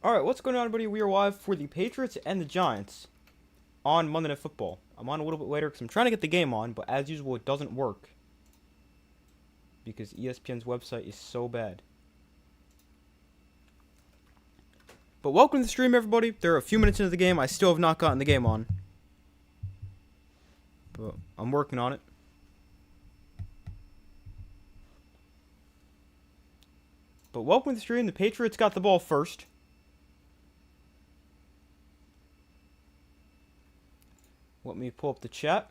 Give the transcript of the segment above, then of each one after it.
Alright, what's going on, everybody? We are live for the Patriots and the Giants on Monday Night Football. I'm on a little bit later because I'm trying to get the game on, but as usual, it doesn't work because ESPN's website is so bad. But welcome to the stream, everybody. There are a few minutes into the game. I still have not gotten the game on, but I'm working on it. But welcome to the stream. The Patriots got the ball first. Let me pull up the chat.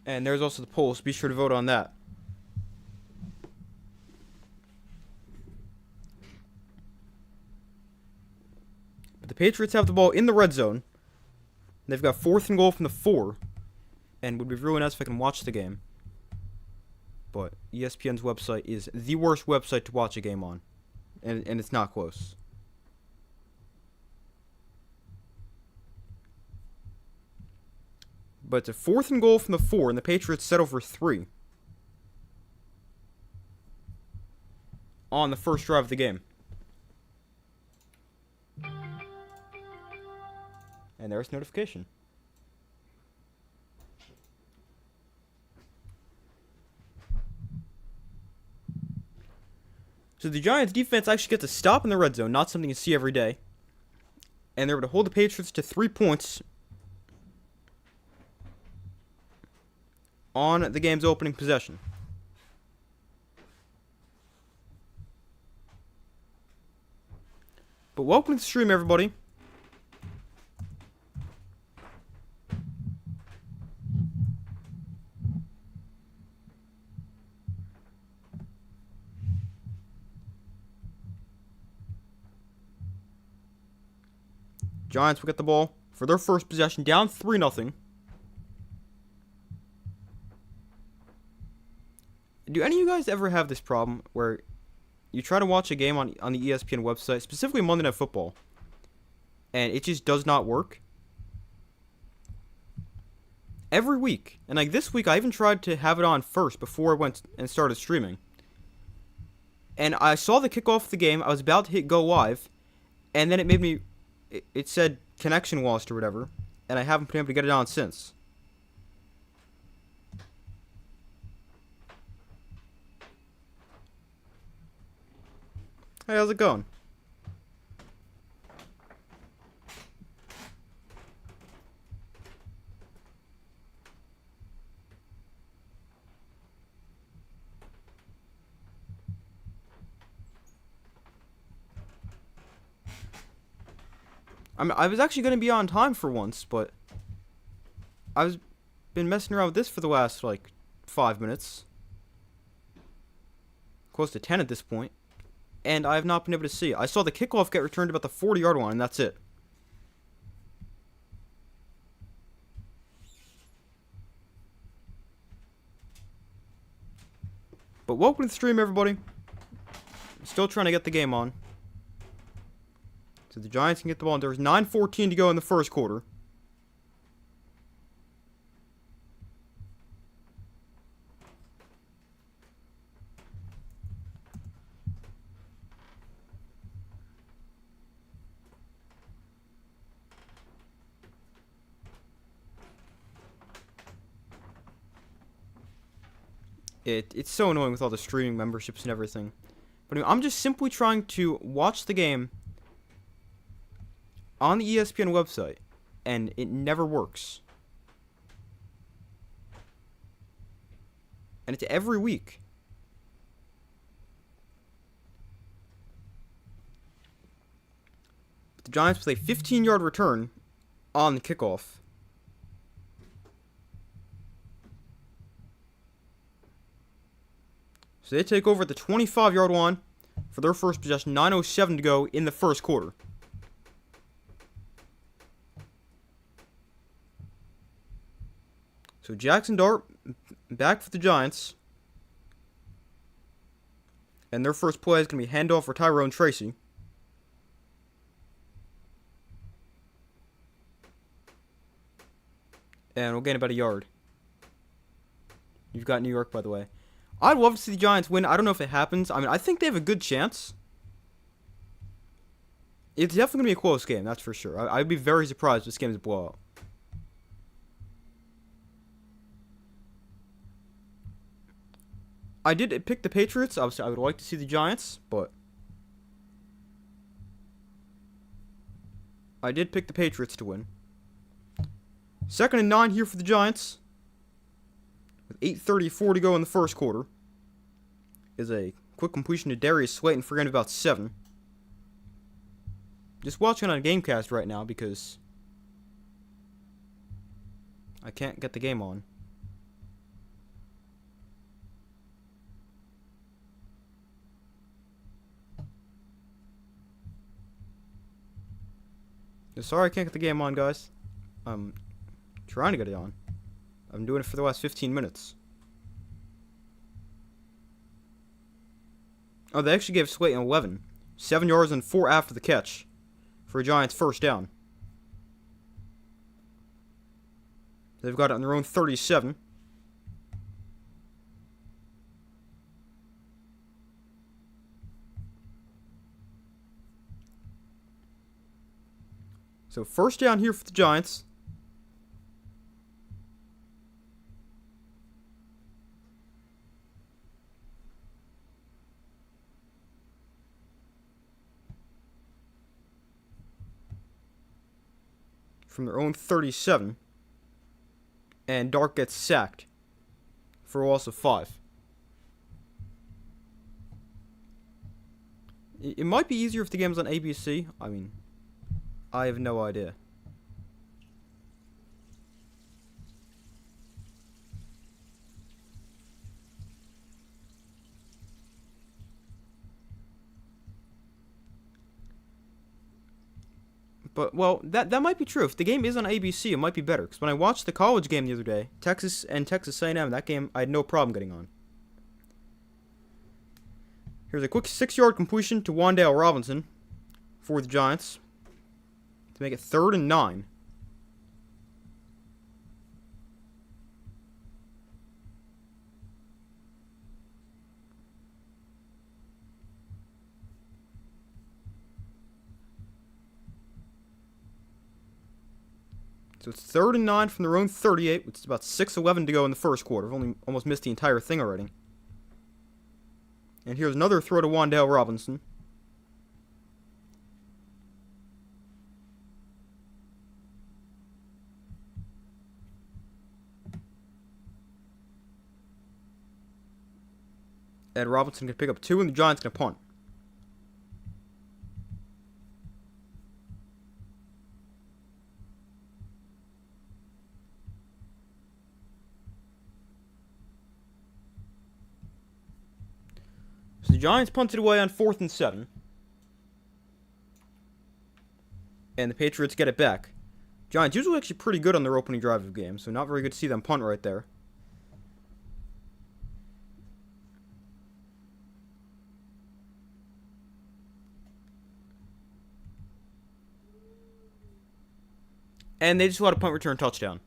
And there's also the poll, so be sure to vote on that. But the Patriots have the ball in the red zone. They've got 4th and goal from the 4. And it would be really nice if I can watch the game. But ESPN's website is the worst website to watch a game on. And it's not close. But it's a 4th and goal from the 4, and the Patriots settle for 3 on the first drive of the game. And there's notification. So the Giants defense actually gets a stop in the red zone, not something you see every day. And they're able to hold the Patriots to 3 points on the game's opening possession. But welcome to the stream, everybody. Giants will get the ball for their first possession, down 3-0. Do any of you guys ever have this problem where you try to watch a game on the ESPN website, specifically Monday Night Football, and it just does not work? Every week. And like this week, I even tried to have it on first before I went and started streaming. And I saw the kickoff of the game. I was about to hit go live, and then it made me... It said connection lost or whatever, and I haven't been able to get it on since. Hey, how's it going? I was actually going to be on time for once, but I've been messing around with this for the last, 5 minutes. Close to 10 at this point. And I have not been able to see. I saw the kickoff get returned about the 40-yard line, and that's it. But welcome to the stream, everybody. I'm still trying to get the game on. So the Giants can get the ball. There's 9:14 to go in the first quarter. It's so annoying with all the streaming memberships and everything. But I'm just simply trying to watch the game on the ESPN website, and it never works. And it's every week. But the Giants play a 15-yard return on the kickoff. So they take over at the 25-yard line for their first possession. 9:07 to go in the first quarter. So Jackson Dart back for the Giants. And their first play is going to be handoff for Tyrone Tracy. And we'll gain about a yard. You've got New York, by the way. I'd love to see the Giants win. I don't know if it happens. I mean, I think they have a good chance. It's definitely going to be a close game, that's for sure. I'd be very surprised if this game is a blowout. I did pick the Patriots. Obviously, I would like to see the Giants, but I did pick the Patriots to win. 2nd and 9 here for the Giants. With 8:34 to go in the first quarter. Is a quick completion to Darius Slayton for getting about 7. Just watching on Gamecast right now because I can't get the game on. Sorry I can't get the game on, guys. I'm trying to get it on. I'm doing it for the last 15 minutes. Oh, they actually gave Slayton 11. 7 yards and 4 after the catch for a Giants first down. They've got it on their own 37. So first down here for the Giants. From their own 37. And Dark gets sacked for a loss of 5. It might be easier if the game was on ABC. I mean, I have no idea. But, well, that might be true. If the game is on ABC, it might be better. Because when I watched the college game the other day, Texas and Texas A&M, that game, I had no problem getting on. Here's a quick 6-yard completion to Wan'Dale Robinson for the Giants to make it 3rd and 9. So it's 3rd and 9 from their own 38, which is about 6:11 to go in the first quarter. I've only almost missed the entire thing already. And here's another throw to Wan'Dale Robinson. And Robinson can pick up 2, and the Giants can punt. So the Giants punted away on 4th and 7. And the Patriots get it back. Giants usually actually pretty good on their opening drive of games, so not very good to see them punt right there. And they just allowed a punt return touchdown.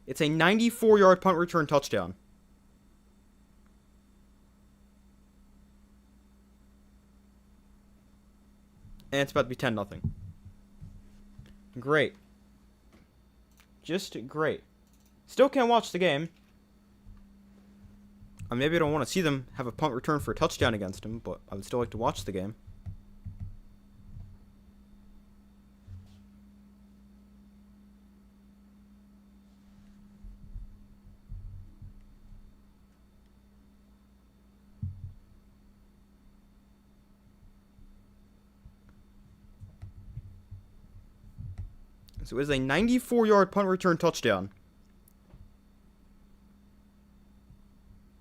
It's a 94-yard punt return touchdown. And it's about to be 10-0. Great. Just great. Still can't watch the game. Maybe I don't want to see them have a punt return for a touchdown against them, but I would still like to watch the game. So it is a 94-yard punt return touchdown.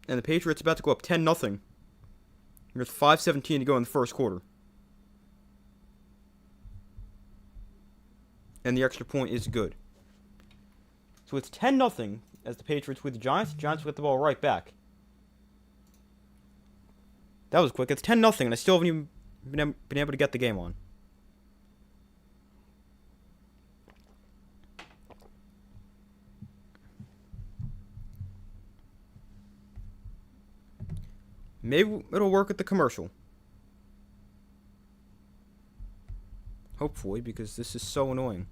And the Patriots about to go up 10-0. There's 5:17 to go in the first quarter. And the extra point is good. So it's 10-0 as the Patriots with the Giants. The Giants get the ball right back. That was quick. It's 10-0, and I still haven't even been able to get the game on. Maybe it'll work at the commercial. Hopefully, because this is so annoying.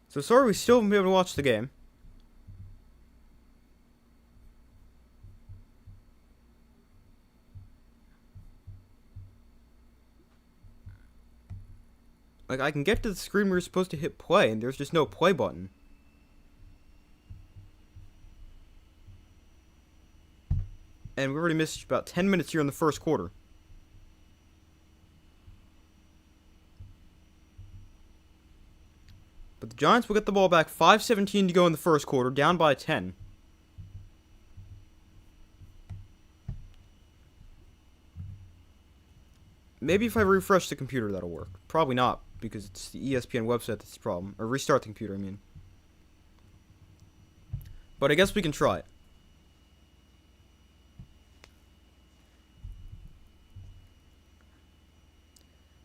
So sorry we still haven't been able to watch the game. Like, I can get to the screen where you're supposed to hit play, and there's just no play button. And we already missed about 10 minutes here in the first quarter. But the Giants will get the ball back. 5:17 to go in the first quarter, down by 10. Maybe if I refresh the computer, that'll work. Probably not, because it's the ESPN website that's the problem. Or restart the computer, I mean. But I guess we can try it.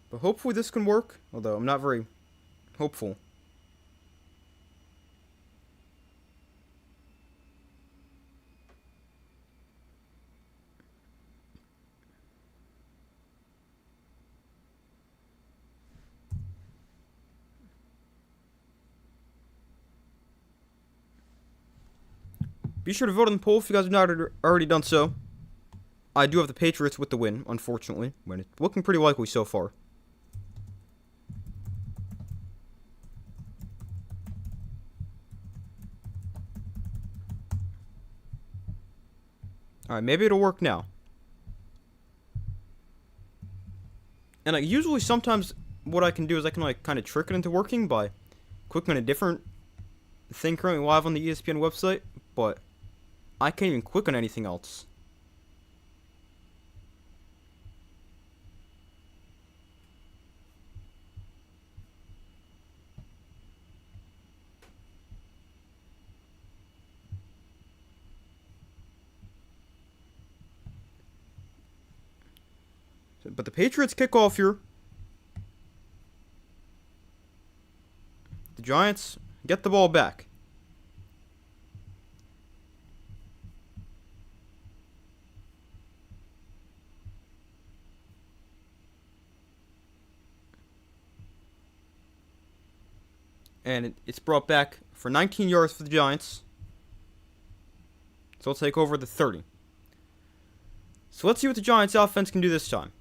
But hopefully this can work, although I'm not very hopeful. Be sure to vote on the poll if you guys have not already done so. I do have the Patriots with the win, unfortunately, when it's looking pretty likely so far. Alright, maybe it'll work now. And like, usually sometimes what I can do is I can like kind of trick it into working by clicking on a different thing currently live on the ESPN website, but I can't even click on anything else. But the Patriots kick off here. The Giants get the ball back. And it's brought back for 19 yards for the Giants. So they'll take over the 30. So let's see what the Giants offense can do this time.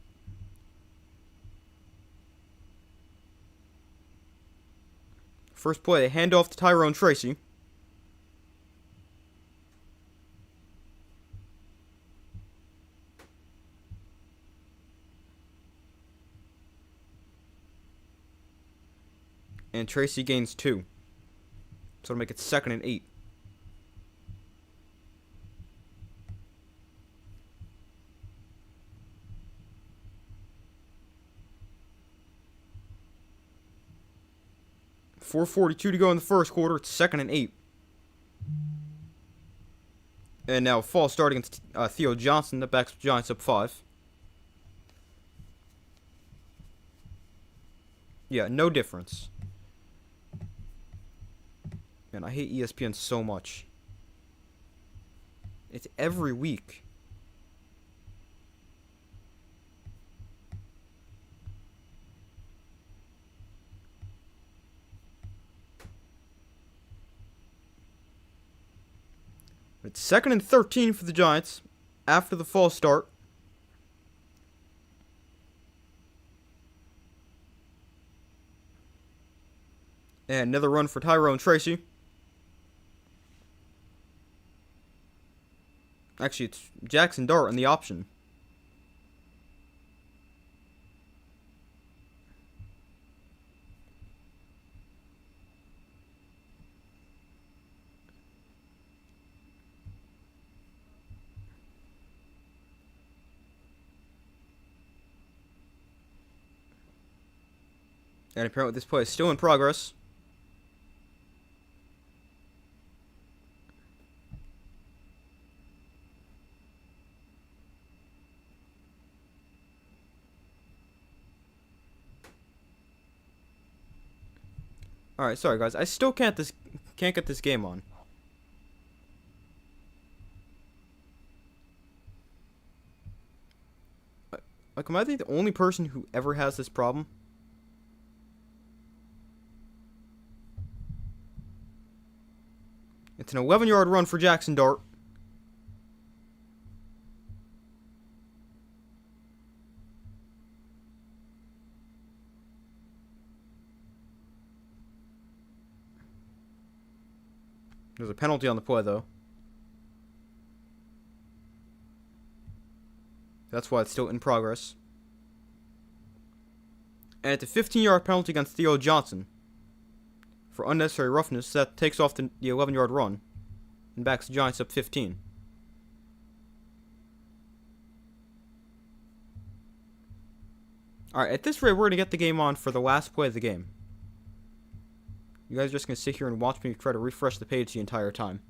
First play, a handoff to Tyrone Tracy. And Tracy gains 2. So it'll make it 2nd and 8. .442 to go in the first quarter. It's 2nd and 8. And now false start against Theo Johnson. That backs the Giants up 5. Yeah, no difference. Man, I hate ESPN so much. It's every week. It's 2nd and 13 for the Giants after the false start. And another run for Tyrone Tracy. Actually, it's Jackson Dart in the option. And apparently this play is still in progress. Alright, sorry guys. I still can't get this game on. Like, am I the only person who ever has this problem? It's an 11-yard run for Jackson Dart. There's a penalty on the play, though. That's why it's still in progress. And it's a 15-yard penalty against Theo Johnson for unnecessary roughness that takes off the 11-yard run and backs the Giants up 15. Alright, at this rate, we're going to get the game on for the last play of the game. You guys are just going to sit here and watch me try to refresh the page the entire time.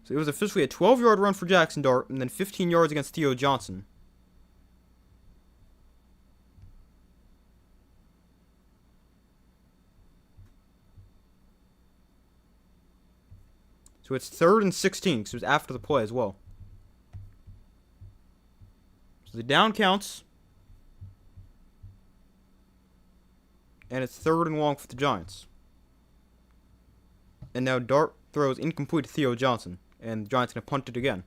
So it was officially a 12-yard run for Jackson Dart and then 15 yards against Theo Johnson. So it's 3rd and 16 because it was after the play as well. So the down counts. And it's 3rd and long for the Giants. And now Dart throws incomplete to Theo Johnson. And the Giants are going to punt it again.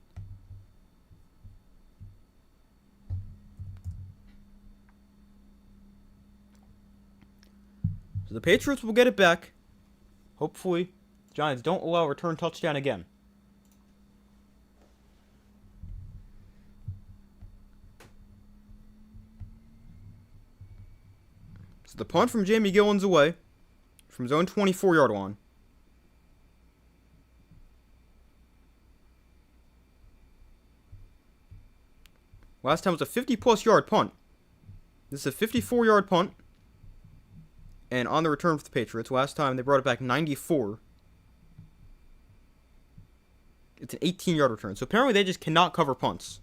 So the Patriots will get it back. Hopefully, the Giants don't allow a return touchdown again. So the punt from Jamie Gillen's away from his own 24-yard line. Last time was a 50-plus yard punt. This is a 54-yard punt. And on the return for the Patriots, last time they brought it back 94. It's an 18-yard return. So apparently they just cannot cover punts.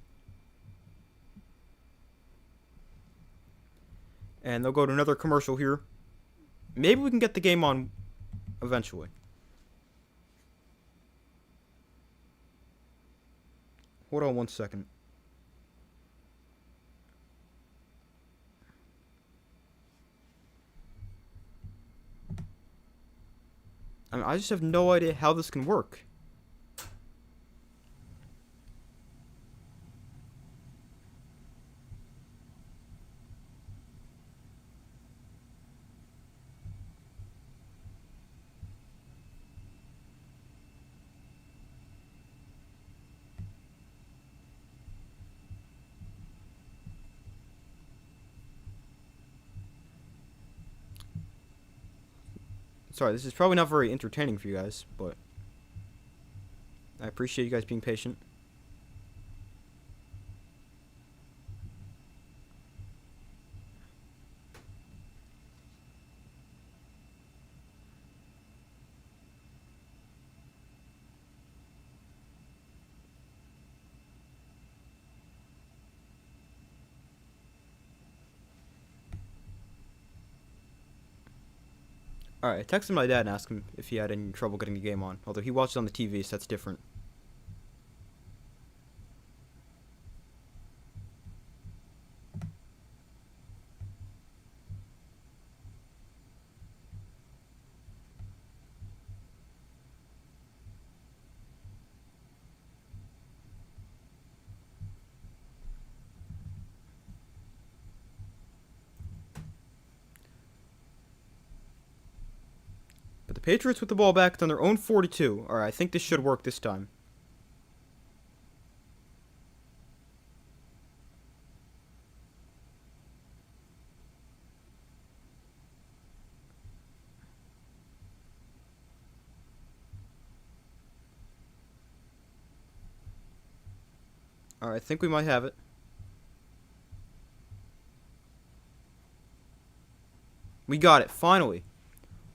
And they'll go to another commercial here. Maybe we can get the game on eventually. Hold on one second. I mean, I just have no idea how this can work. Sorry, this is probably not very entertaining for you guys, but I appreciate you guys being patient. Alright, I texted my dad and asked him if he had any trouble getting the game on. Although he watched it on the TV, so that's different. But the Patriots with the ball back on their own 42. Alright, I think this should work this time. Alright, I think we might have it. We got it, finally.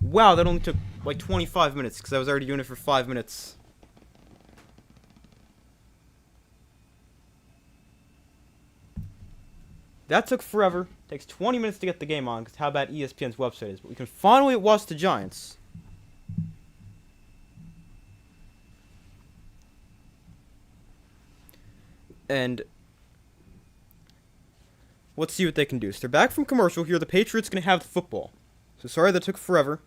Wow, that only took like 25 minutes because I was already doing it for 5 minutes. That took forever. Takes 20 minutes to get the game on because how bad ESPN's website is. But we can finally watch the Giants. And let's see what they can do. So they're back from commercial here. The Patriots going to have the football. So sorry that took forever.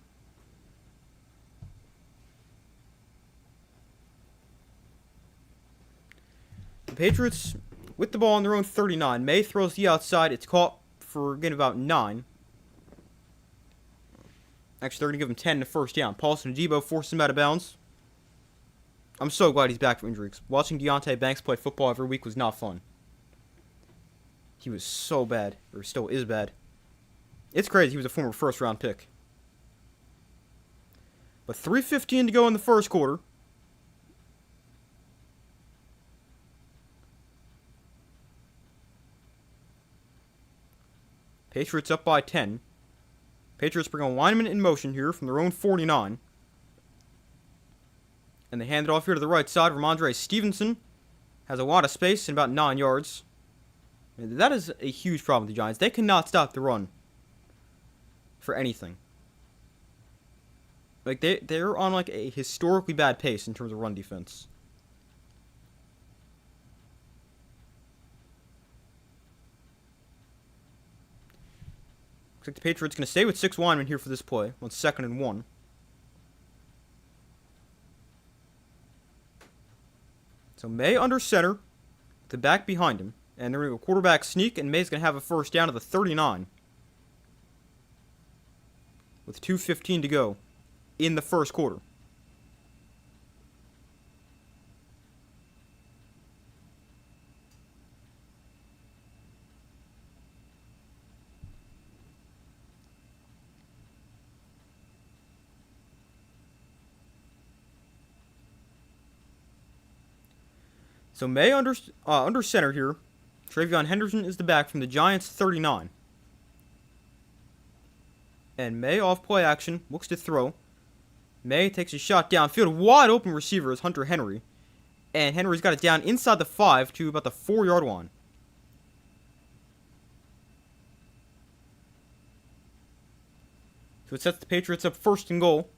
The Patriots with the ball on their own 39. May throws the outside. It's caught for getting about 9. Actually, they're going to give him 10 in the first down. Paulson and Debo force him out of bounds. I'm so glad he's back from injury. Watching Deonte Banks play football every week was not fun. He was so bad, or still is bad. It's crazy. He was a former first-round pick. But 3:15 to go in the first quarter. Patriots up by 10. Patriots bring a lineman in motion here from their own 49. And they hand it off here to the right side. Ramondre Stevenson has a lot of space and about 9 yards. And that is a huge problem with the Giants. They cannot stop the run for anything. Like they're on like a historically bad pace in terms of run defense. Looks like the Patriots going to stay with 6 linemen here for this play on 2nd and 1. So May under center, the back behind him. And they're going to go quarterback sneak, and May's going to have a first down to the 39. With 2:15 to go in the first quarter. So May under center here. Travion Henderson is the back from the Giants 39. And May off play action, looks to throw. May takes a shot downfield. Wide open receiver is Hunter Henry. And Henry's got it down inside the 5 to about the 4-yard line. So it sets the Patriots up 1st and goal.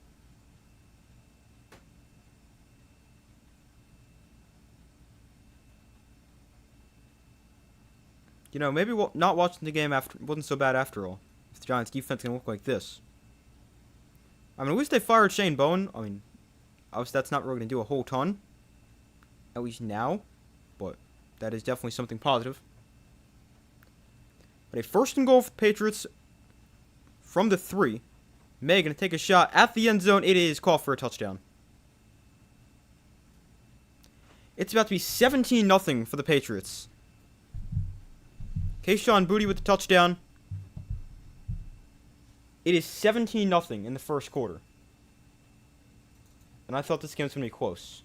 You know, maybe not watching the game after wasn't so bad after all. If the Giants' defense can look like this. I mean, at least they fired Shane Bowen. I mean, obviously that's not really going to do a whole ton. At least now. But that is definitely something positive. But a 1st and goal for the Patriots from the 3. May going to take a shot at the end zone. It is called for a touchdown. It's about to be 17-0 for the Patriots. Kayshon Boutte with the touchdown. It is 17-0 in the first quarter. And I thought this game was going to be close.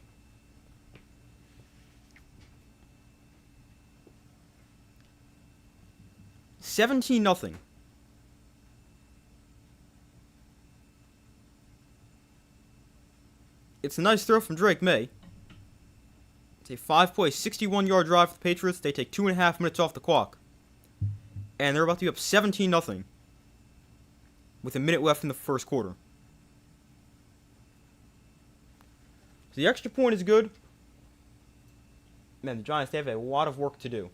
$17-0. It's a nice throw from Drake May. It's a 5-play, 61-yard drive for the Patriots. They take 2.5 minutes off the clock. And they're about to be up 17-0 with a minute left in the first quarter. So the extra point is good. Man, the Giants, they have a lot of work to do.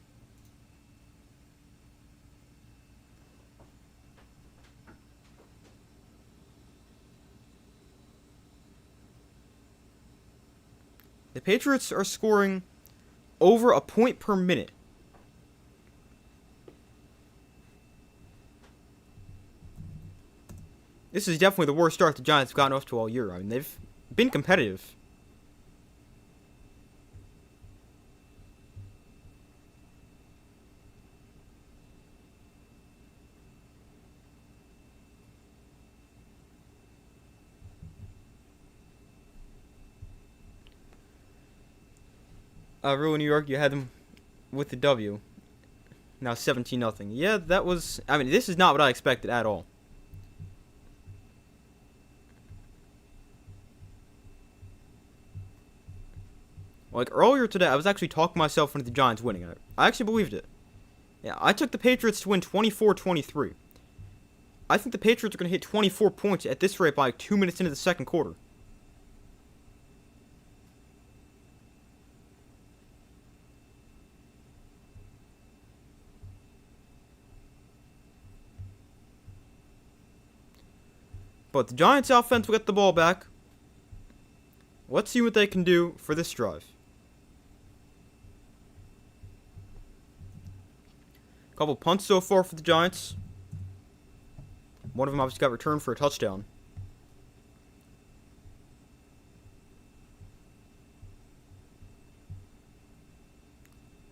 The Patriots are scoring over a point per minute. This is definitely the worst start the Giants have gotten off to all year. I mean, they've been competitive. Real New York, you had them with the W. Now 17-0. Yeah, that was... I mean, this is not what I expected at all. Like earlier today, I was actually talking myself into the Giants winning. I actually believed it. Yeah, I took the Patriots to win 24-23. I think the Patriots are going to hit 24 points at this rate by like 2 minutes into the second quarter. But the Giants offense will get the ball back. Let's see what they can do for this drive. Couple punts so far for the Giants. One of them obviously got returned for a touchdown.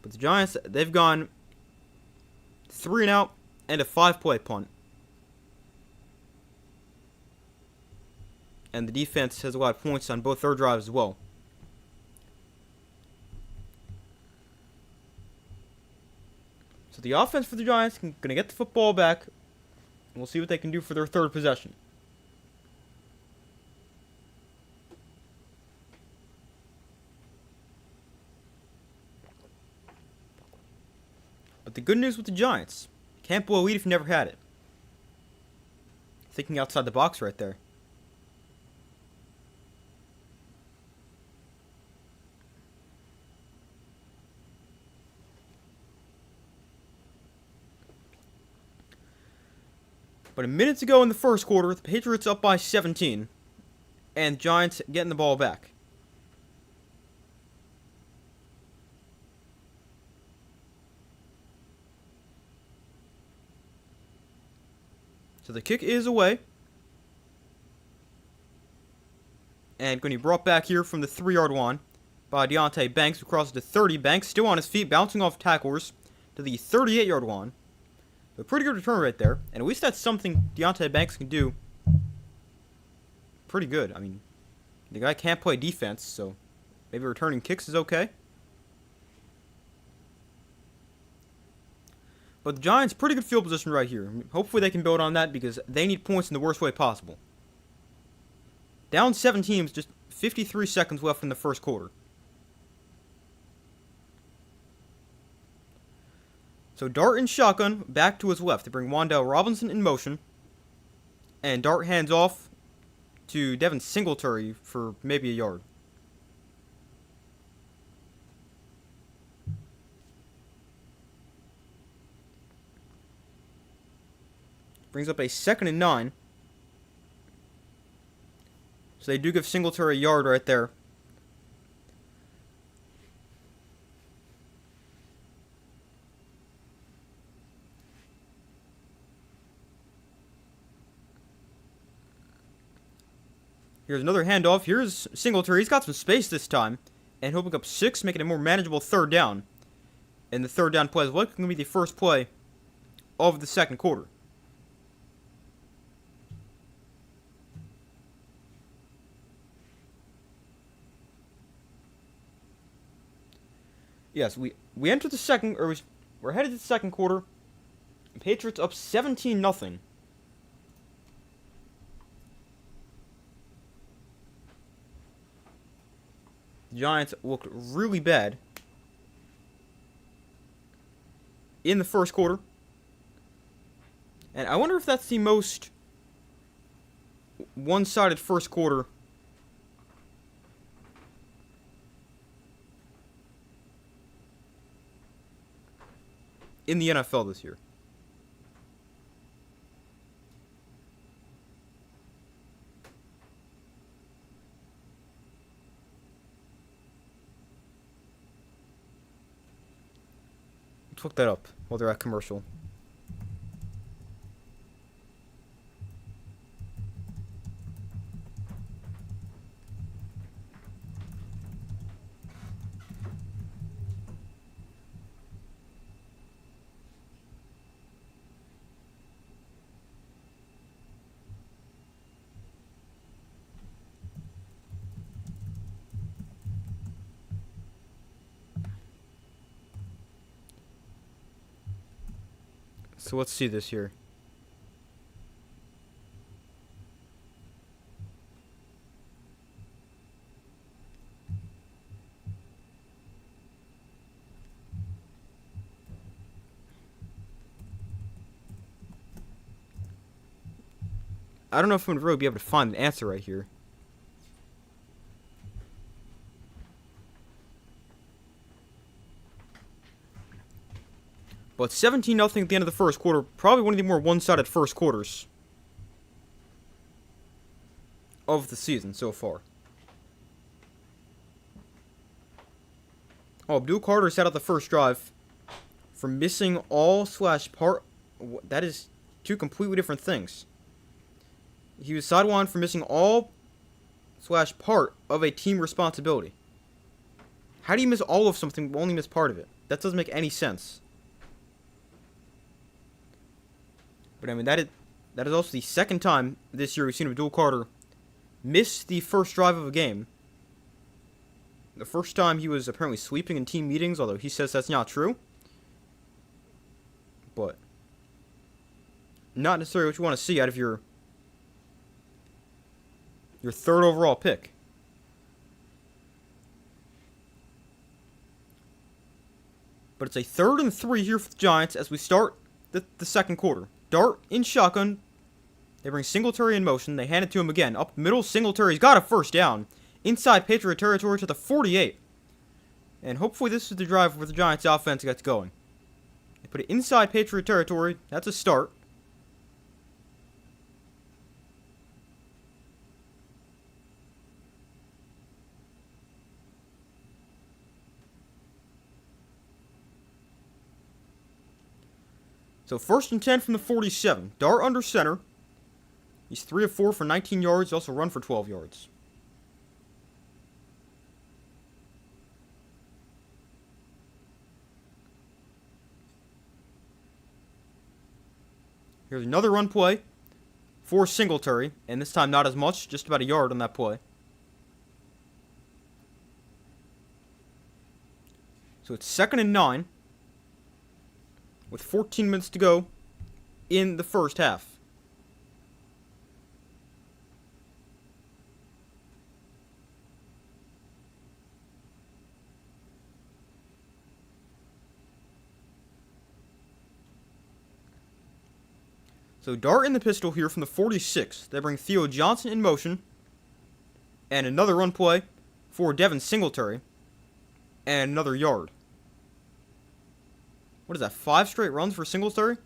But the Giants, they've gone 3 and out and a 5-play punt. And the defense has a lot of points on both their drives as well. So the offense for the Giants is going to get the football back. And we'll see what they can do for their third possession. But the good news with the Giants, can't blow a lead if you never had it. Thinking outside the box right there. But minutes ago in the first quarter, the Patriots up by 17. And Giants getting the ball back. So the kick is away. And going to be brought back here from the 3-yard line by Deontay Banks, who crosses to 30. Banks still on his feet, bouncing off tacklers to the 38-yard line. A pretty good return right there. And at least that's something Deontay Banks can do. Pretty good. I mean, the guy can't play defense, so maybe returning kicks is okay. But the Giants, pretty good field position right here. Hopefully they can build on that because they need points in the worst way possible. Down 17 with just 53 seconds left in the first quarter. So Dart in shotgun, back to his left. They bring Wan'Dale Robinson in motion. And Dart hands off to Devin Singletary for maybe a yard. Brings up a 2nd and 9. So they do give Singletary a yard right there. Here's another handoff. Here's Singletary. He's got some space this time. And he'll pick up 6, making it a more manageable 3rd down. And the 3rd down play is likely going to be the first play of the second quarter. Yes, we entered the second, or we're headed to the second quarter. Patriots up 17-0. The Giants looked really bad in the first quarter. And I wonder if that's the most one-sided first quarter in the NFL this year. Let's look that up while they're at commercial. So let's see this here. I don't know if I'm going to really be able to find an answer right here. But 17-0 at the end of the first quarter. Probably one of the more one-sided first quarters of the season so far. Oh, Abdul Carter set out the first drive for missing all / part. That is two completely different things. He was sidelined for missing all / part of a team responsibility. How do you miss all of something but only miss part of it? That doesn't make any sense. But I mean, that is also the second time this year we've seen Abdul Carter miss the first drive of a game. The first time he was apparently sleeping in team meetings, although he says that's not true. But not necessarily what you want to see out of your third overall pick. But it's a 3rd and 3 here for the Giants as we start the second quarter. Dart in shotgun. They bring Singletary in motion. They hand it to him again. Up middle, Singletary's got a first down. Inside Patriot territory to the 48. And hopefully this is the drive where the Giants offense gets going. They put it inside Patriot territory. That's a start. So 1st and 10 from the 47. Dart under center. He's 3 of 4 for 19 yards. He also run for 12 yards. Here's another run play for Singletary. And this time not as much. Just about a yard on that play. So it's 2nd and 9. With 14 minutes to go in the first half. So Dart in the pistol here from the 46. They bring Theo Johnson in motion. And another run play for Devin Singletary. And another yard. What is that, 5 straight runs for Singletary?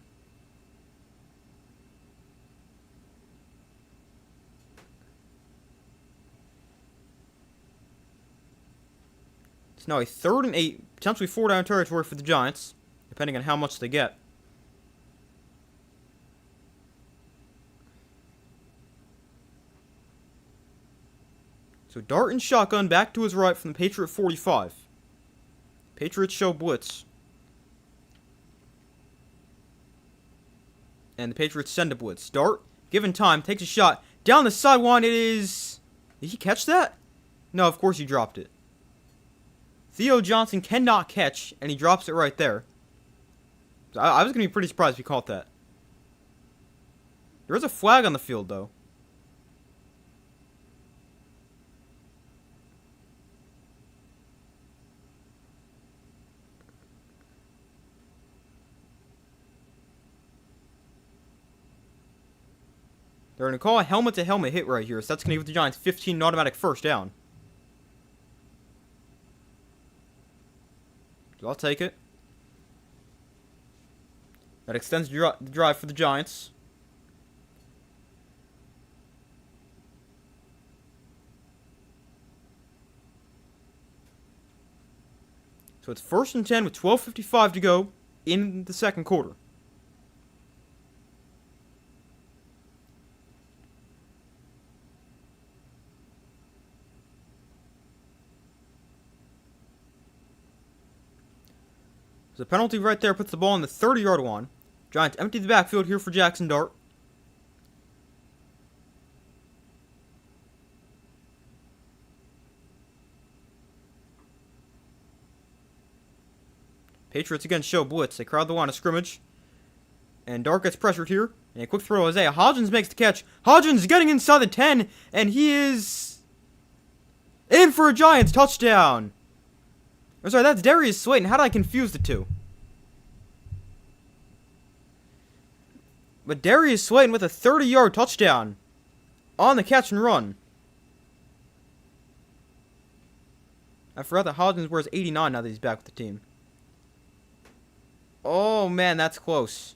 It's now a 3rd and 8, potentially 4-down territory for the Giants, depending on how much they get. So Dart and shotgun back to his right from the Patriot 45. Patriots show blitz. And the Patriots send a blitz. Dart, given time, takes a shot. Down the sideline, it is... Did he catch that? No, of course he dropped it. Theo Johnson cannot catch, and he drops it right there. I was going to be pretty surprised if he caught that. There is a flag on the field, though. They're going to call a helmet-to-helmet hit right here, so that's going to give the Giants 15 automatic first down. So I'll take it. That extends the drive for the Giants. So it's 1st and 10 with 12:55 to go in the second quarter. The penalty right there puts the ball on the 30-yard line. Giants empty the backfield here for Jackson Dart. Patriots again show blitz. They crowd the line of scrimmage. And Dart gets pressured here. And a quick throw to Isaiah Hodgins makes the catch. Hodgins getting inside the 10. And he is in for a Giants touchdown. I'm sorry, that's Darius Slayton. How did I confuse the two? But Darius Slayton with a 30-yard touchdown On the catch and run. I forgot that Hodgins wears 89 now that he's back with the team. Oh, man, that's close.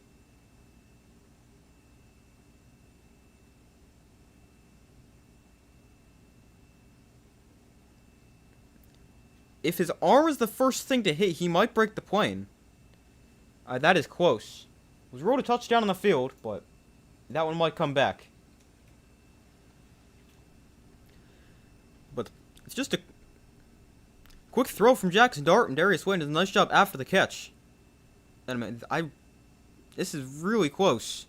If his arm is the first thing to hit, he might break the plane. That is close. It was ruled a touchdown on the field, but that one might come back. But it's just a quick throw from Jackson Dart, and Darius Wayne does a nice job after the catch. And this is really close.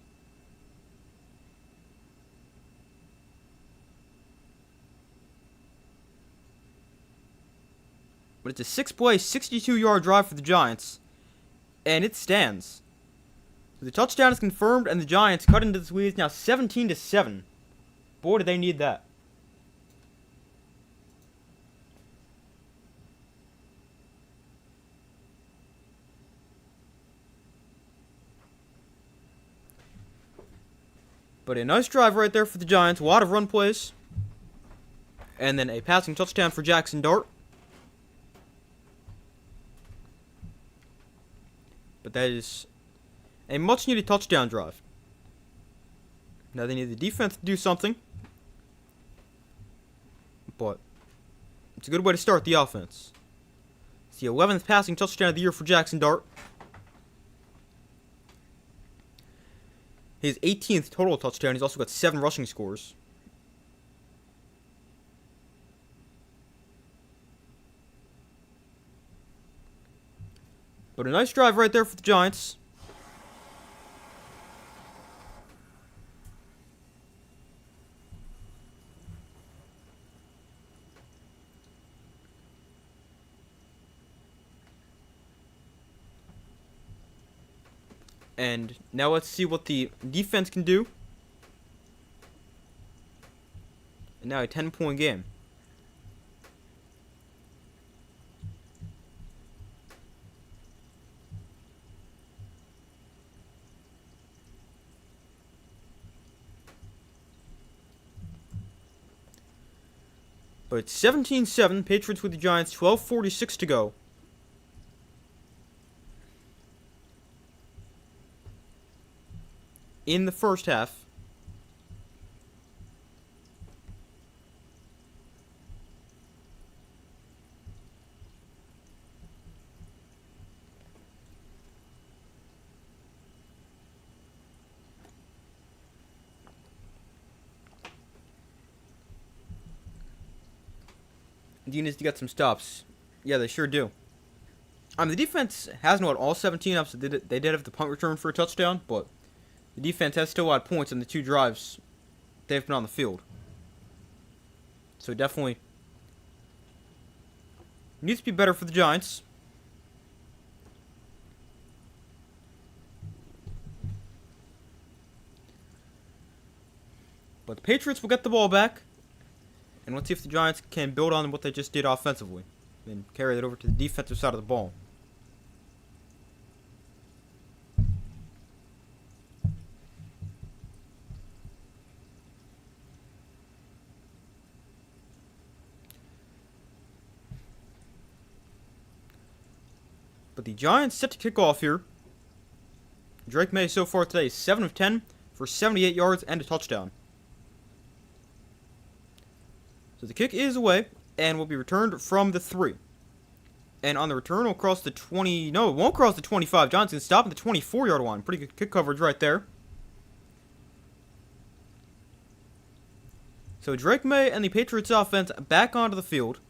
But it's a 6-play, 62-yard drive for the Giants, and it stands. So the touchdown is confirmed, and the Giants cut into this lead. It's now 17-7. Boy, do they need that. But a nice drive right there for the Giants. A lot of run plays. And then a passing touchdown for Jackson Dart. But that is a much-needed touchdown drive. Now they need the defense to do something. But it's a good way to start the offense. It's the 11th passing touchdown of the year for Jackson Dart. His 18th total touchdown. He's also got 7 rushing scores. But a nice drive right there for the Giants. And now let's see what the defense can do. And now a 10-point game. But it's 17-7. Patriots with the Giants. 12:46 to go. In the first half. D needs to get some stops. Yeah, they sure do. The defense hasn't won all 17 ups. They did have the punt return for a touchdown, but the defense has still had points in the 2 drives they've been on the field. So definitely needs to be better for the Giants. But the Patriots will get the ball back. And let's see if the Giants can build on what they just did offensively and carry that over to the defensive side of the ball. But the Giants set to kick off here. Drake May so far today is 7 of 10 for 78 yards and a touchdown. So the kick is away and will be returned from the 3. And on the return, it'll cross the 20. No, it won't cross the 25. Giants can stop at the 24-yard line. Pretty good kick coverage right there. So Drake May and the Patriots offense back onto the field.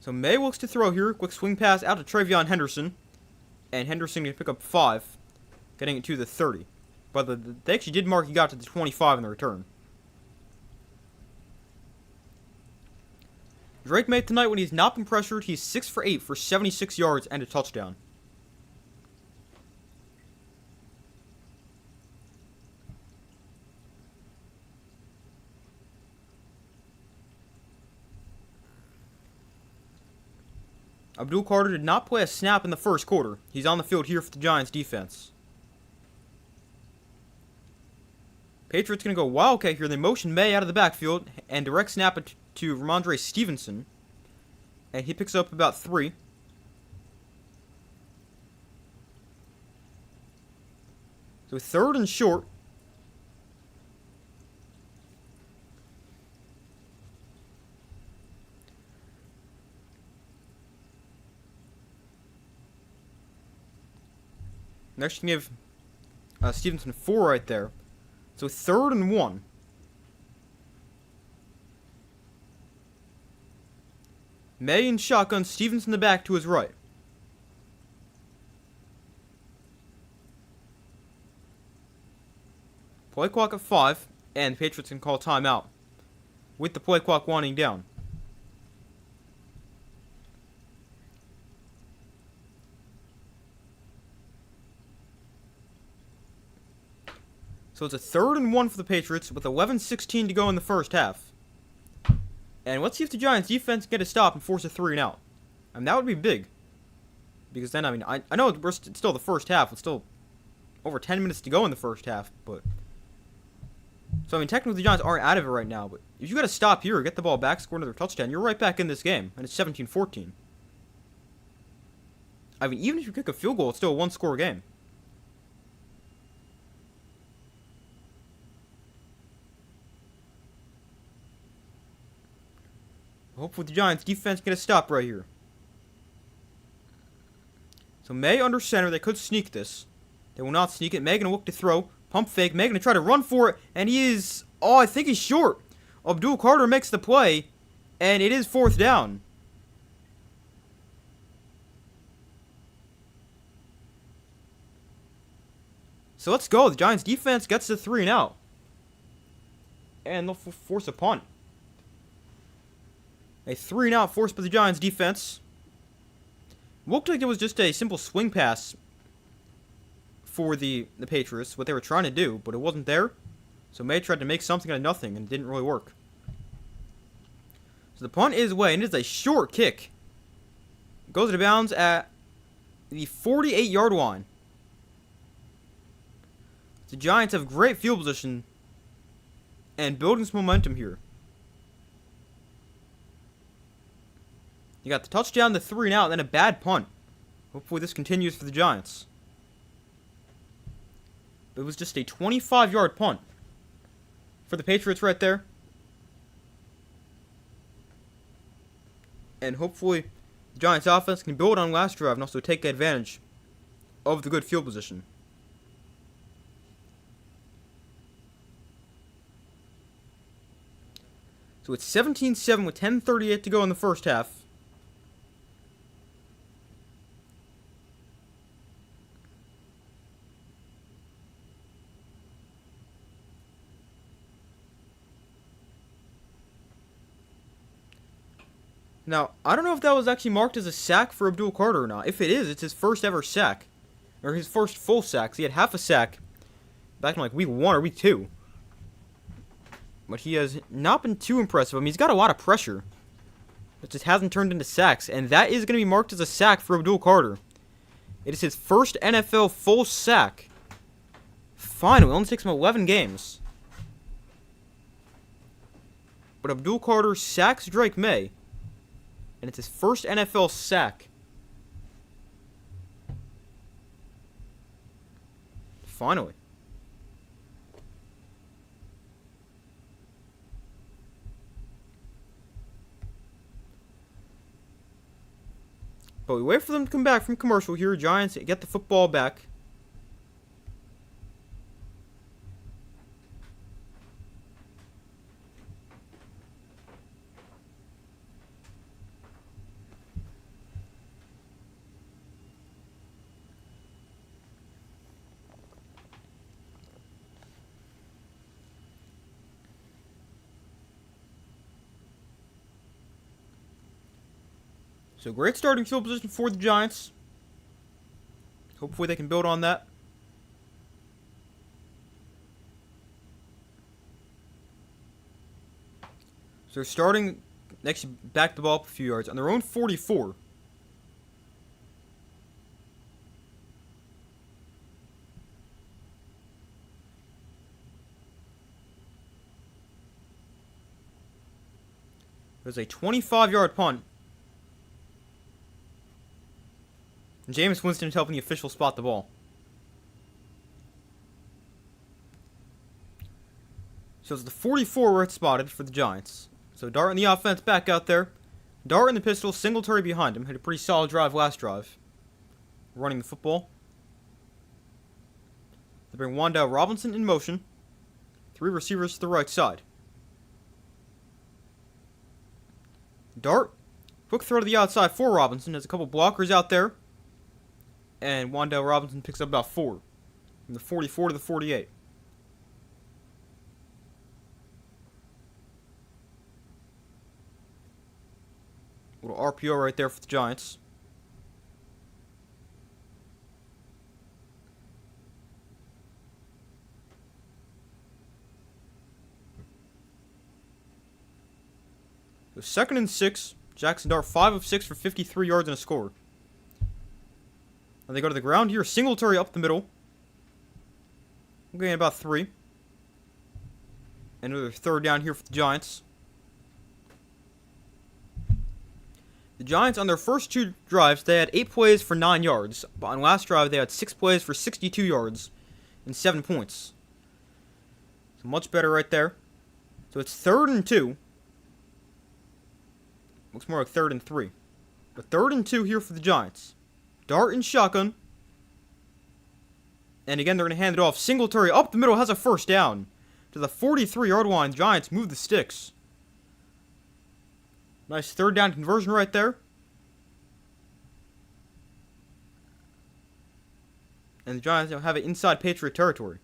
So May looks to throw here. Quick swing pass out to Travion Henderson. And Henderson can pick up 5, getting it to the 30. But they actually did mark he got to the 25 in the return. Drake May tonight, when he's not been pressured, he's 6 for 8 for 76 yards and a touchdown. Abdul Carter did not play a snap in the first quarter. He's on the field here for the Giants defense. Patriots going to go wildcat here. They motion May out of the backfield and direct snap it to Ramondre Stevenson. And he picks up about 3. So 3rd and short. Next, you can give Stevenson 4 right there. So 3rd and 1. May in shotgun, Stevenson in the back to his right. Play clock at 5, and the Patriots can call timeout, with the play clock winding down. So it's a 3rd and 1 for the Patriots with 11:16 to go in the first half. And let's see if the Giants defense can get a stop and force a 3 and out. And that would be big. Because then, I know it's still the first half. It's still over 10 minutes to go in the first half. But so, technically the Giants aren't out of it right now. But if you got to stop here, get the ball back, score another touchdown, you're right back in this game. And it's 17-14. Even if you kick a field goal, it's still a 1-score game. Hopefully the Giants defense get a stop right here. So May under center. They could sneak this. They will not sneak it. May gonna look to throw. Pump fake. May gonna try to run for it. And he is... Oh, I think he's short. Abdul Carter makes the play. And it is 4th down. So let's go. The Giants defense gets the 3 and out. And they'll force a punt. A 3 and out forced by the Giants defense. Looked like it was just a simple swing pass for the Patriots, what they were trying to do, but it wasn't there. So May tried to make something out of nothing, and it didn't really work. So the punt is away, and it is a short kick. It goes out of bounds at the 48-yard line. The Giants have great field position and building some momentum here. You got the touchdown, the 3 and out, and then a bad punt. Hopefully this continues for the Giants. It was just a 25-yard punt for the Patriots right there. And hopefully the Giants offense can build on last drive and also take advantage of the good field position. So it's 17-7 with 10:38 to go in the first half. Now, I don't know if that was actually marked as a sack for Abdul Carter or not. If it is, it's his first ever sack. Or his first full sack. So he had half a sack back in week 1 or week 2. But he has not been too impressive. He's got a lot of pressure. It just hasn't turned into sacks. And that is going to be marked as a sack for Abdul Carter. It is his first NFL full sack. Finally, it only takes him 11 games. But Abdul Carter sacks Drake May. And it's his first NFL sack. Finally. But we wait for them to come back from commercial here. Giants get the football back. So great starting field position for the Giants. Hopefully they can build on that. So they're starting next, back the ball up a few yards on their own 44. There's a 25-yard punt. And Jameis Winston is helping the official spot the ball. So it's the 44 where it's spotted for the Giants. So Dart and the offense back out there. Dart in the pistol, Singletary behind him. Had a pretty solid drive last drive. Running the football. They bring Wan'Dale Robinson in motion. 3 receivers to the right side. Dart, quick throw to the outside for Robinson. Has a couple blockers out there. And Wan'Dale Robinson picks up about 4. From the 44 to the 48. Little RPO right there for the Giants. So 2nd and 6. Jackson Dart 5 of 6 for 53 yards and a score. Now they go to the ground here. Singletary up the middle. We're getting about 3. Another 3rd down here for the Giants. The Giants, on their first 2 drives, they had 8 plays for 9 yards. But on last drive, they had 6 plays for 62 yards and 7 points. So much better right there. So it's 3rd and 2. Looks more like 3rd and 3. But 3rd and 2 here for the Giants. Dart in shotgun. And again, they're going to hand it off. Singletary up the middle has a 1st down. To the 43-yard line, Giants move the sticks. Nice 3rd down conversion right there. And the Giants now have it inside Patriot territory.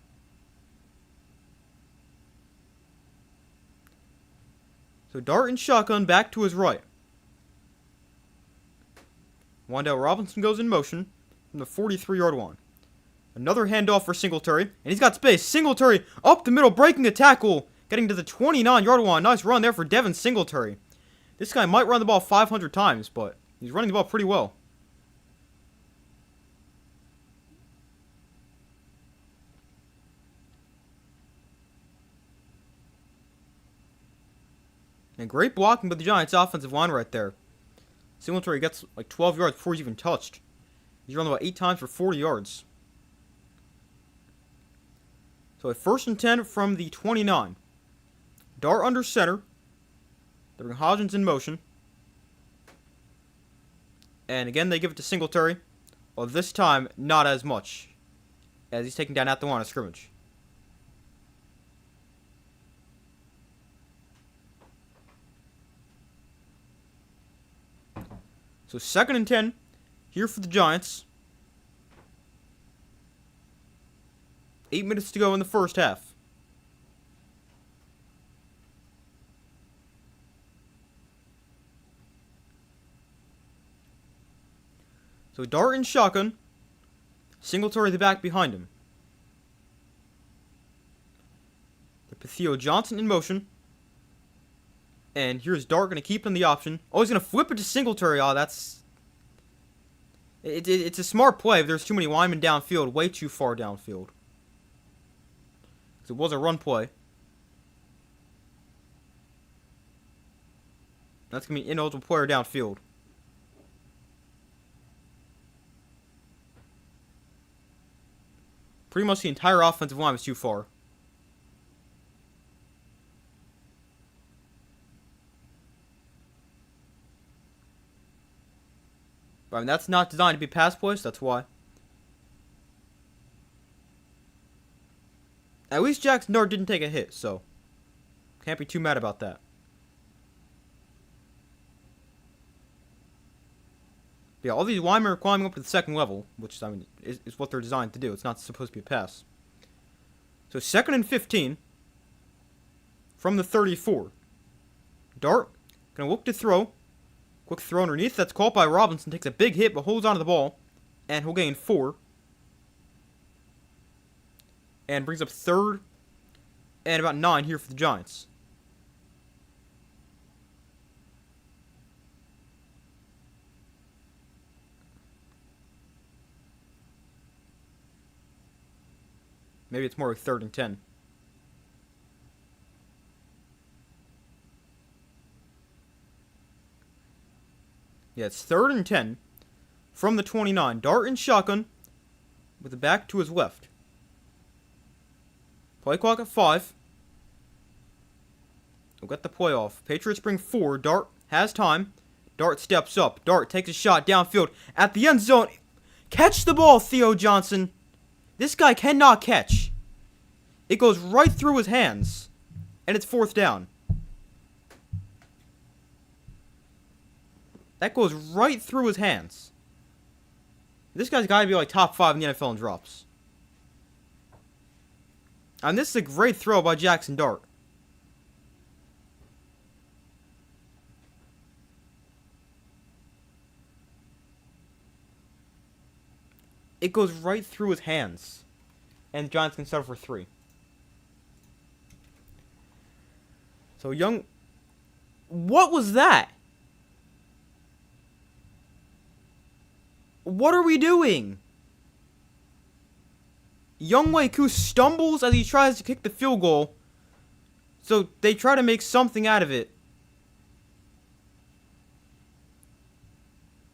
So Dart and shotgun back to his right. Wan'Dale Robinson goes in motion from the 43-yard line. Another handoff for Singletary. And he's got space. Singletary up the middle, breaking a tackle. Getting to the 29-yard line. Nice run there for Devin Singletary. This guy might run the ball 500 times, but he's running the ball pretty well. And great blocking by the Giants' offensive line right there. Singletary gets like 12 yards before he's even touched. He's run about 8 times for 40 yards. So a 1st and 10 from the 29. Dart under center. They bring Hodgins in motion. And again, they give it to Singletary. Well, this time, not as much. As he's taken down at the line of scrimmage. So 2nd and 10. Here for the Giants. 8 minutes to go in the first half. So Dart in shotgun. Singletary the back behind him. The Theo Johnson in motion. And here's Dart going to keep in the option. Oh, he's going to flip it to Singletary. Oh, that's... It's a smart play. There's too many linemen downfield. Way too far downfield. Because it was a run play. That's going to be an ineligible player downfield. Pretty much the entire offensive line was too far. But I mean, that's not designed to be pass plays, that's why. At least Jackson Dart didn't take a hit, so can't be too mad about that. But yeah, all these linemen are climbing up to the 2nd level, which I mean is what they're designed to do. It's not supposed to be a pass. So 2nd and 15 from the 34. Dart gonna look to throw. Quick throw underneath. That's caught by Robinson. Takes a big hit, but holds onto the ball. And he'll gain 4. And brings up 3rd and about 9 here for the Giants. Maybe it's more like 3rd and 10. Yeah, it's 3rd and 10 from the 29. Dart and shotgun with the back to his left. Play clock at 5. We'll get the play off. Patriots bring 4. Dart has time. Dart steps up. Dart takes a shot downfield at the end zone. Catch the ball, Theo Johnson. This guy cannot catch. It goes right through his hands. And it's 4th down. That goes right through his hands. This guy's got to be like top 5 in the NFL in drops. And this is a great throw by Jackson Dart. It goes right through his hands. And the Giants can settle for 3. So Young... What was that? What are we doing? Younghoe Koo stumbles as he tries to kick the field goal. So they try to make something out of it.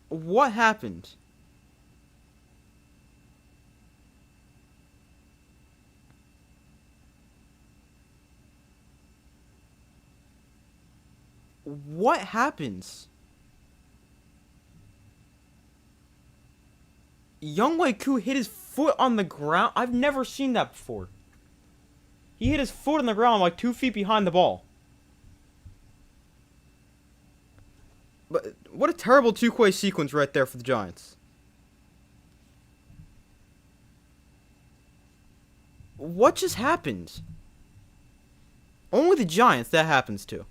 What happened? What happens? Younghoe Koo hit his foot on the ground. I've never seen that before. He hit his foot on the ground like 2 feet behind the ball. But what a terrible two-way sequence right there for the Giants. What just happened? Only the Giants that happens to.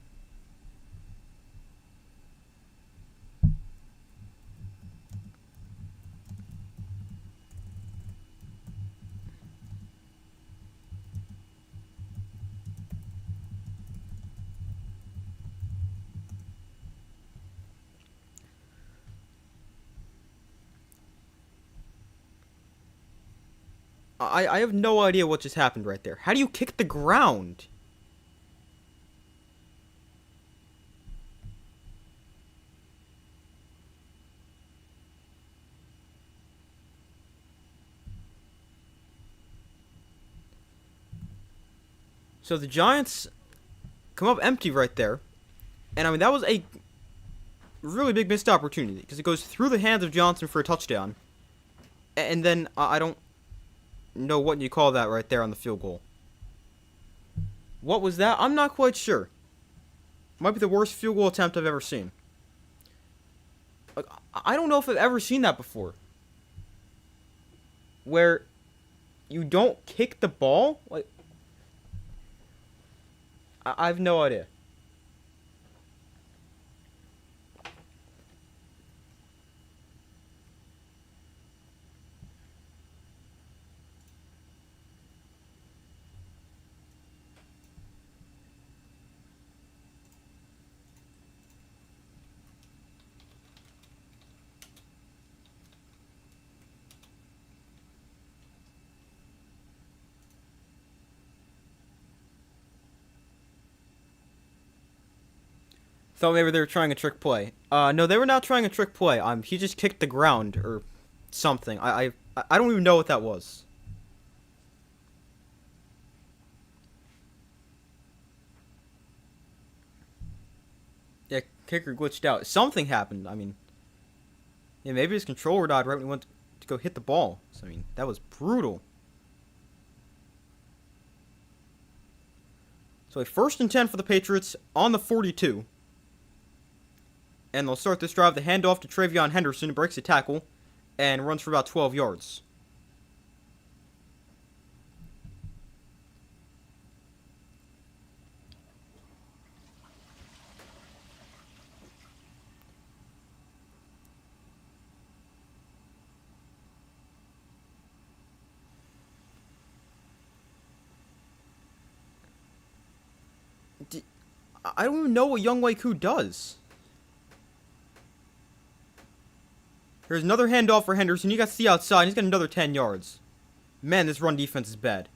I have no idea what just happened right there. How do you kick the ground? So the Giants come up empty right there. And I mean, that was a really big missed opportunity. Because it goes through the hands of Johnson for a touchdown. And then I don't know what you call that right there on the field goal. What was that? I'm not quite sure. Might be the worst field goal attempt I've ever seen. Like, I don't know if I've ever seen that before. Where you don't kick the ball? Like, I have no idea. Thought maybe they were trying a trick play. No, they were not trying a trick play. He just kicked the ground or something. I don't even know what that was. Yeah, kicker glitched out. Something happened. I mean, yeah, maybe his controller died right when he went to go hit the ball. So I mean, that was brutal. So a 1st and 10 for the Patriots on the 42. And they'll start this drive. The handoff to Travion Henderson, who breaks a tackle and runs for about 12 yards. I don't even know what Young Wei Koo does. Here's another handoff for Henderson. You got to see outside. He's got another 10 yards. Man, this run defense is bad.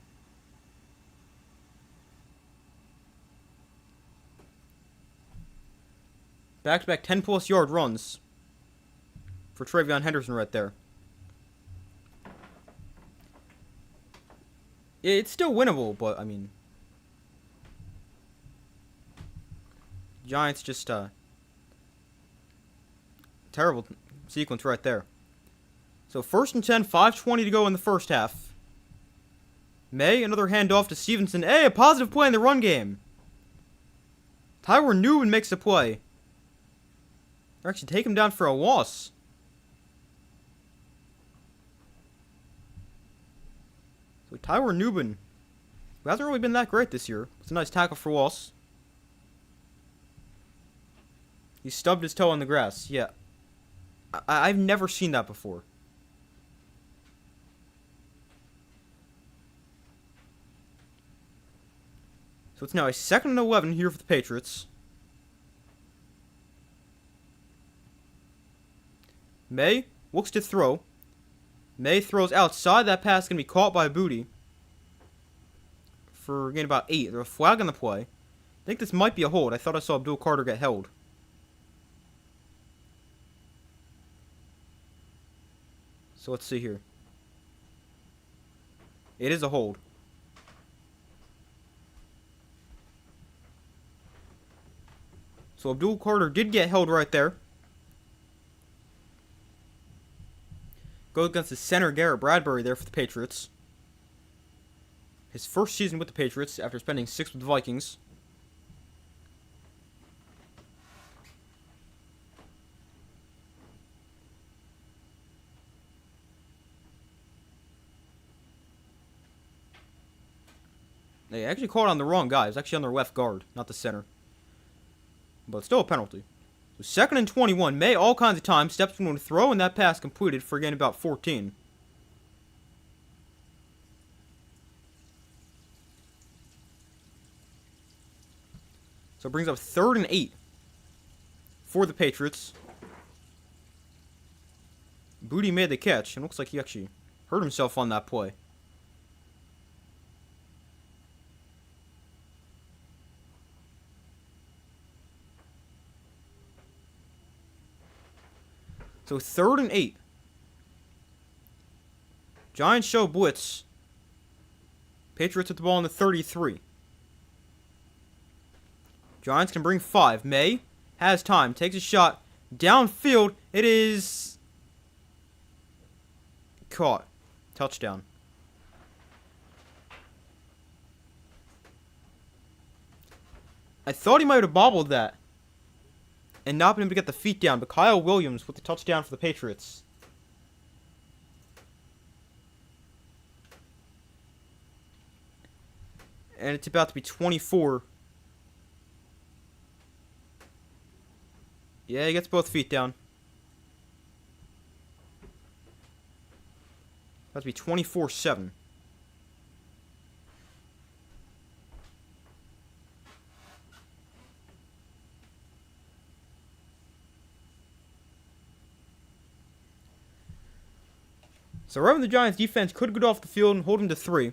Back-to-back 10-plus yard runs for Travion Henderson right there. It's still winnable, but, I mean... Giants just, terrible sequence right there. So 1st and 10, 5:20 to go in the first half. May, another handoff to Stevenson. Hey, a positive play in the run game. Tyler Newman makes the play. They're actually taking him down for a loss. So Tyler Newman, who hasn't really been that great this year. It's a nice tackle for loss. He stubbed his toe on the grass. Yeah. I've never seen that before. So it's now a 2nd and 11 here for the Patriots. May looks to throw. May throws outside. That pass is going to be caught by Booty for gain about 8. There's a flag on the play. I think this might be a hold. I thought I saw Abdul Carter get held. So let's see here. It is a hold. So Abdul Carter did get held right there. Goes against the center, Garrett Bradbury, there for the Patriots. His first season with the Patriots after spending 6 with the Vikings. They actually called on the wrong guy. It was actually on their left guard, not the center. But still a penalty. So 2nd and 21. May all kinds of time. Steps from to throw, and that pass completed for again about 14. So it brings up 3rd and 8 for the Patriots. Booty made the catch, and looks like he actually hurt himself on that play. So 3rd and 8. Giants show blitz. Patriots at the ball in the 33. Giants can bring 5. May has time. Takes a shot. Downfield. It is caught. Touchdown. I thought he might have bobbled that and not been able to get the feet down, but Kyle Williams with the touchdown for the Patriots. And it's about to be 24. Yeah, he gets both feet down. About to be 24-7. So right when the Giants defense could get off the field and hold him to 3.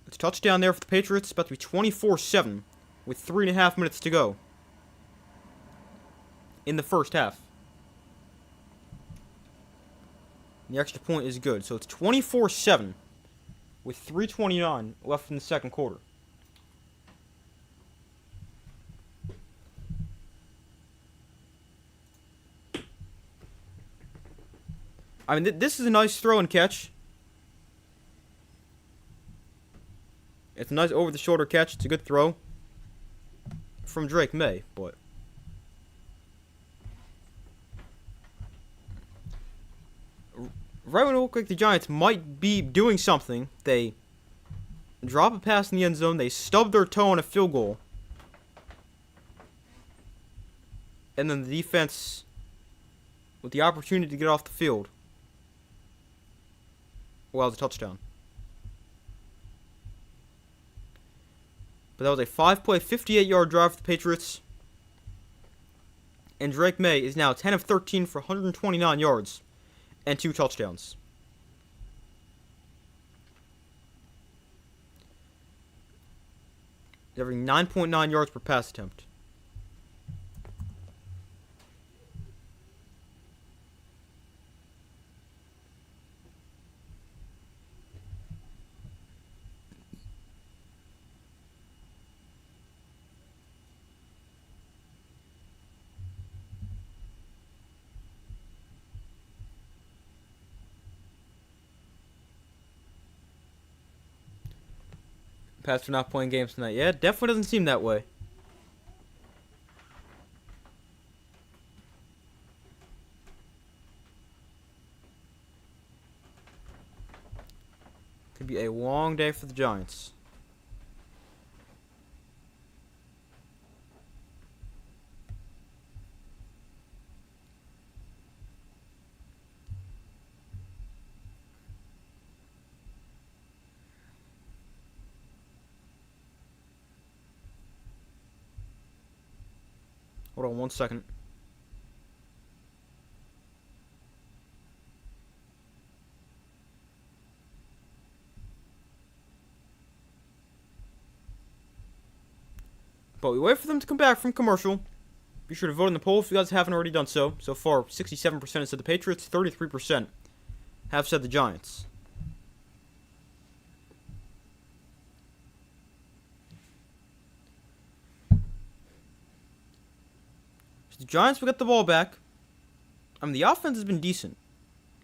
It's a touchdown there for the Patriots. About to be 24-7 with 3.5 minutes to go in the first half. And the extra point is good. So it's 24-7 with 3:29 left in the second quarter. I mean, this is a nice throw and catch. It's a nice over-the-shoulder catch. It's a good throw from Drake May, but right when it looked like the Giants might be doing something, they drop a pass in the end zone. They stub their toe on a field goal, and then the defense with the opportunity to get off the field. Well, it's a touchdown. But that was a 5-play, 58-yard drive for the Patriots. And Drake May is now 10 of 13 for 129 yards and 2 touchdowns. Averaging 9.9 yards per pass attempt. Pats for not playing games tonight. Yeah, it definitely doesn't seem that way. Could be a long day for the Giants. Hold on 1 second. But we wait for them to come back from commercial. Be sure to vote in the poll if you guys haven't already done so. So far, 67% have said the Patriots, 33% have said the Giants. So the Giants will get the ball back. I mean, the offense has been decent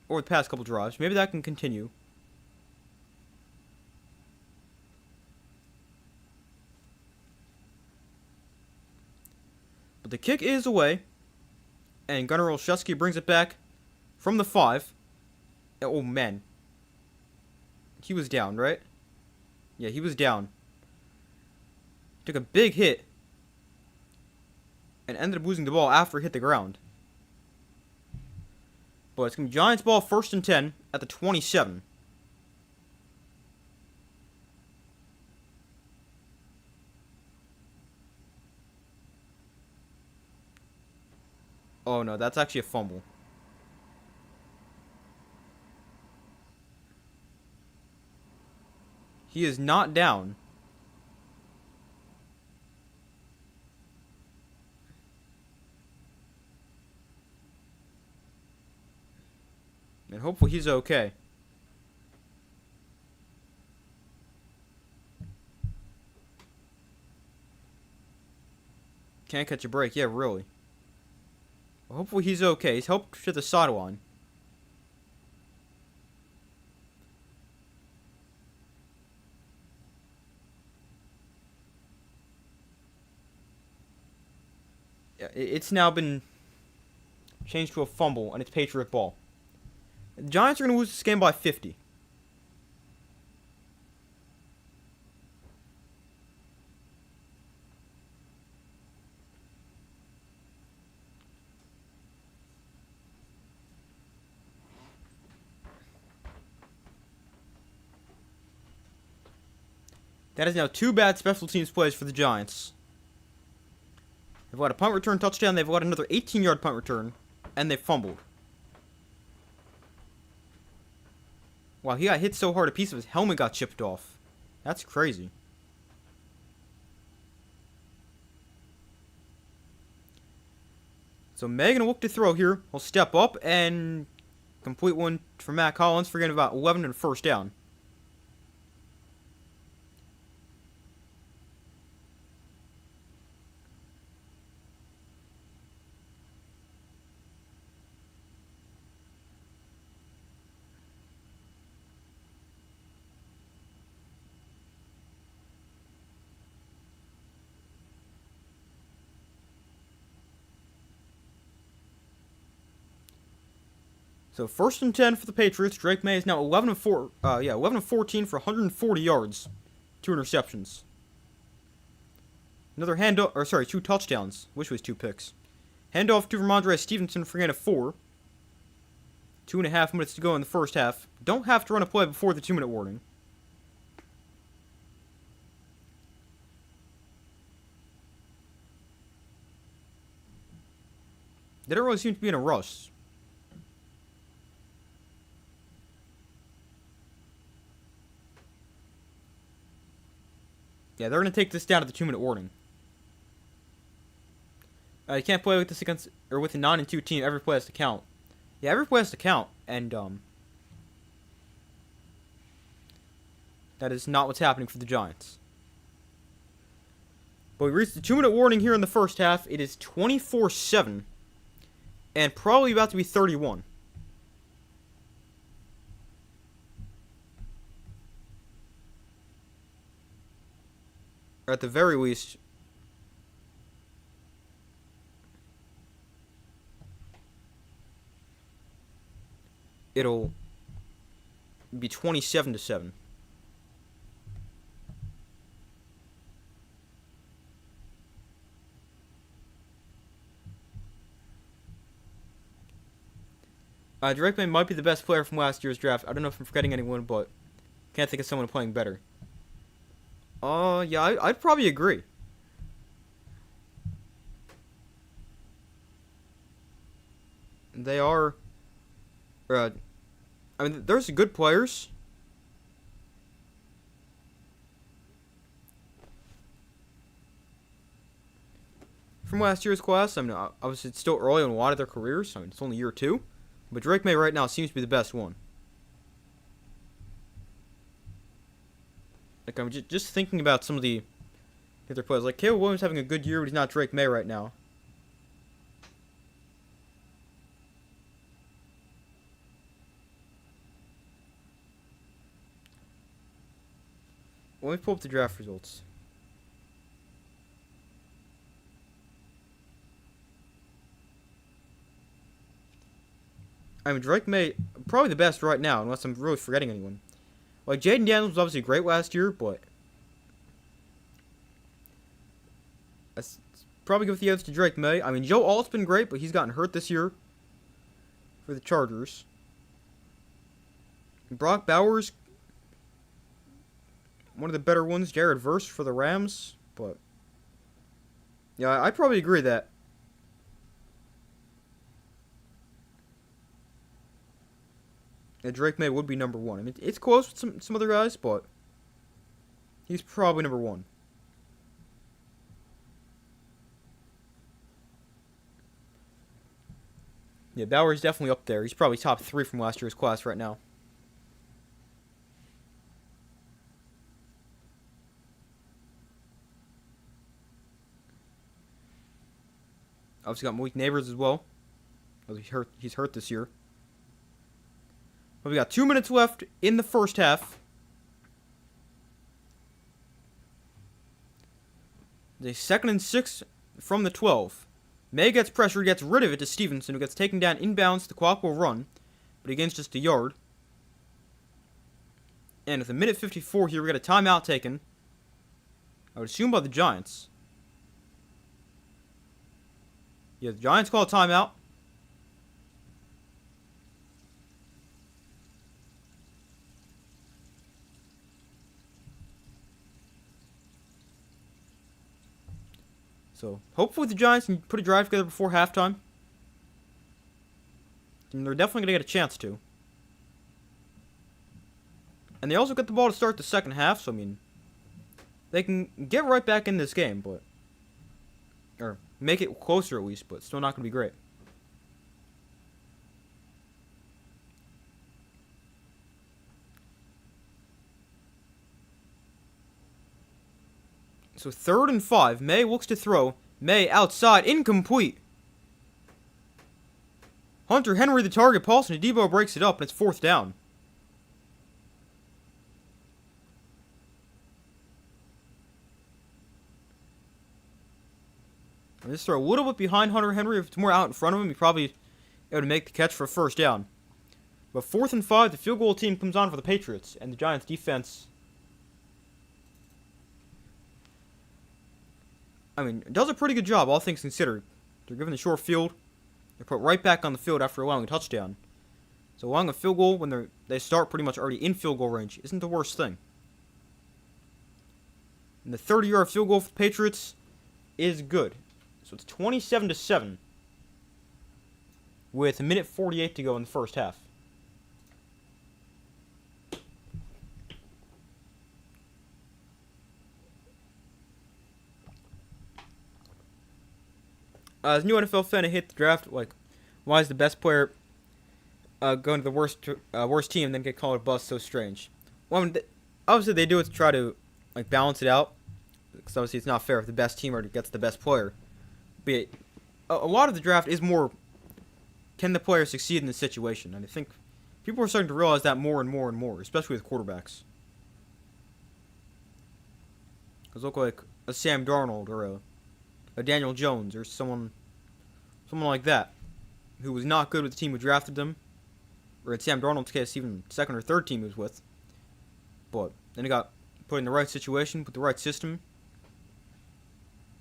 over the past couple drives. Maybe that can continue. But the kick is away. And Gunnar Olszewski brings it back from the 5. Oh, man. He was down, right? Yeah, he was down. Took a big hit. And ended up losing the ball after it hit the ground. But it's going to be Giants ball 1st and 10 at the 27. Oh no, that's actually a fumble. He is not down. And hopefully he's okay. Can't catch a break. Yeah, really. Well, hopefully he's okay. He's helped to the sideline. Yeah, it's now been changed to a fumble, and it's Patriot ball. The Giants are going to lose this game by 50. That is now 2 bad special teams plays for the Giants. They've got a punt return touchdown. They've got another 18-yard punt return. And they fumbled. Wow, he got hit so hard a piece of his helmet got chipped off. That's crazy. So May gonna look to throw here. He'll step up and complete one for Matt Collins for getting about 11 and 1st down. So 1st and 10 for the Patriots. Drake May is now 11 of 14 for 140 yards, 2 interceptions. Another handoff, 2 touchdowns. Wish it was 2 picks. Handoff to Ramondre Stevenson for a gain of 4. 2.5 minutes to go in the first half. Don't have to run a play before the 2-minute warning. They don't really seem to be in a rush. Yeah, they're going to take this down at the 2-minute warning. You can't play with this against, or with a 9-2 team. Every play has to count. Yeah, every play has to count, and that is not what's happening for the Giants. But we reached the 2-minute warning here in the first half. It is 24-7, and probably about to be 31. Or at the very least, it'll be 27-7. Drake May might be the best player from last year's draft. I don't know if I'm forgetting anyone, but can't think of someone playing better. Yeah, I'd probably agree. They are, I mean, there's good players. From last year's class. I mean, obviously it's still early in a lot of their careers. I mean, it's only year 2. But Drake May right now seems to be the best one. Like, I'm just thinking about some of the other players. Like, Caleb Williams having a good year, but he's not Drake May right now. Let me pull up the draft results. I mean, Drake May, probably the best right now, unless I'm really forgetting anyone. Like, Jaden Daniels was obviously great last year, but that's probably give the edge to Drake May. I mean, Joe Alt's been great, but he's gotten hurt this year for the Chargers. Brock Bowers, one of the better ones. Jared Verse for the Rams, but yeah, I probably agree that Drake May would be number 1. I mean, it's close with some other guys, but he's probably number 1. Yeah, Bauer's definitely up there. He's probably top 3 from last year's class right now. Obviously got Malik Neighbors as well. He's hurt this year. But we got 2 minutes left in the first half. The 2nd and 6 from the 12. May gets pressure, gets rid of it to Stevenson, who gets taken down inbounds. The clock will run, but he gains just a yard. And with a minute 54 here, we got a timeout taken. I would assume by the Giants. Yeah, the Giants call a timeout. So, hopefully the Giants can put a drive together before halftime. And they're definitely going to get a chance to. And they also get the ball to start the second half, so I mean, they can get right back in this game, but, or make it closer at least, but still not going to be great. So 3rd and 5. May looks to throw. May outside. Incomplete. Hunter Henry the target. Paulson Adebo breaks it up, and it's 4th down. This throw a little bit behind Hunter Henry. If it's more out in front of him, he probably able to make the catch for a 1st down. But 4th and 5, the field goal team comes on for the Patriots, and the Giants defense, I mean, does a pretty good job, all things considered. They're given the short field. They're put right back on the field after allowing a touchdown. So allowing a field goal when they start pretty much already in field goal range isn't the worst thing. And the 30-yard field goal for the Patriots is good. So it's 27-7. with a minute 48 to go in the first half. As a new NFL fan, I hate the draft. Like, why is the best player going to the worst team and then get called a bust? So strange. Well, I mean, obviously they do it to try to like balance it out, because obviously it's not fair if the best team gets the best player. But a lot of the draft is more, can the player succeed in this situation? And I think people are starting to realize that more and more and more, especially with quarterbacks. Because look like a Sam Darnold or a Daniel Jones or someone like that, who was not good with the team who drafted them, or in Sam Darnold's case, even second or third team he was with. But then he got put in the right situation, with the right system,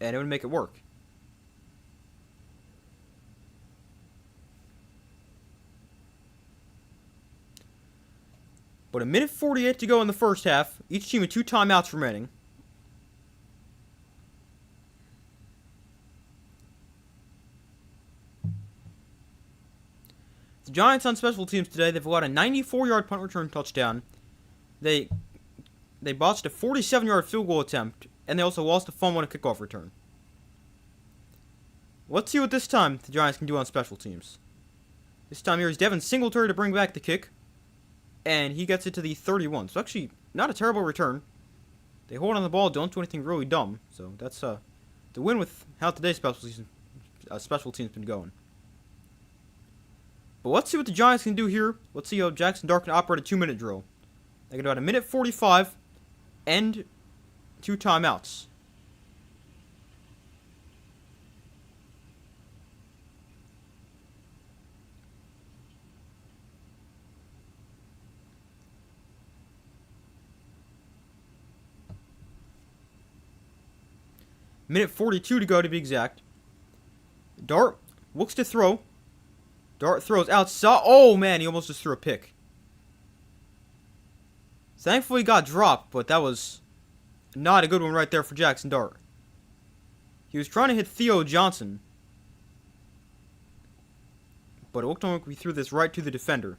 and it would make it work. But a minute 48 to go in the first half, each team with 2 timeouts remaining. The Giants on special teams today, they've allowed a 94-yard punt return touchdown. They botched a 47-yard field goal attempt, and they also lost a fun one kickoff return. Let's see what this time the Giants can do on special teams. This time here is Devin Singletary to bring back the kick, and he gets it to the 31. So actually, not a terrible return. They hold on the ball, don't do anything really dumb. So that's the win with how today's special teams been going. But let's see what the Giants can do here. Let's see how Jackson Dart can operate a 2-minute drill. They can do about a minute 45 and 2 timeouts. Minute 42 to go to be exact. Dart looks to throw. Dart throws outside. Oh man, he almost just threw a pick. Thankfully he got dropped, but that was not a good one right there for Jackson Dart. He was trying to hit Theo Johnson, but it looked like we threw this right to the defender.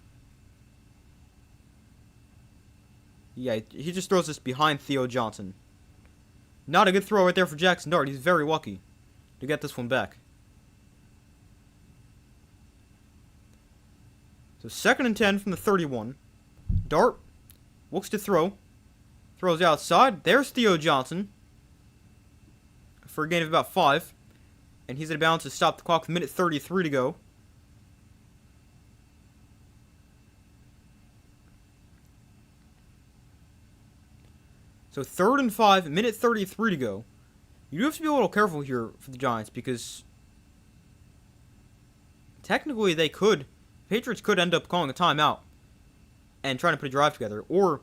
Yeah, he just throws this behind Theo Johnson. Not a good throw right there for Jackson Dart. He's very lucky to get this one back. So 2nd and 10 from the 31. Dart looks to throw. Throws outside. There's Theo Johnson for a gain of about 5. And he's in bounds to stop the clock with minute 33 to go. So 3rd and 5, minute 33 to go. You do have to be a little careful here for the Giants, because technically Patriots could end up calling a timeout and trying to put a drive together. Or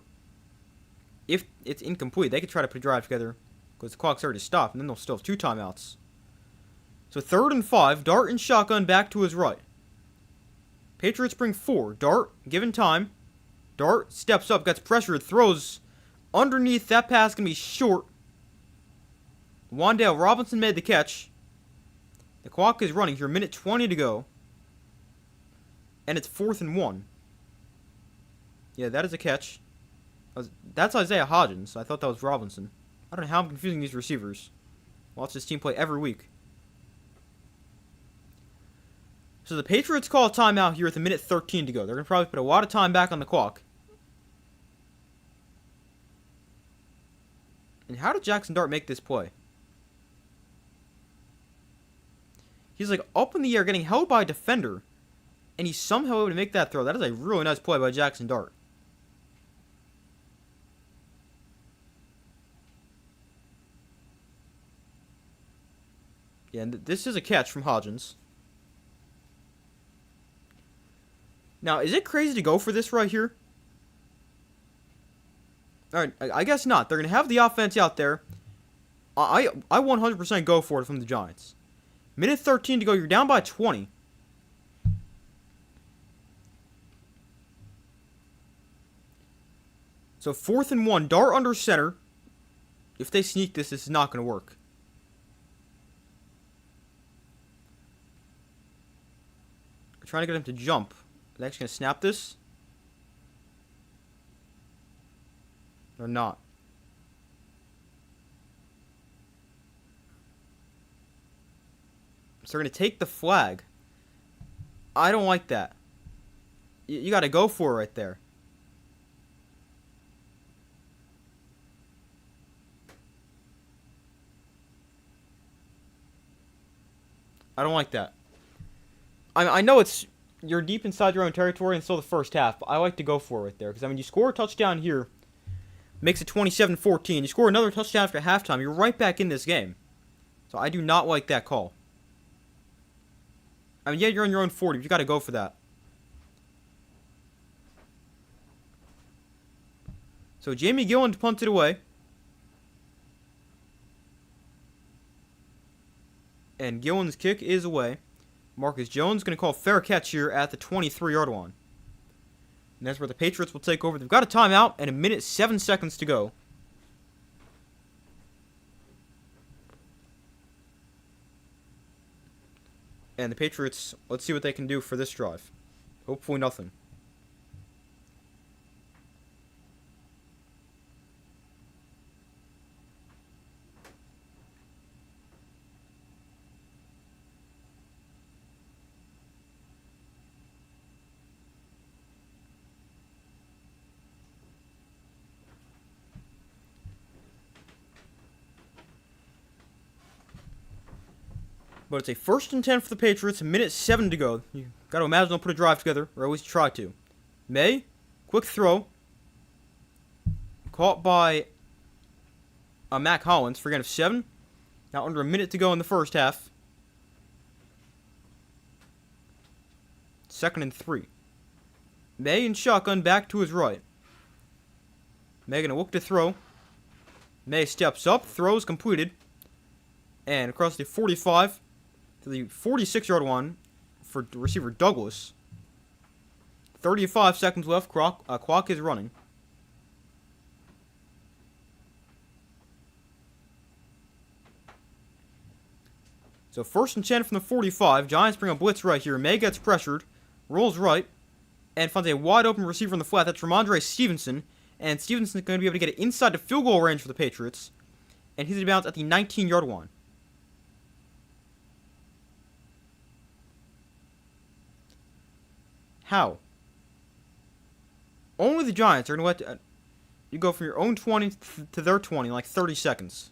if it's incomplete, they could try to put a drive together because the clock's already stopped, and then they'll still have 2 timeouts. So 3rd and 5, Dart and shotgun back to his right. Patriots bring 4. Dart, given time. Dart steps up, gets pressured, throws underneath. That pass can be short. Wan'Dale Robinson made the catch. The clock is running here, minute 20 to go. And it's 4th and 1. Yeah, that is a catch. That's Isaiah Hodgins. I thought that was Robinson. I don't know how I'm confusing these receivers. Watch this team play every week. So the Patriots call a timeout here with a minute 13 to go. They're going to probably put a lot of time back on the clock. And how did Jackson Dart make this play? He's like up in the air getting held by a defender, and he's somehow able to make that throw. That is a really nice play by Jackson Dart. Yeah, and this is a catch from Hodgins. Now, is it crazy to go for this right here? Alright, I guess not. They're going to have the offense out there. I 100% go for it from the Giants. Minute 13 to go. You're down by 20. So 4th and 1. Dart under center. If they sneak this is not going to work. trying to get him to jump. Are they actually going to snap this? Or not? So they're going to take the flag. I don't like that. You got to go for it right there. I don't like that. I know you're deep inside your own territory and still the first half, but I like to go for it right there. Because, I mean, you score a touchdown here, makes it 27-14. You score another touchdown after halftime, you're right back in this game. So I do not like that call. I mean, yeah, you're on your own 40, but you got to go for that. So Jamie Gillen punted away. And Gillen's kick is away. Marcus Jones going to call fair catch here at the 23-yard line. And that's where the Patriots will take over. They've got a timeout and 1:07 to go. And the Patriots, let's see what they can do for this drive. Hopefully nothing. But it's a 1st and 10 for the Patriots, 1:07 to go. You got to imagine they'll put a drive together, or at least try to. May, quick throw. Caught by Mac Hollins for a gain of 7. Now under a minute to go in the first half. 2nd and 3. May in shotgun back to his right. May gonna look to throw. May steps up, throws completed. And across the 45 to the 46-yard line for receiver Douglas. 35 seconds left. Clock is running. So 1st and 10 from the 45. Giants bring a blitz right here. May gets pressured. Rolls right. And finds a wide open receiver in the flat. That's Ramondre Stevenson. And Stevenson's going to be able to get it inside the field goal range for the Patriots. And he's about at the 19-yard line. How? Only the Giants are going to let you go from your own 20 to their 20 in like 30 seconds.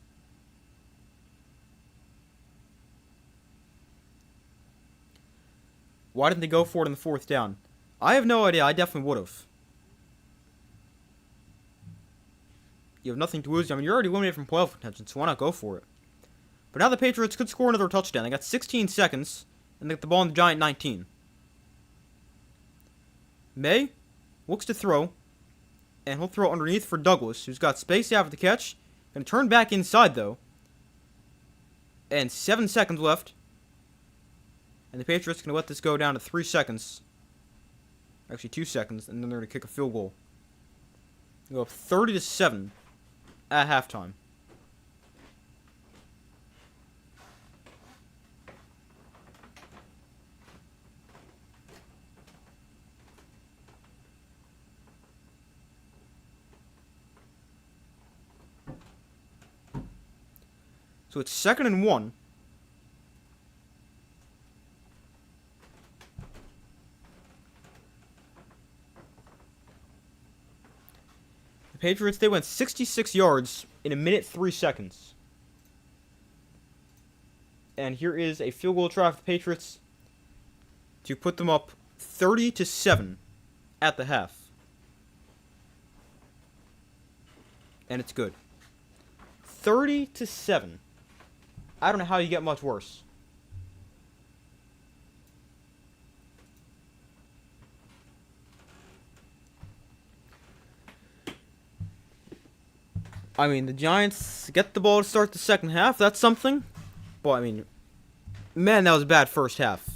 Why didn't they go for it in the 4th down? I have no idea. I definitely would have. You have nothing to lose. I mean, you're already eliminated from playoff contention, so why not go for it? But now the Patriots could score another touchdown. They got 16 seconds, and they get the ball on the Giant 19. May looks to throw, and he'll throw underneath for Douglas, who's got space after the catch. Going to turn back inside, though. And 7 seconds left. And the Patriots are going to let this go down to 3 seconds. Actually, 2 seconds, and then they're going to kick a field goal. They go up 30-7 at halftime. So it's 2nd and 1. The Patriots, they went 66 yards in 1:03. And here is a field goal try for the Patriots to put them up 30-7 at the half. And it's good. 30-7. I don't know how you get much worse. I mean, the Giants get the ball to start the second half. That's something. But, I mean, man, that was a bad first half.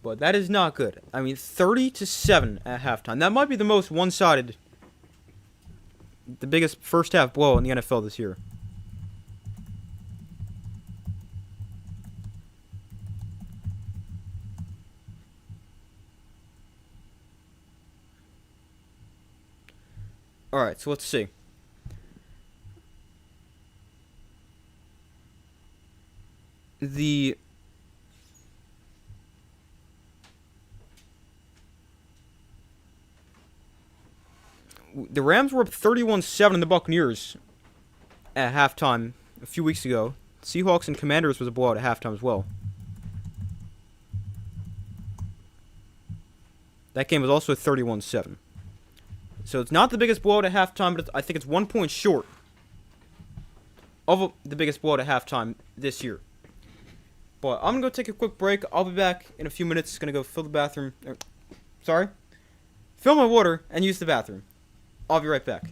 But that is not good. I mean, 30-7 at halftime. That might be the most one-sided, the biggest first half blow in the NFL this year. All right, so let's see. The the Rams were up 31-7 in the Buccaneers at halftime a few weeks ago. Seahawks and Commanders was a blowout at halftime as well. That game was also 31-7. So it's not the biggest blowout at halftime, but I think it's 1 point short of the biggest blowout at halftime this year. But I'm going to go take a quick break. I'll be back in a few minutes. Going to go fill the bathroom. Fill my water and use the bathroom. I'll be right back.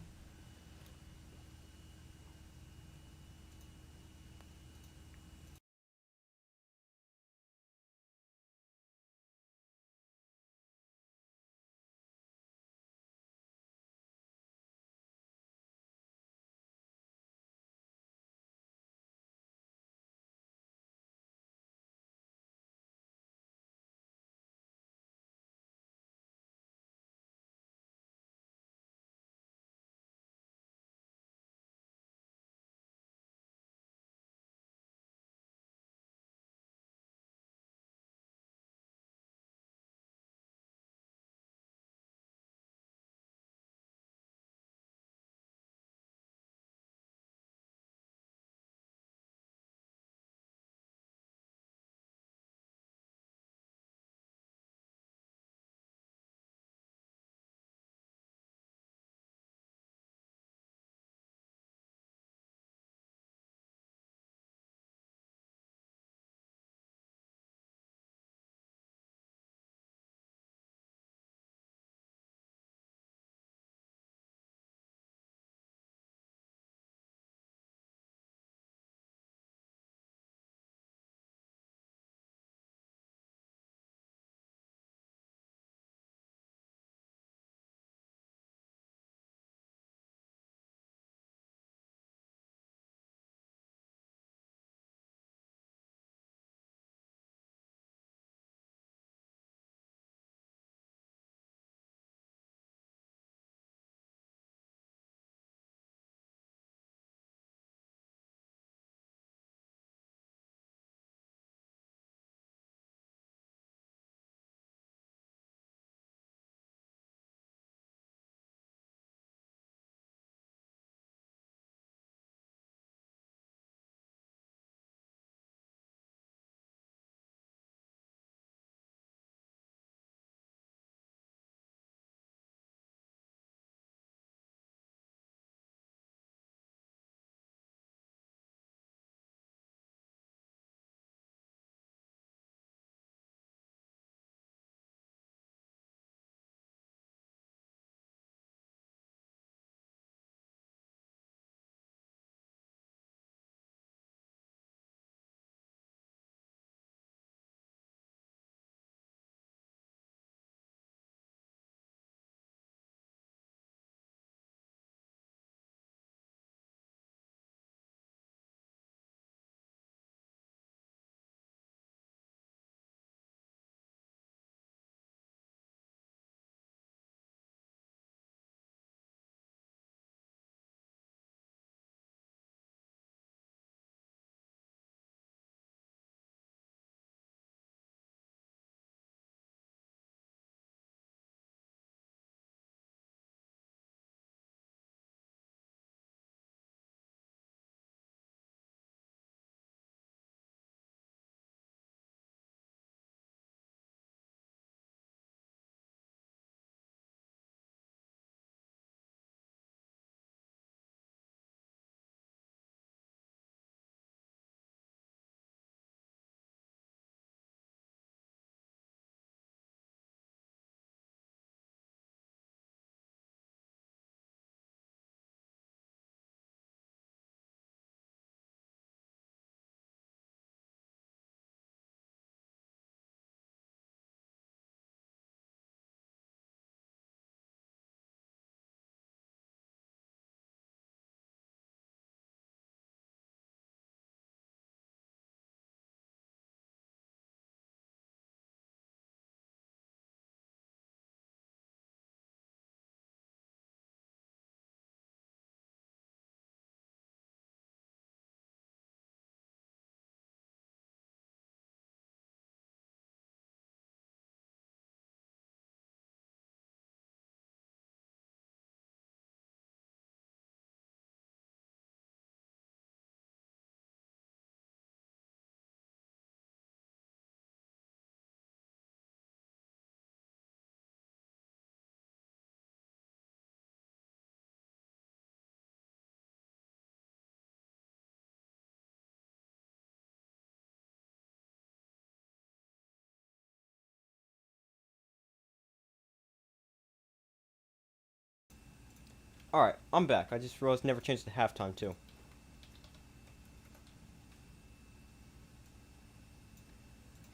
Alright, I'm back. I just realized I never changed the halftime, too.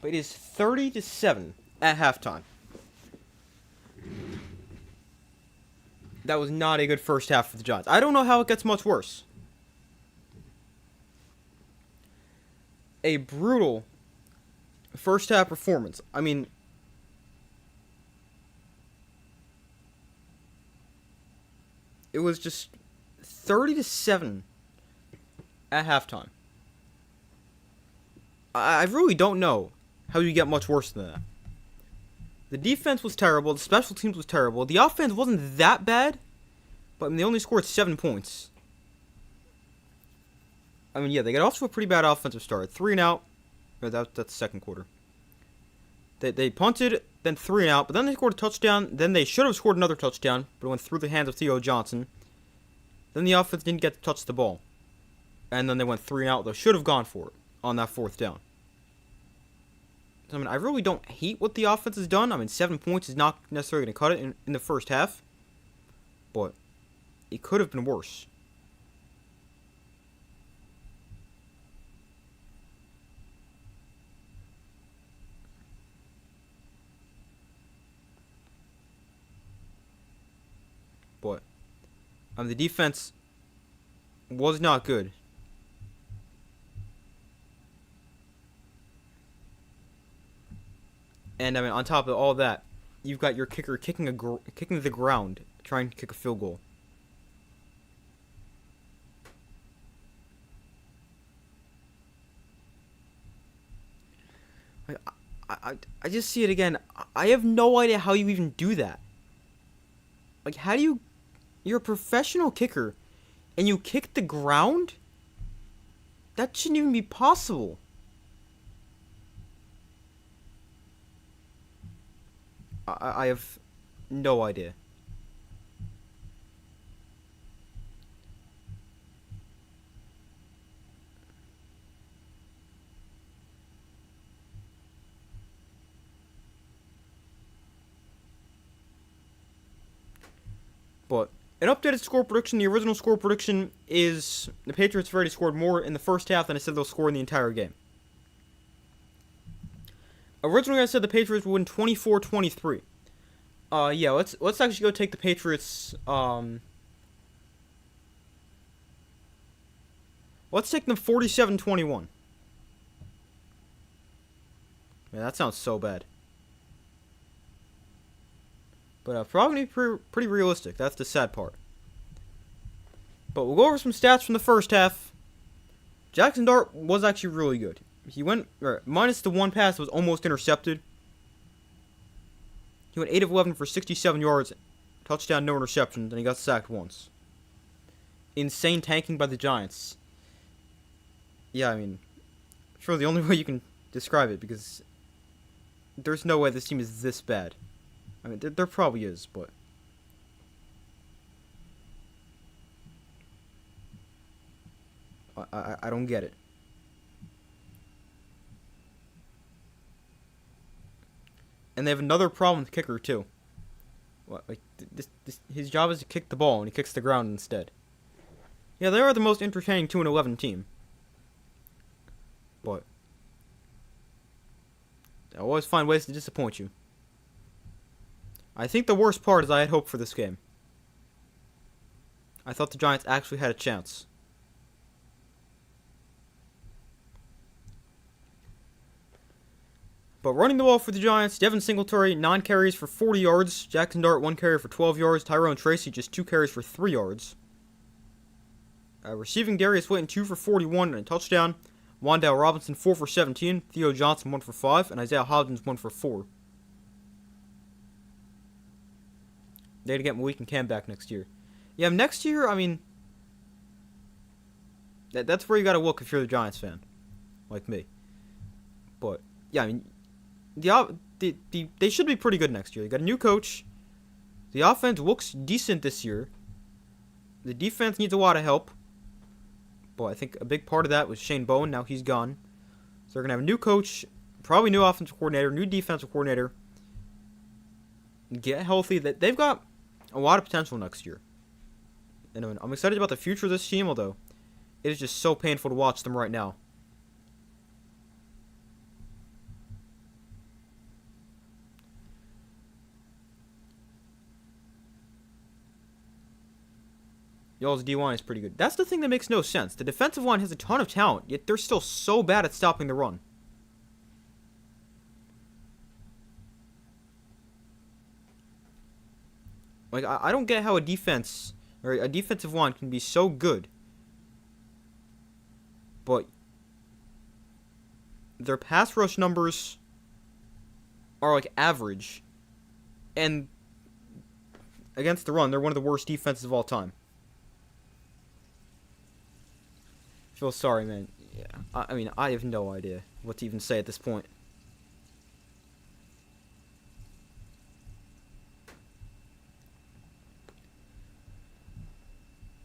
But it is 30-7 at halftime. That was not a good first half for the Giants. I don't know how it gets much worse. A brutal first half performance. I mean, it was just 30-7 at halftime. I really don't know how you get much worse than that. The defense was terrible. The special teams was terrible. The offense wasn't that bad, but I mean, they only scored 7 points. I mean, yeah, they got off to a pretty bad offensive start. 3 and out. That's the second quarter. They punted, then 3 and out, but then they scored a touchdown. Then they should have scored another touchdown, but it went through the hands of Theo Johnson. Then the offense didn't get to touch the ball. And then they went 3 and out. They should have gone for it on that 4th down. I mean, I really don't hate what the offense has done. I mean, 7 points is not necessarily going to cut it in the first half. But it could have been worse. But I mean, the defense was not good. And I mean, on top of all that, you've got your kicker kicking the ground, trying to kick a field goal. I just see it again. I have no idea how you even do that. Like, how do you... You're a professional kicker, and you kick the ground? That shouldn't even be possible. I have no idea. But an updated score prediction, the original score prediction is the Patriots have already scored more in the first half than I said they'll score in the entire game. Originally, I said the Patriots would win 24-23. Yeah, let's actually go take the Patriots. Let's take them 47-21. Man, that sounds so bad. But probably pretty realistic. That's the sad part. But we'll go over some stats from the first half. Jackson Dart was actually really good. He went minus the 1 pass that was almost intercepted. He went 8 of 11 for 67 yards, touchdown, no interceptions, and he got sacked once. Insane tanking by the Giants. Yeah, I mean, it's really the only way you can describe it, because there's no way this team is this bad. I mean, there probably is, but I don't get it. And they have another problem with kicker too. What, like his job is to kick the ball, and he kicks the ground instead. Yeah, they are the most entertaining 2-11 team, but they always find ways to disappoint you. I think the worst part is I had hope for this game. I thought the Giants actually had a chance. But running the ball for the Giants, Devin Singletary, 9 carries for 40 yards. Jackson Dart, 1 carry for 12 yards. Tyrone Tracy, just 2 carries for 3 yards. Receiving, Darius Slayton, 2 for 41 and a touchdown. Wan'Dale Robinson, 4 for 17. Theo Johnson, 1 for 5. And Isaiah Hodgins, 1 for 4. They had to get Malik and Cam back next year. Yeah, next year, I mean, that's where you got to look if you're the Giants fan, like me. But yeah, I mean, they should be pretty good next year. They got a new coach. The offense looks decent this year. The defense needs a lot of help. But I think a big part of that was Shane Bowen. Now he's gone. So they're going to have a new coach, probably new offensive coordinator, new defensive coordinator. Get healthy. They've got a lot of potential next year. And I'm excited about the future of this team, although it is just so painful to watch them right now. Y'all's D-line is pretty good. That's the thing that makes no sense. The defensive line has a ton of talent, yet they're still so bad at stopping the run. Like, I don't get how a defense, or a defensive line can be so good, but their pass rush numbers are, like, average, and against the run, they're one of the worst defenses of all time. I feel sorry, man. Yeah, I mean, I have no idea what to even say at this point.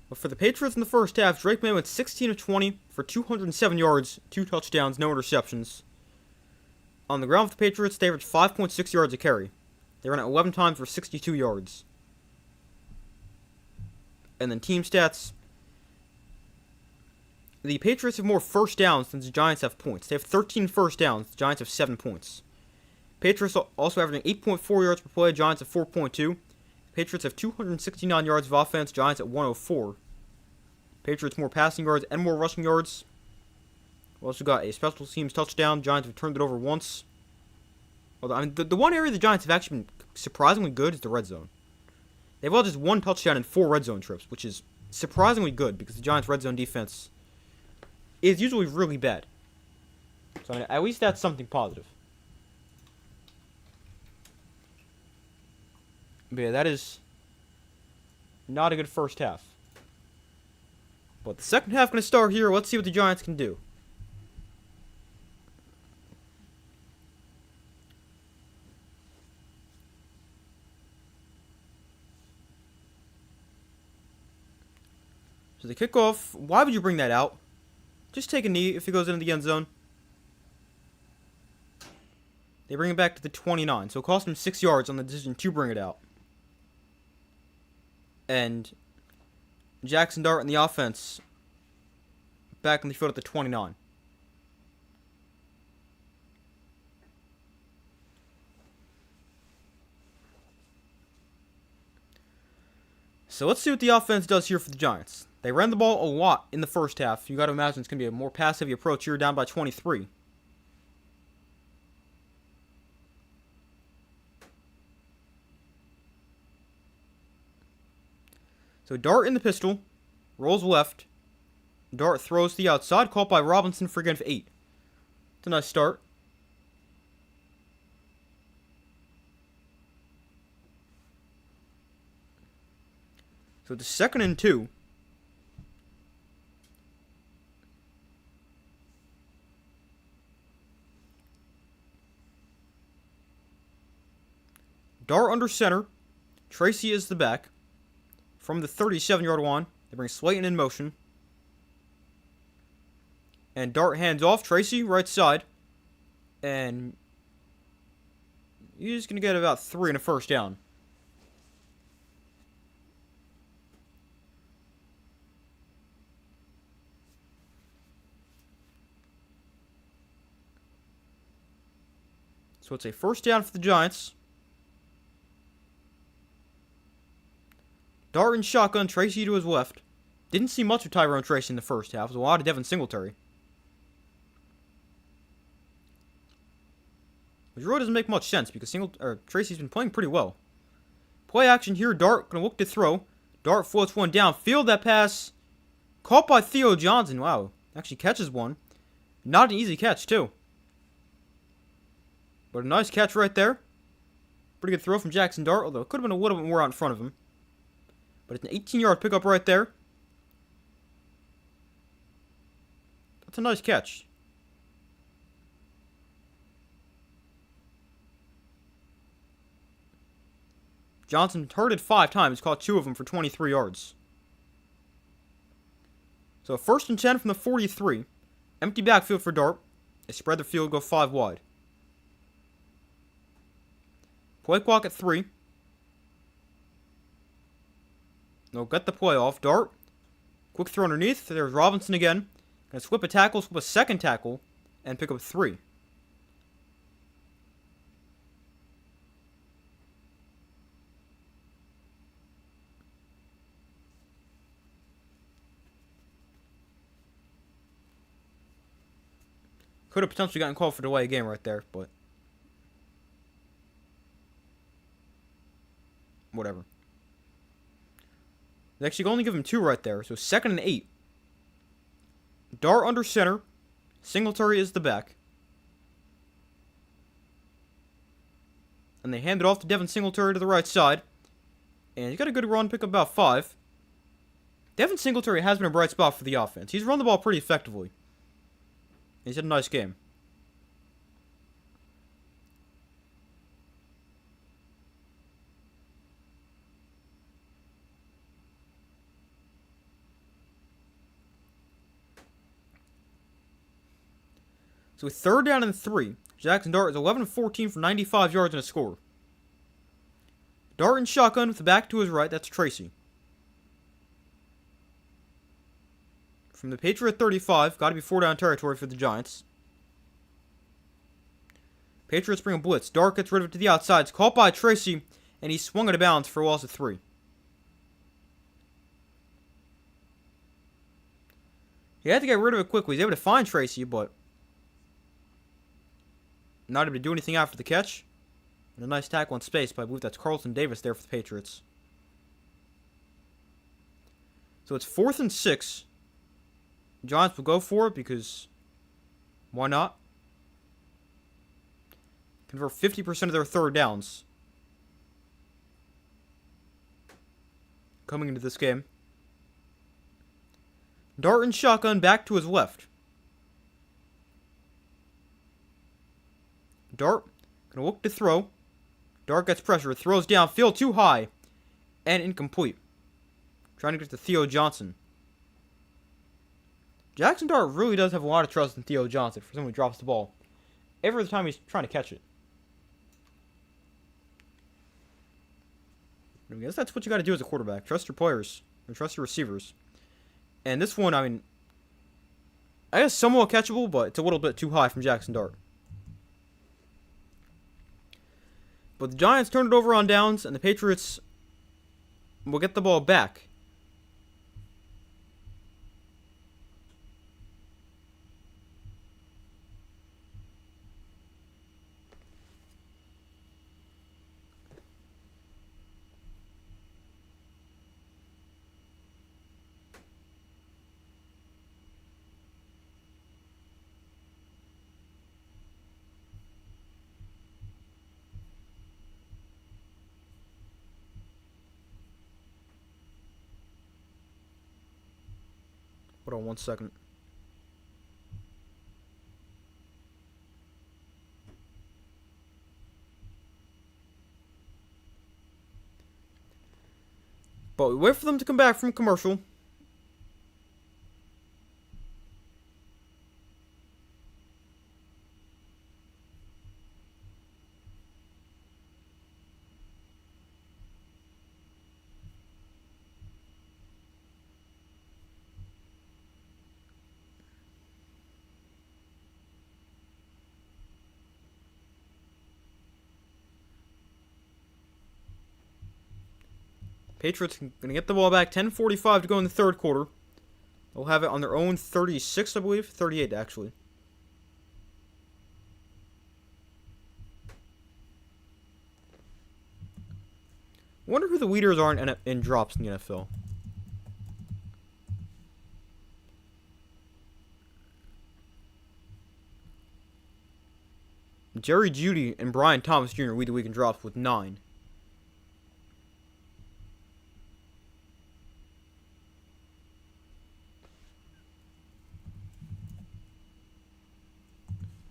But for the Patriots in the first half, Drake May went 16 of 20 for 207 yards, 2 touchdowns, no interceptions. On the ground for the Patriots, they averaged 5.6 yards a carry. They ran it 11 times for 62 yards. And then team stats. The Patriots have more first downs than the Giants have points. They have 13 first downs. The Giants have 7 points. Patriots also averaging 8.4 yards per play. Giants have 4.2. Patriots have 269 yards of offense. Giants at 104. Patriots more passing yards and more rushing yards. We also got a special teams touchdown. Giants have turned it over once. Although, I mean, the one area the Giants have actually been surprisingly good is the red zone. They've all just 1 touchdown in 4 red zone trips, which is surprisingly good because the Giants' red zone defense is usually really bad. So, I mean, at least that's something positive. But yeah, that is not a good first half. But the second half going to start here. Let's see what the Giants can do. So the kickoff, why would you bring that out? Just take a knee if it goes into the end zone. They bring it back to the 29, so it cost them 6 yards on the decision to bring it out. And Jackson Dart and the offense back on the field at the 29. So let's see what the offense does here for the Giants. They ran the ball a lot in the first half. You got to imagine it's going to be a more pass-heavy approach here, down by 23. So Dart in the pistol, rolls left. Dart throws to the outside, caught by Robinson for a gain of 8. It's a nice start. So it's 2nd and 2. Dart under center. Tracy is the back. From the 37-yard line, they bring Slayton in motion. And Dart hands off. Tracy, right side. And he's going to get about 3 and a first down. So it's a first down for the Giants. Dart in shotgun, Tracy to his left. Didn't see much of Tyrone Tracy in the first half. It was a lot of Devin Singletary. Which really doesn't make much sense because Tracy's been playing pretty well. Play action here. Dart going to look to throw. Dart floats one downfield. That pass caught by Theo Johnson. Wow. Actually catches one. Not an easy catch, too. But a nice catch right there. Pretty good throw from Jackson Dart, although it could have been a little bit more out in front of him. But it's an 18-yard pickup right there. That's a nice catch. Johnson targeted 5 times, caught 2 of them for 23 yards. So 1st and 10 from the 43. Empty backfield for Dart. They spread the field, go 5 wide. Play clock at 3. They'll get the play off. Dart. Quick throw underneath. There's Robinson again. Gonna slip a tackle, slip a second tackle, and pick up 3. Could have potentially gotten called for delay game right there, but whatever. They actually only give him 2 right there, so 2nd and 8. Dart under center. Singletary is the back. And they hand it off to Devin Singletary to the right side. And he's got a good run, pick up about 5. Devin Singletary has been a bright spot for the offense. He's run the ball pretty effectively. He's had a nice game. So with 3rd down and 3, Jackson Dart is 11 of 14 for 95 yards and a score. Dart in shotgun with the back to his right. That's Tracy. From the Patriot 35, got to be 4 down territory for the Giants. Patriots bring a blitz. Dart gets rid of it to the outside. It's caught by Tracy, and he swung out of bounds for a loss of 3. He had to get rid of it quickly. He was able to find Tracy, but not able to do anything after the catch. And a nice tackle in space, but I believe that's Carlton Davis there for the Patriots. So it's 4th and 6. Giants will go for it because why not? Convert 50% of their 3rd downs coming into this game. Dart in shotgun back to his left. Dart gonna look to throw. Dart gets pressure, throws downfield too high, and incomplete. Trying to get to Theo Johnson. Jackson Dart really does have a lot of trust in Theo Johnson for someone who drops the ball every time he's trying to catch it. I guess that's what you got to do as a quarterback. Trust your players, or trust your receivers. And this one, I mean, I guess somewhat catchable, but it's a little bit too high from Jackson Dart. But the Giants turned it over on downs, and the Patriots will get the ball back. Hold on 1 second. But we wait for them to come back from commercial. Patriots going to get the ball back. 10:45 to go in the 3rd quarter. They'll have it on their own 36, I believe. 38, actually. Wonder who the leaders are in drops in the NFL. Jerry Jeudy and Brian Thomas Jr. lead the week in drops with 9.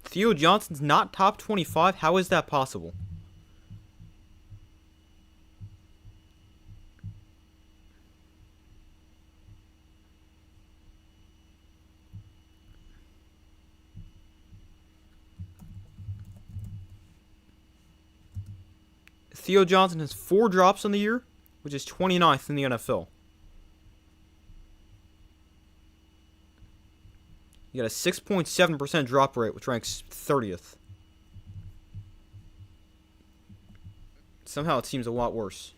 Theo Johnson's not top 25? How is that possible? Theo Johnson has 4 drops on the year, which is 29th in the NFL. You got a 6.7% drop rate, which ranks 30th. Somehow it seems a lot worse.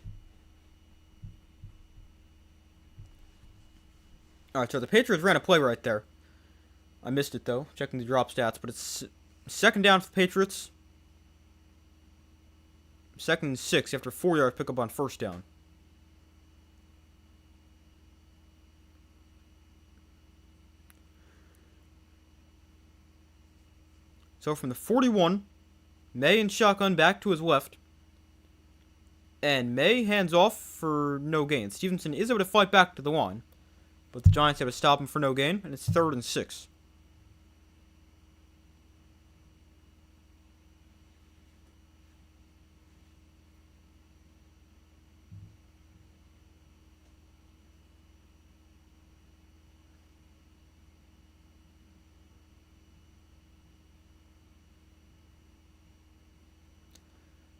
Alright, so the Patriots ran a play right there. I missed it, though, checking the drop stats. But it's second down for the Patriots. Second and 6 after 4-yard pickup on first down. So from the 41, May and shotgun back to his left. And May hands off for no gain. Stevenson is able to fight back to the line. But the Giants have to stop him for no gain. And it's 3rd and 6.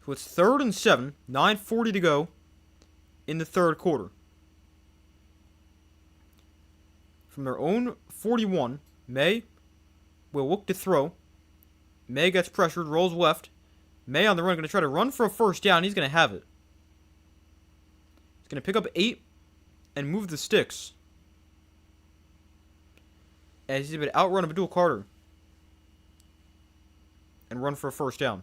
So it's 3rd and 7, 9:40 to go in the third quarter. From their own 41, May will look to throw. May gets pressured, rolls left. May on the run, going to try to run for a first down. He's going to have it. He's going to pick up 8 and move the sticks. As he's able to outrun Abdul Carter and run for a first down.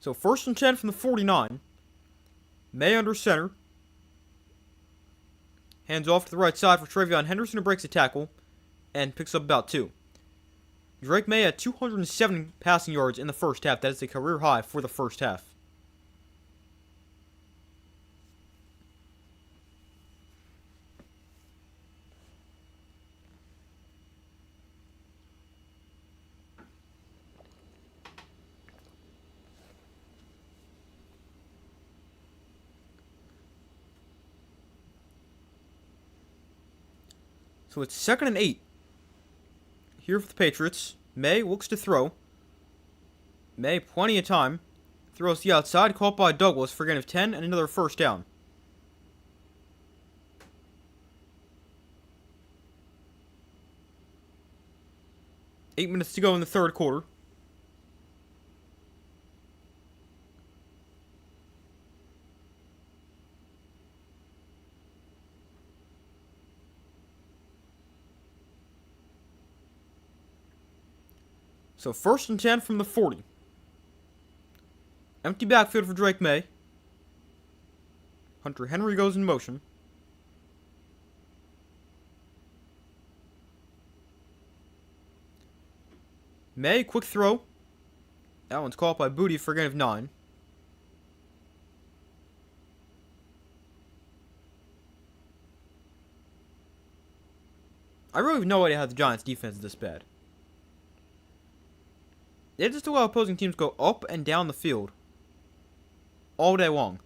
So 1st and 10 from the 49. May under center. Hands off to the right side for Travion Henderson, who breaks a tackle and picks up about 2. Drake May had 207 passing yards in the first half. That is a career high for the first half. So it's 2nd and 8. Here for the Patriots. May looks to throw. May, plenty of time. Throws to the outside, caught by Douglas for a gain of 10 and another first down. Eight minutes to go in the third quarter. So 1st and 10 from the 40. Empty backfield for Drake May. Hunter Henry goes in motion. May, quick throw. That one's caught by Booty for a gain of 9. I really have no idea how the Giants' defense is this bad. They just allow opposing teams go up and down the field all day long.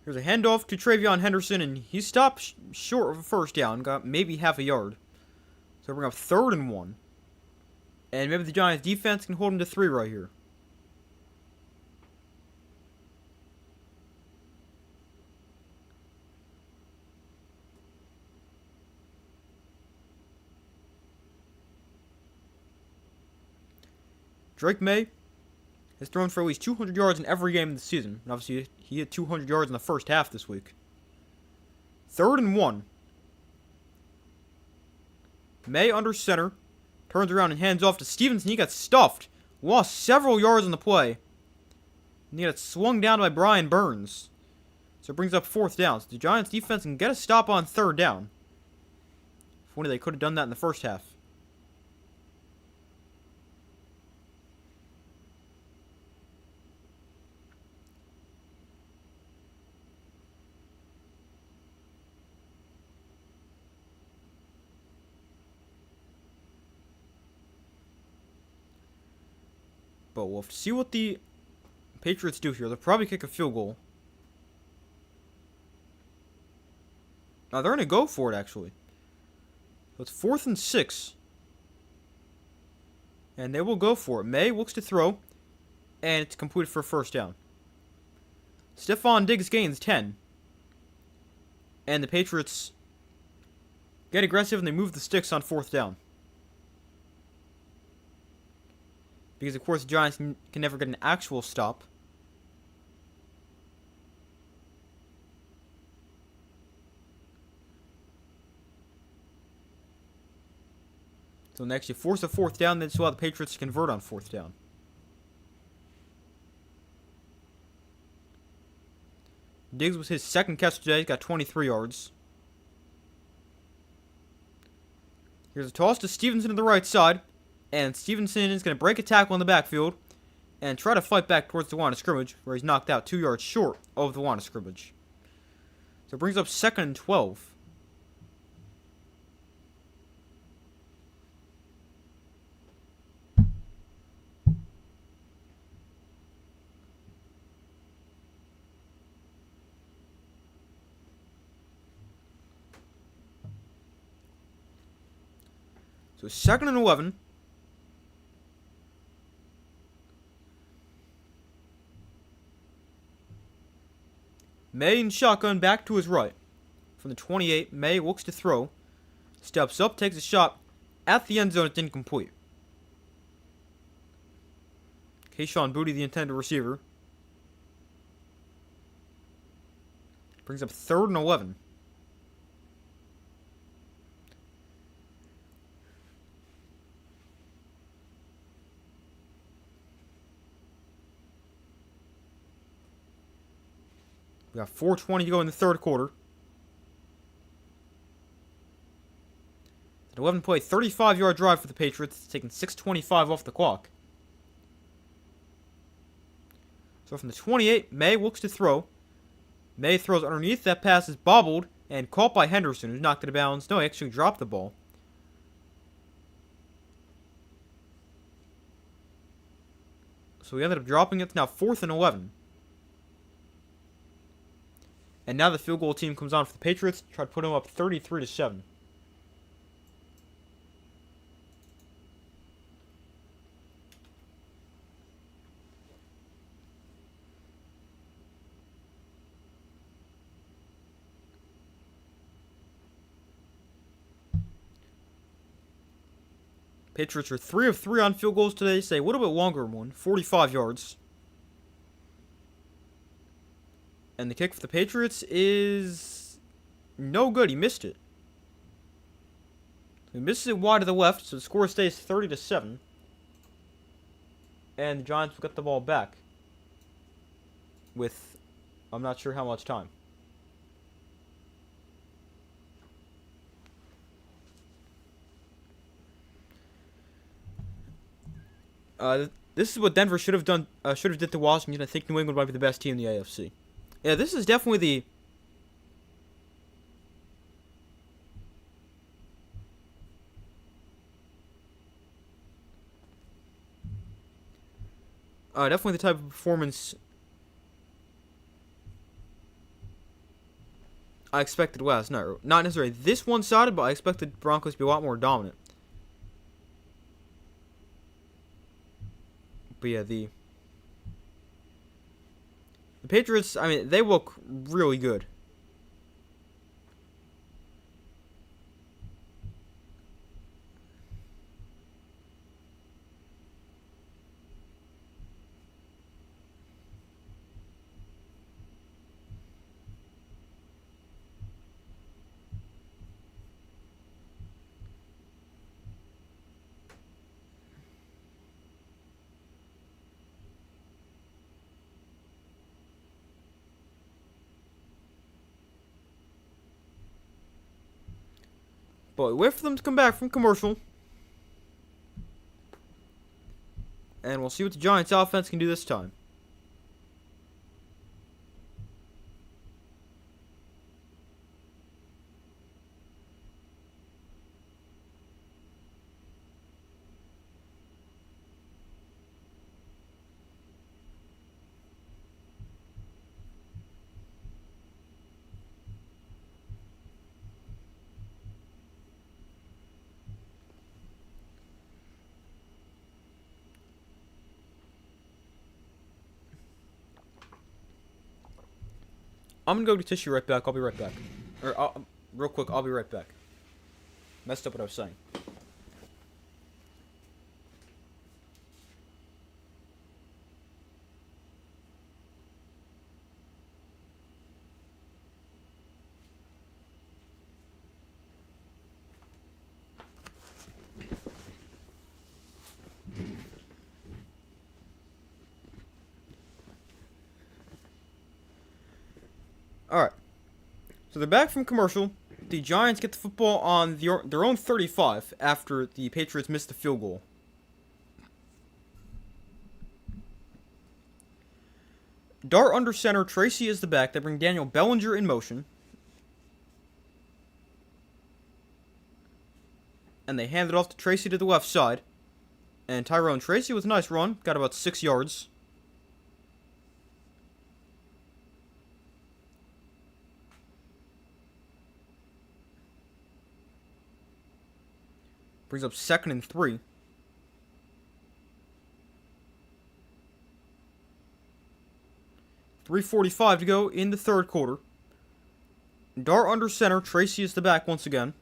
Here's a handoff to Travion Henderson, and he stopped short of a first down, got maybe half a yard. So we're going to have 3rd and 1. And maybe the Giants' defense can hold him to 3 right here. Drake May has thrown for at least 200 yards in every game of the season. And obviously, he hit 200 yards in the first half this week. 3rd and 1. May under center. Turns around and hands off to Stevenson. He got stuffed. Lost several yards on the play. And he got swung down by Brian Burns. So it brings up 4th down. So the Giants defense can get a stop on 3rd down. If only they could have done that in the first half. But we'll see what the Patriots do here. They'll probably kick a field goal. Now they're going to go for it, actually. So it's 4th and 6. And they will go for it. May looks to throw. And it's completed for a first down. Stephon Diggs gains 10. And the Patriots get aggressive and they move the sticks on 4th down. Because, of course, the Giants can never get an actual stop. So next you force a 4th down, then allow the Patriots to convert on 4th down. Diggs was his second catch today. He got 23 yards. Here's a toss to Stevenson to the right side. And Stevenson is going to break a tackle in the backfield and try to fight back towards the line of scrimmage, where he's knocked out 2 yards short of the line of scrimmage. So it brings up 2nd and 12. So 2nd and 11. May in shotgun back to his right. From the 28, May looks to throw. Steps up, takes a shot at the end zone. It's incomplete. Kayshon Boutte, the intended receiver. Brings up 3rd and 11. We got 4:20 to go in the third quarter. An 11-play, 35-yard drive for the Patriots, taking 6:25 off the clock. So from the 28, May looks to throw. May throws underneath. That pass is bobbled and caught by Henderson, who's knocked it out of bounds. No, he actually dropped the ball. So he ended up dropping it. It's now 4th and 11. And now the field goal team comes on for the Patriots. Try to put them up 33-7. Patriots are 3 of 3 on field goals today. Say a little bit longer one, 45 yards. And the kick for the Patriots is no good. He missed it. He misses it wide to the left, so the score stays 30-7. And the Giants will get the ball back with, I'm not sure how much time. This is what Denver should have done. Should have did to Washington. I think New England might be the best team in the AFC. Yeah, this is definitely the definitely the type of performance I expected last night. Not necessarily this one-sided, but I expected Broncos to be a lot more dominant. But yeah, the Patriots, I mean, they look really good. But wait for them to come back from commercial. And we'll see what the Giants offense can do this time. I'm gonna go get tissue right back. I'll be right back. Real quick, I'll be right back. Messed up what I was saying. Alright. So they're back from commercial. The Giants get the football on their own 35 after the Patriots missed the field goal. Dart under center, Tracy is the back. They bring Daniel Bellinger in motion. And they hand it off to Tracy to the left side. And Tyrone Tracy with a nice run. Got about 6 yards. Brings up 2nd and 3. .345 to go in the third quarter. Dart under center. Tracy is the back once again.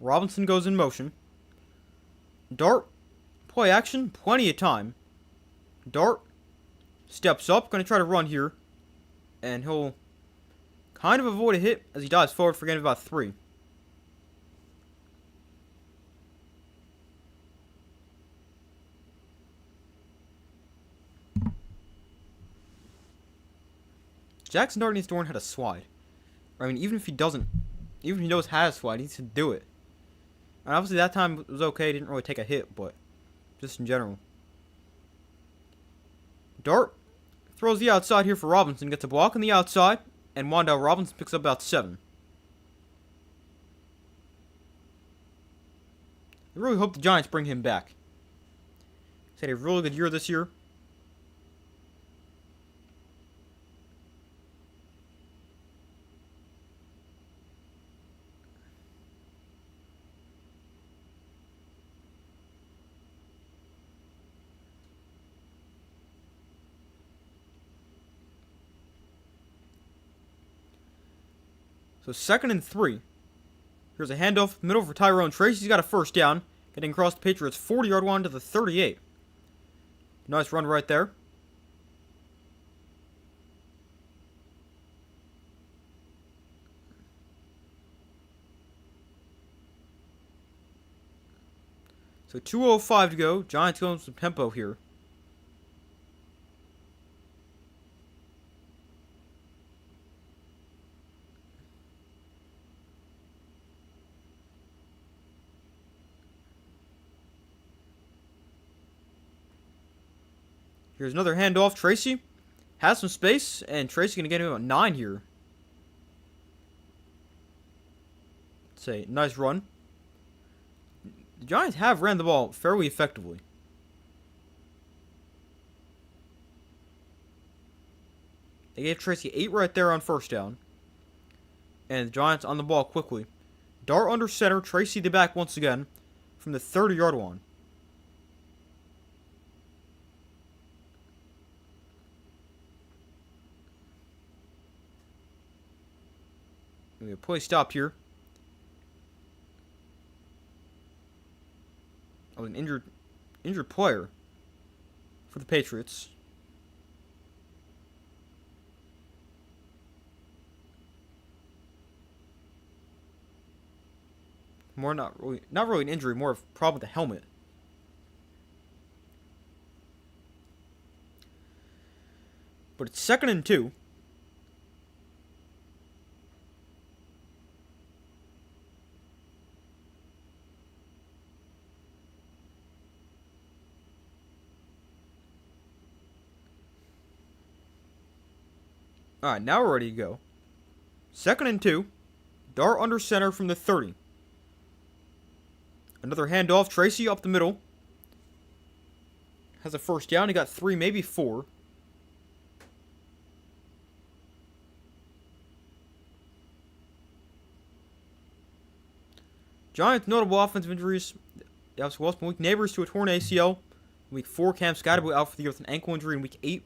Robinson goes in motion. Dart, play action, plenty of time. Dart steps up, going to try to run here. And he'll kind of avoid a hit as he dives forward for getting about 3. Jackson Dart needs to learn how to slide. I mean, even if he knows how to slide, he needs to do it. And obviously that time it was okay, didn't really take a hit, but just in general. Dart throws the outside here for Robinson, gets a block on the outside, and Wan'Dale Robinson picks up about 7. I really hope the Giants bring him back. He's had a really good year this year. So 2nd and 3. Here's a handoff middle for Tyrone Tracy. He's got a first down. Getting across the Patriots 40-yard line to the 38. Nice run right there. So 2:05 to go. Giants going some tempo here. Here's another handoff. Tracy has some space, and Tracy going to get him about 9 here. It's a nice run. The Giants have ran the ball fairly effectively. They gave Tracy 8 right there on first down. And the Giants on the ball quickly. Dart under center. Tracy the back once again from the 30-yard line. Maybe a play stop here. Oh, an injured player for the Patriots. Not really an injury, more of a problem with the helmet. But it's 2nd and 2. Alright, now we're ready to go. 2nd and 2. Dart under center from the 30. Another handoff. Tracy up the middle. Has a first down. He got 3, maybe 4. Giants' notable offensive injuries. They also lost Malik Neighbors to a torn ACL. Week 4, Cam Scotty out for the year with an ankle injury in Week 8.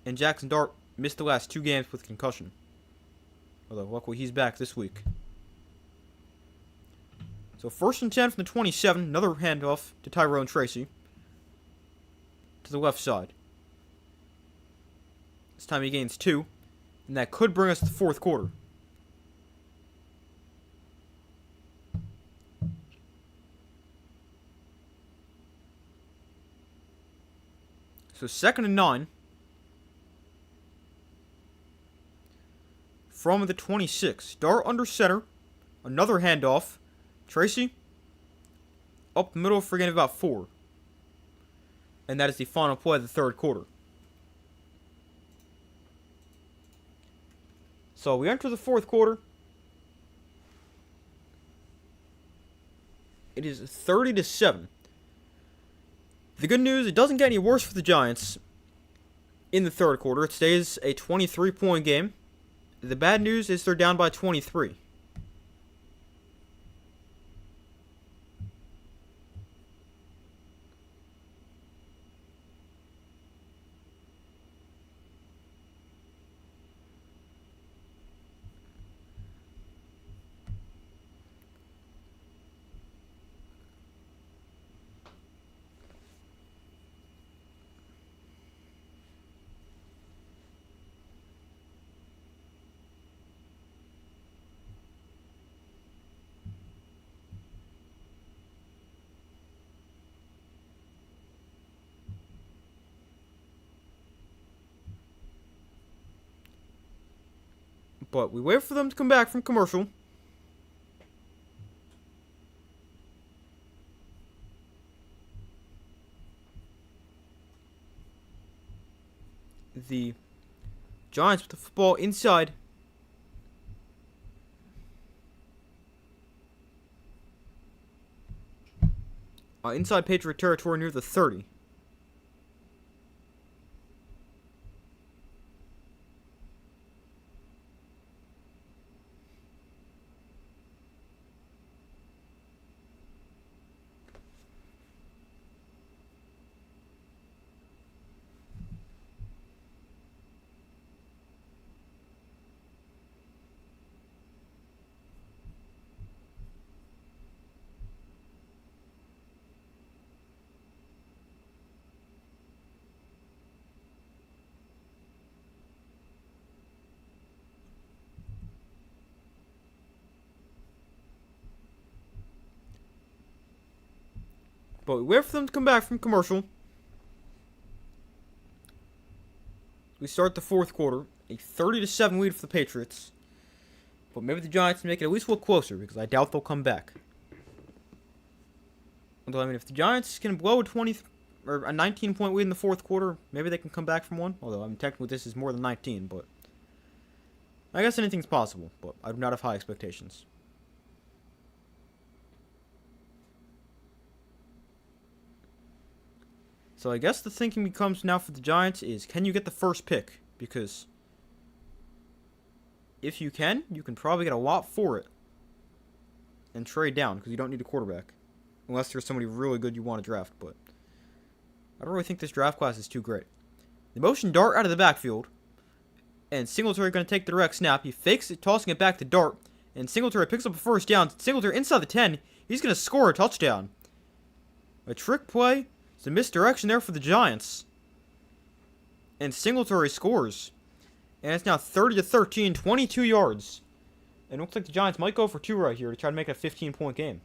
And Jackson Dart missed the last 2 games with concussion. Although, luckily, he's back this week. So 1st and 10 from the 27. Another handoff to Tyrone Tracy. To the left side. This time he gains 2. And that could bring us to the 4th quarter. So 2nd and 9. From the 26. Dart under center. Another handoff. Tracy. Up the middle for gain of about 4. And that is the final play of the 3rd quarter. So we enter the 4th quarter. It is 30-7. The good news, it doesn't get any worse for the Giants in the 3rd quarter. It stays a 23-point game. The bad news is they're down by 23. But we wait for them to come back from commercial. The Giants with the football inside. Inside Patriot territory near the 30. But we wait for them to come back from commercial. We start the 4th quarter. A 30-7 lead for the Patriots. But maybe the Giants make it at least look closer, because I doubt they'll come back. Although, I mean, if the Giants can blow a 19-point lead in the 4th quarter, maybe they can come back from one. Although, I mean, technically this is more than 19, but I guess anything's possible. But I do not have high expectations. So I guess the thinking becomes now for the Giants is, can you get the first pick? Because if you can probably get a lot for it. And trade down, because you don't need a quarterback. Unless there's somebody really good you want to draft, but I don't really think this draft class is too great. The motion Dart out of the backfield. And Singletary going to take the direct snap. He fakes it, tossing it back to Dart. And Singletary picks up a first down. Singletary inside the 10. He's going to score a touchdown. A trick play. It's a misdirection there for the Giants. And Singletary scores. And it's now 30-13, 22 yards. And it looks like the Giants might go for 2 right here to try to make it a 15-point game.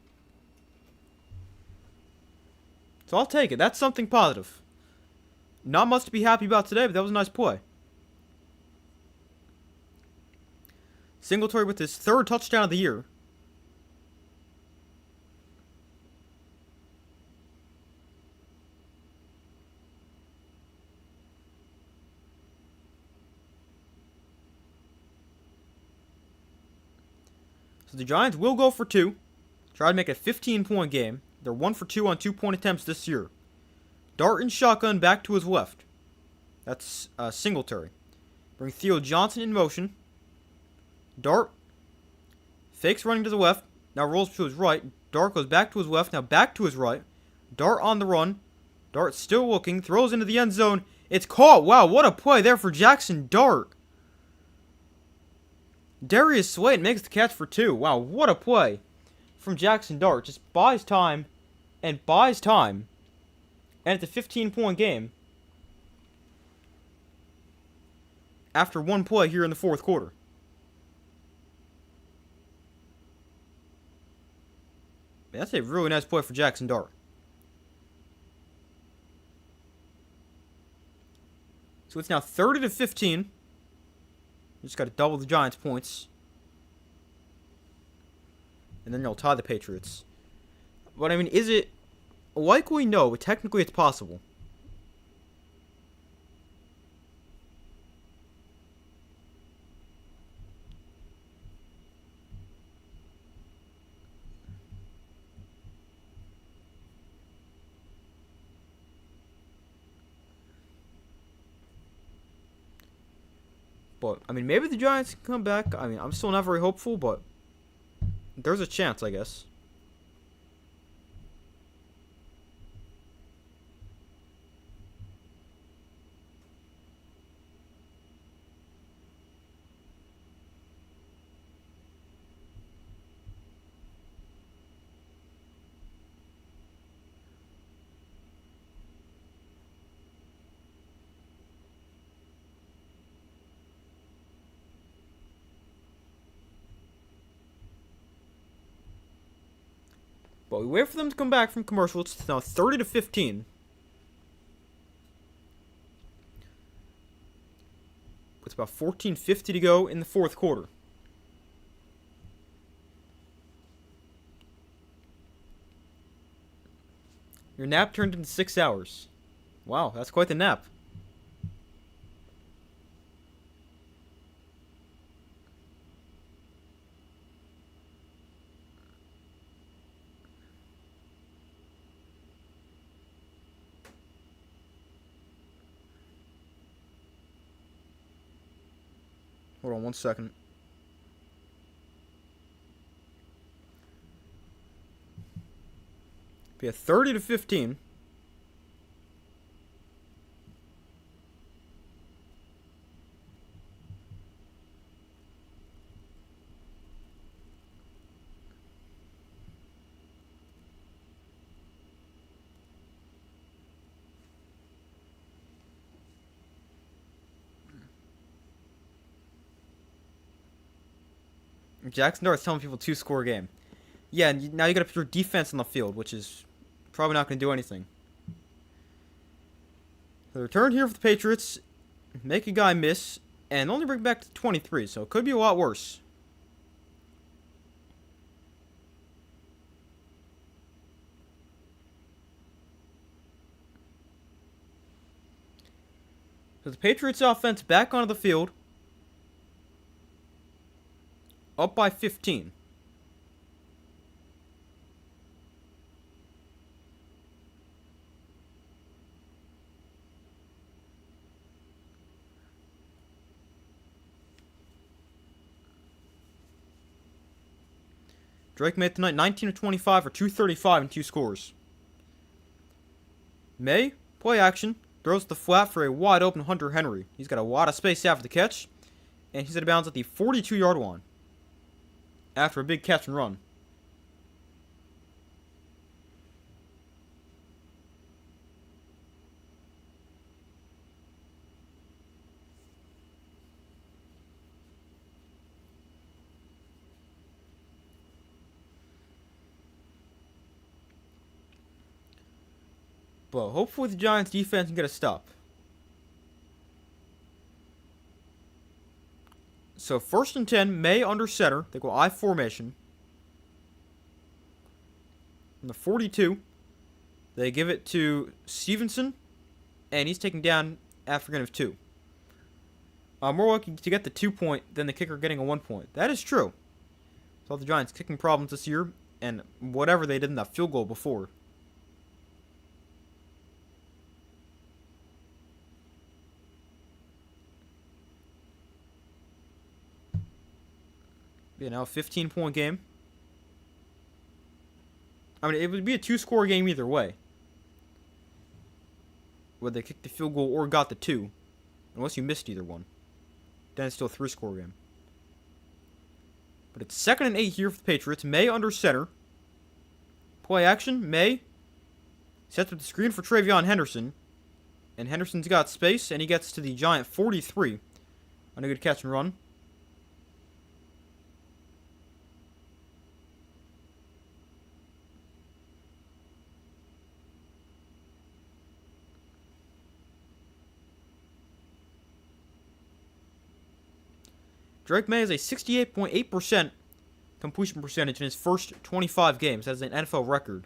So I'll take it. That's something positive. Not much to be happy about today, but that was a nice play. Singletary with his 3rd touchdown of the year. So the Giants will go for 2. Try to make a 15-point game. They're 1 for 2 on 2-point attempts this year. Dart in shotgun back to his left. That's Singletary. Bring Theo Johnson in motion. Dart fakes running to the left. Now rolls to his right. Dart goes back to his left. Now back to his right. Dart on the run. Dart still looking. Throws into the end zone. It's caught. Wow, what a play there for Jackson Dart. Darius Slayton makes the catch for 2. Wow, what a play from Jackson Dart. Just buys time and buys time. And it's a 15-point game after one play here in the fourth quarter. That's a really nice play for Jackson Dart. So it's now 30-15. Just got to double the Giants' points. And then they'll tie the Patriots. But, I mean, is it likely? No, but technically it's possible. But, I mean, maybe the Giants can come back. I mean, I'm still not very hopeful, but there's a chance, I guess. But we wait for them to come back from commercial. It's now 30-15. With about 14:50 to go in the fourth quarter. Your nap turned into 6 hours. Wow, that's quite the nap. Hold on one second. Be a 30-15. Jackson Dart's telling people 2-score game. Yeah, and now you gotta put your defense on the field, which is probably not gonna do anything. The return here for the Patriots, make a guy miss, and only bring back to 23, so it could be a lot worse. So the Patriots offense back onto the field. Up by 15. Drake made tonight 19-25 for 235 and 2 scores. May, play action, throws the flat for a wide open Hunter Henry. He's got a lot of space after the catch, and he's out of bounds at the 42-yard line after a big catch and run. But hopefully the Giants defense can get a stop. So 1st and 10, May under center. They go I formation. On the 42, they give it to Stevenson, and he's taken down after gain of 2. More likely to get the 2-point than the kicker getting a 1-point. That is true. Saw the Giants kicking problems this year, and whatever they did in that field goal before. You know, 15-point game. I mean, it would be a 2-score game either way. whether they kicked the field goal or got the 2. Unless you missed either one. Then it's still a 3-score game. But it's 2nd and 8 here for the Patriots. May under center. Play action. May sets up the screen for Travion Henderson. And Henderson's got space, and he gets to the Giant 43 on a good catch and run. Drake May has a 68.8% completion percentage in his first 25 games. That's an NFL record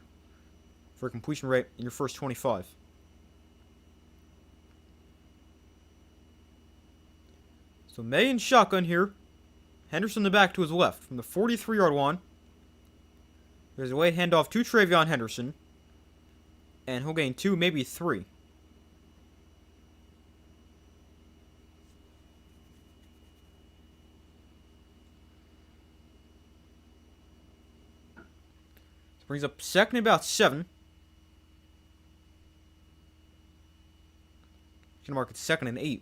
for a completion rate in your first 25. So May in shotgun here. Henderson in the back to his left from the 43-yard line. There's a late handoff to Travion Henderson. And he'll gain 2, maybe 3. Brings up 2nd and about 7. He's going to mark it 2nd and 8.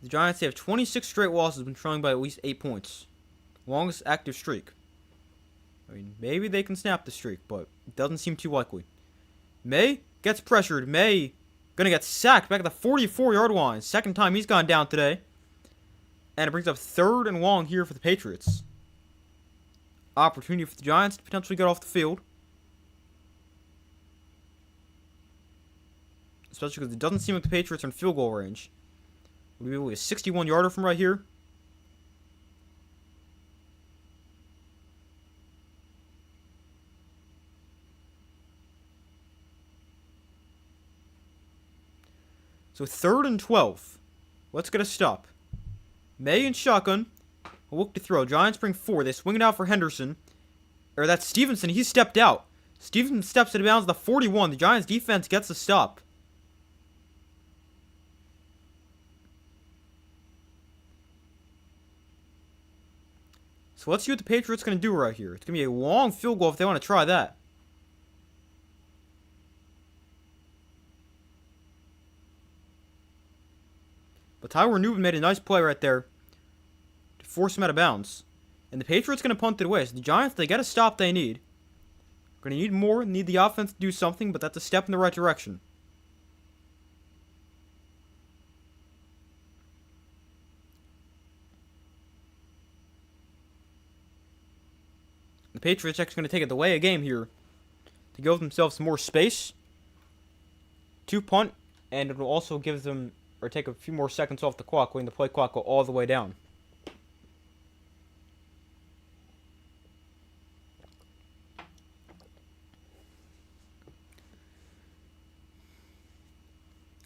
The Giants, they have 26 straight losses, been trailing by at least 8 points. Longest active streak. I mean, maybe they can snap the streak, but it doesn't seem too likely. May gets pressured. May gonna get sacked back at the 44-yard line. 2nd time he's gone down today. And it brings up 3rd and long here for the Patriots. Opportunity for the Giants to potentially get off the field. Especially because it doesn't seem like the Patriots are in field goal range. We'll be able to get a 61-yarder from right here. So 3rd and 12. Let's get a stop. May in shotgun. A look to throw. Giants bring 4. They swing it out for Henderson. Or that's Stevenson. He stepped out. Stevenson steps out of bounds at the 41. The Giants defense gets the stop. So let's see what the Patriots going to do right here. It's going to be a long field goal if they want to try that. But Tyler Newton made a nice play right there to force him out of bounds. And the Patriots going to punt it away. So the Giants, they get a stop they need. Going to need more, need the offense to do something, but that's a step in the right direction. The Patriots actually going to take it the way of game here to give themselves some more space to punt, and it will also give them, or take a few more seconds off the clock, letting the play clock go all the way down.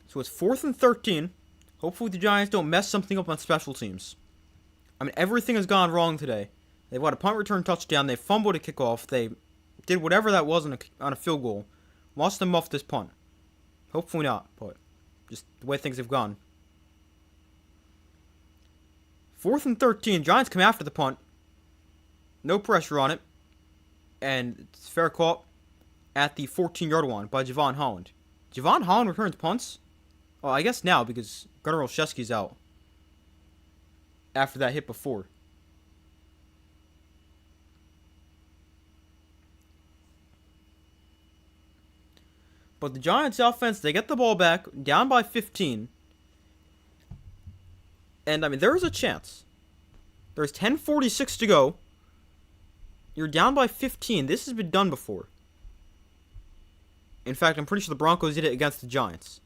So it's 4th and 13. Hopefully the Giants don't mess something up on special teams. I mean, everything has gone wrong today. They've got a punt return touchdown. They fumbled a kickoff. They did whatever that was on a field goal. Lost them off this punt. Hopefully not, but just the way things have gone. 4th and 13. Giants come after the punt. No pressure on it. And it's fair call at the 14-yard line by Javon Holland. Javon Holland returns punts? Well, I guess now because Gunnar Olszewski's out. After that hit before. But the Giants offense, they get the ball back, down by 15. And, I mean, there's a chance. There's 10:46 to go. You're down by 15. This has been done before. In fact, I'm pretty sure the Broncos did it against the Giants.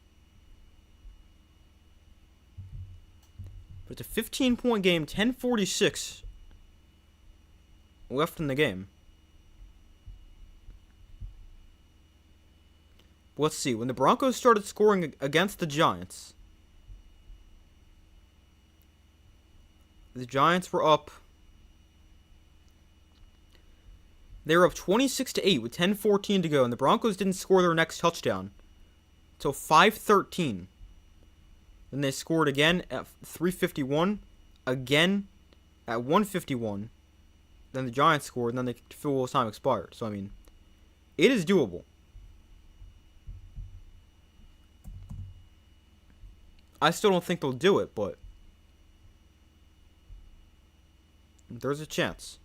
But it's a 15-point game, 10:46 left in the game. Let's see. When the Broncos started scoring against the Giants, the Giants were up. They were up 26-8 with 10:14 to go, and the Broncos didn't score their next touchdown until 5:13. Then they scored again at 3:51, again at 151. Then the Giants scored, and then the field goal time expired. So, I mean, it is doable. I still don't think they'll do it, but there's a chance.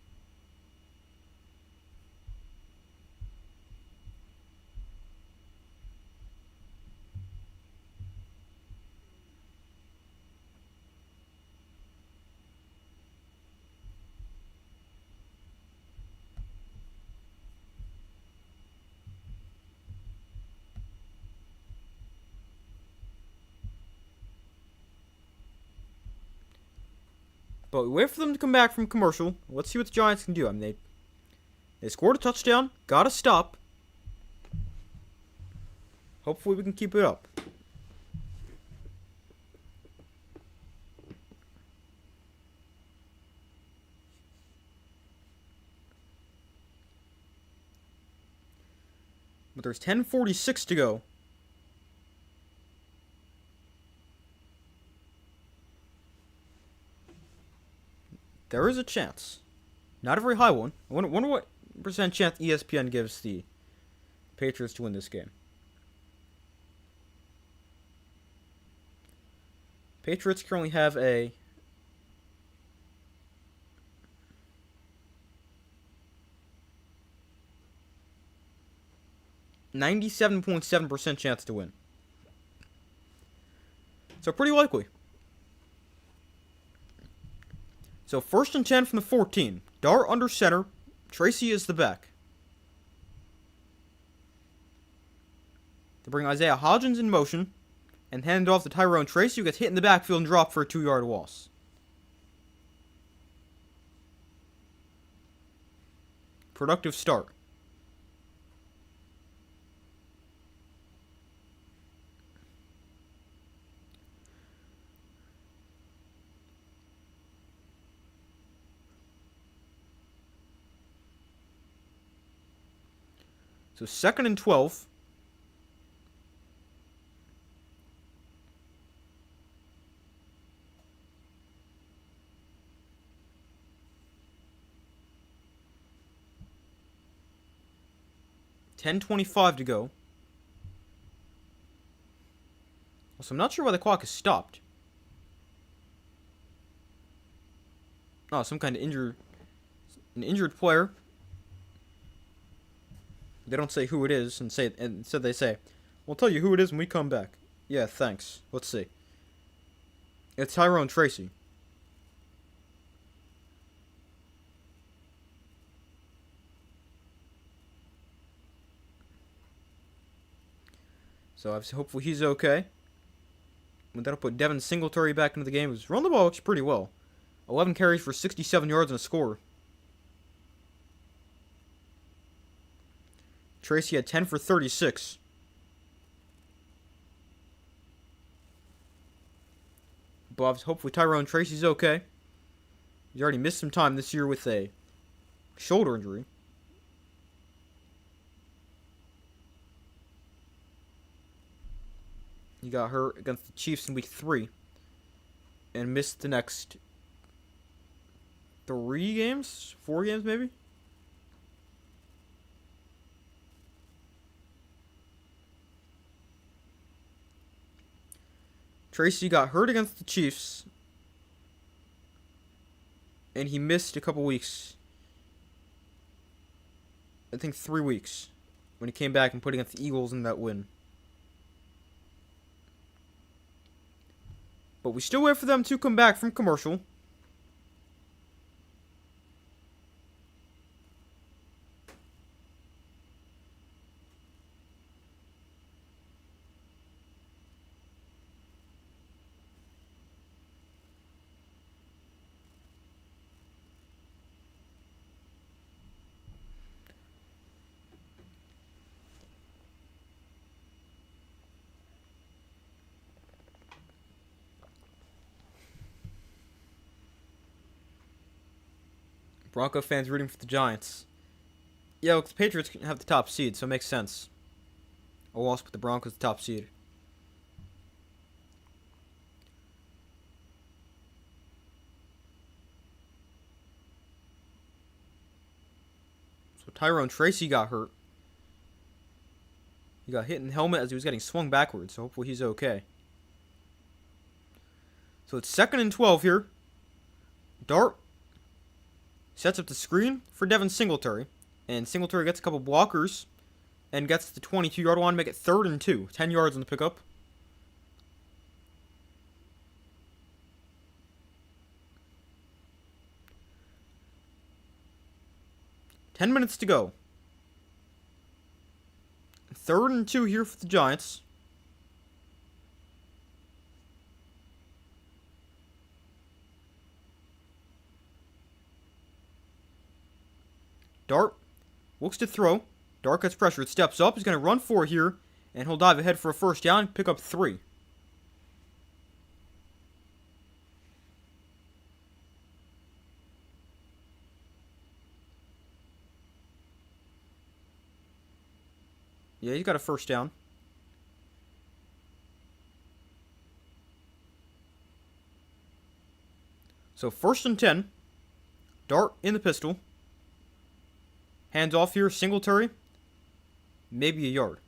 But we wait for them to come back from commercial. Let's see what the Giants can do. I mean, they scored a touchdown. Got to stop. Hopefully we can keep it up. But there's 10:46 to go. There is a chance. Not a very high one. I wonder what percent chance ESPN gives the Patriots to win this game. Patriots currently have a 97.7% chance to win. So pretty likely. So 1st and 10 from the 14. Dart under center. Tracy is the back. They bring Isaiah Hodgins in motion and hand it off to Tyrone Tracy, who gets hit in the backfield and dropped for a 2-yard loss. Productive start. So 2nd and 12. $10:25 to go. So I'm not sure why the clock is stopped. Oh, some kind of an injured player. They don't say who it is, and instead they say, "We'll tell you who it is when we come back." Yeah, thanks. Let's see. It's Tyrone Tracy. So hopefully he's okay. And that'll put Devin Singletary back into the game. He's run the ball actually pretty well. 11 carries for 67 yards and a score. Tracy had 10 for 36. But hopefully Tyrone Tracy's okay. He's already missed some time this year with a shoulder injury. He got hurt against the Chiefs in week 3 and missed the next 4 games maybe. Tracy got hurt against the Chiefs, and he missed a couple weeks. I think 3 weeks when he came back and put against the Eagles in that win. But we still wait for them to come back from commercial. Bronco fans rooting for the Giants. Yeah, the Patriots have the top seed, so it makes sense. A loss with the Broncos the top seed. So Tyrone Tracy got hurt. He got hit in the helmet as he was getting swung backwards, so hopefully he's okay. So it's 2nd and 12 here. Dart sets up the screen for Devin Singletary. And Singletary gets a couple blockers and gets the 22-yard line to make it 3rd and 2. 10 yards on the pickup. Ten minutes to go. 3rd and 2 here for the Giants. Dart looks to throw. Dart gets pressured, steps up, he's going to run for it here, and he'll dive ahead for a 1st down, pick up 3. Yeah, he's got a 1st down. So 1st and 10. Dart in the pistol. Hands off here, Singletary. Maybe a yard.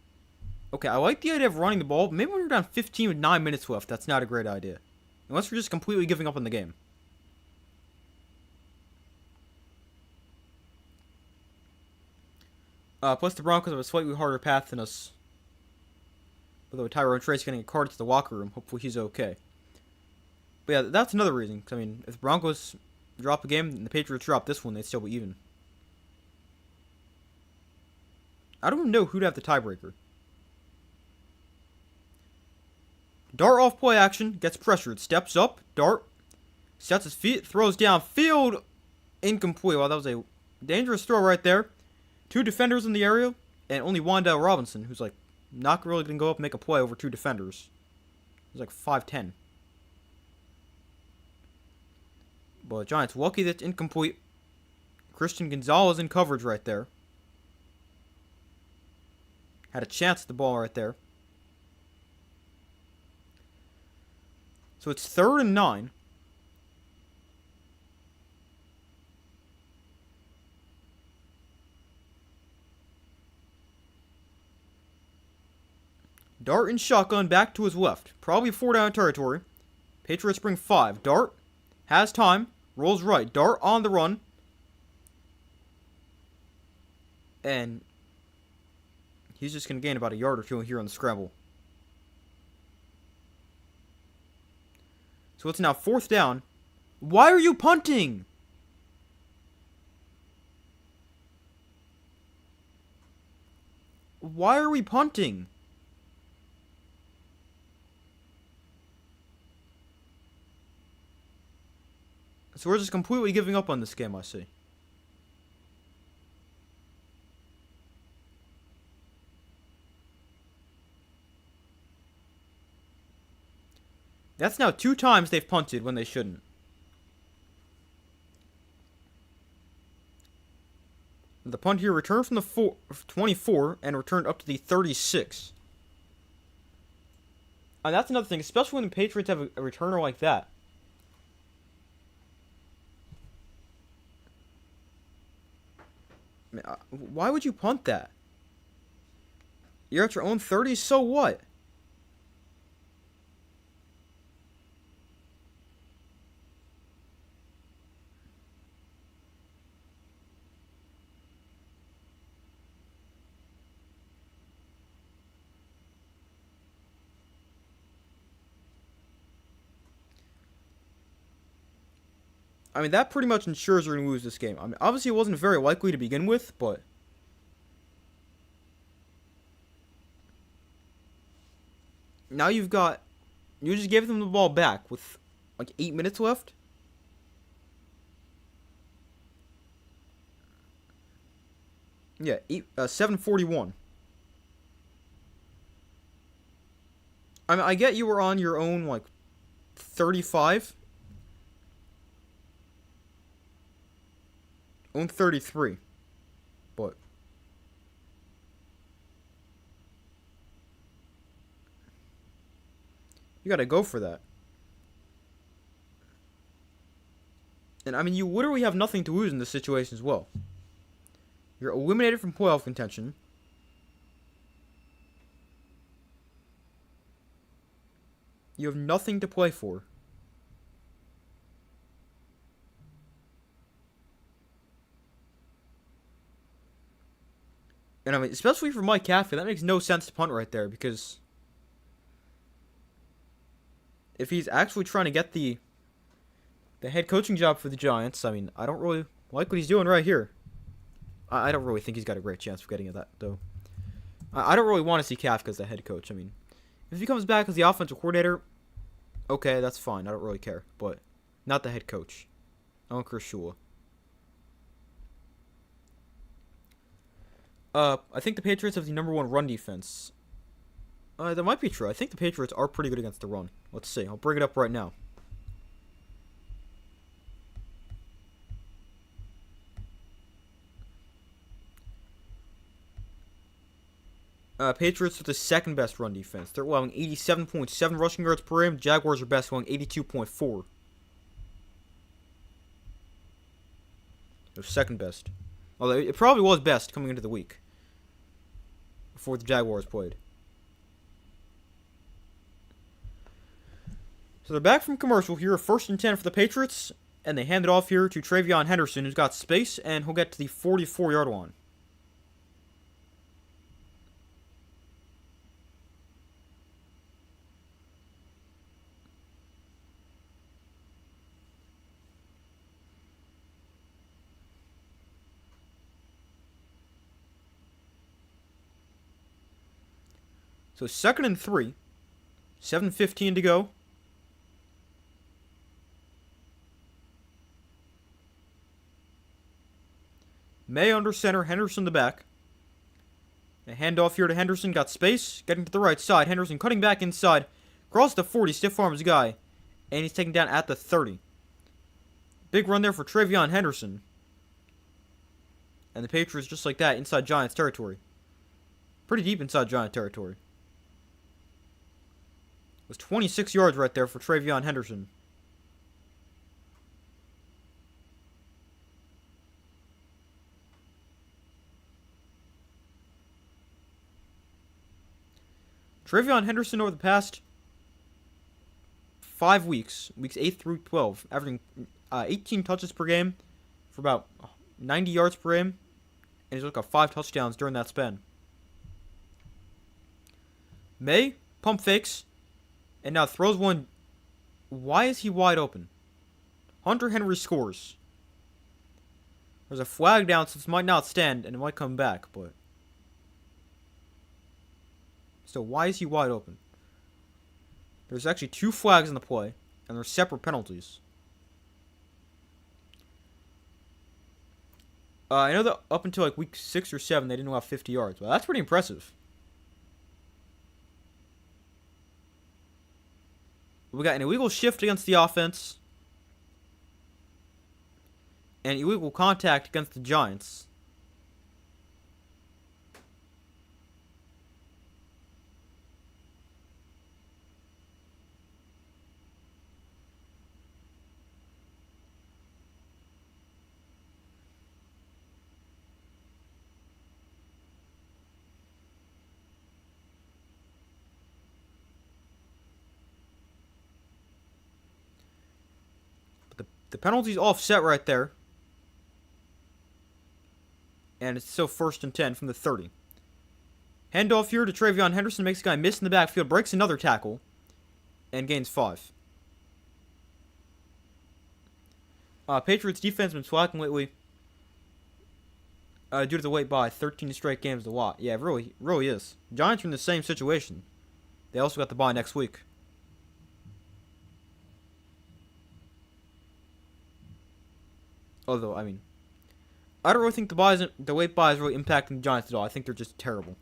Okay, I like the idea of running the ball, but maybe when you're down 15 with 9 minutes left, that's not a great idea. Unless you're just completely giving up on the game. Plus the Broncos have a slightly harder path than us. Although Tyrone Trace getting a card to the locker room, hopefully he's okay. But yeah, that's another reason. Cause, I mean, if the Broncos drop a game and the Patriots drop this one, they'd still be even. I don't even know who'd have the tiebreaker. Dart off play action, gets pressured, steps up, Dart sets his feet, throws downfield, incomplete. Well, that was a dangerous throw right there. 2 defenders in the area, and only Wan'Dale Robinson, who's like not really going to go up and make a play over 2 defenders. He's like 5'10". But Giants lucky that's incomplete. Christian Gonzalez in coverage right there. Had a chance at the ball right there. So it's 3rd and 9. Dart in shotgun back to his left. Probably 4 down territory. Patriots bring 5. Dart has time. Rolls right. Dart on the run. And he's just going to gain about a yard or 2 here on the scramble. So it's now 4th down. Why are you punting? Why are we punting? So we're just completely giving up on this game, I see. That's now 2 times they've punted when they shouldn't. The punt here returned from the 24 and returned up to the 36. And that's another thing, especially when the Patriots have a returner like that. I mean, why would you punt that? You're at your own 30, so what? I mean, that pretty much ensures you're going to lose this game. I mean, obviously it wasn't very likely to begin with, but now you just gave them the ball back with like 8 minutes left. Yeah, 7:41. I mean, I get you were on your own like 35. Own 33. But you gotta go for that. And I mean, you literally have nothing to lose in this situation as well. You're eliminated from playoff contention. You have nothing to play for. And I mean, especially for Mike Kafka, that makes no sense to punt right there, because if he's actually trying to get the head coaching job for the Giants, I mean, I don't really like what he's doing right here. I don't really think he's got a great chance of getting at that, though. I don't really want to see Kafka as the head coach. I mean, if he comes back as the offensive coordinator, okay, that's fine. I don't really care. But not the head coach. I want Chris Shula. I think the Patriots have the #1 run defense. That might be true. I think the Patriots are pretty good against the run. Let's see. I'll bring it up right now. Patriots with the second best run defense. They're allowing 87.7 rushing yards per game. Jaguars are best, allowing 82.4. They're second best. Although it probably was best coming into the week. Before the Jaguars played. So they're back from commercial here. 1st and 10 for the Patriots. And they hand it off here to Travion Henderson, who's got space, and he'll get to the 44-yard line. So 2nd and 3. 7:15 to go. May under center, Henderson the back. A handoff here to Henderson, got space, getting to the right side. Henderson cutting back inside, across the 40, stiff arms guy, and he's taken down at the 30. Big run there for Travion Henderson. And the Patriots just like that inside Giants territory. Pretty deep inside Giant territory. It was 26 yards right there for Travion Henderson. Travion Henderson over the past 5 weeks, weeks 8 through 12, averaging 18 touches per game for about 90 yards per game, and he's got 5 touchdowns during that span. May pump fakes, and now throws one. Why is he wide open? Hunter Henry scores. There's a flag down, so this might not stand, and it might come back, but... So why is he wide open? There's actually 2 flags in the play, and they're separate penalties. I know that up until like week 6 or 7, they didn't allow 50 yards. Well, that's pretty impressive. We got an illegal shift against the offense, and illegal contact against the Giants. The penalty's offset right there. And it's still 1st and 10 from the 30. Handoff here to Travion Henderson. Makes a guy miss in the backfield. Breaks another tackle. And gains 5. Patriots defense has been slacking lately. Due to the late bye. 13 straight games is a lot. Yeah, it really is. Giants are in the same situation. They also got the bye next week. Although, I mean, I don't really think the late bye is really impacting the Giants at all. I think they're just terrible.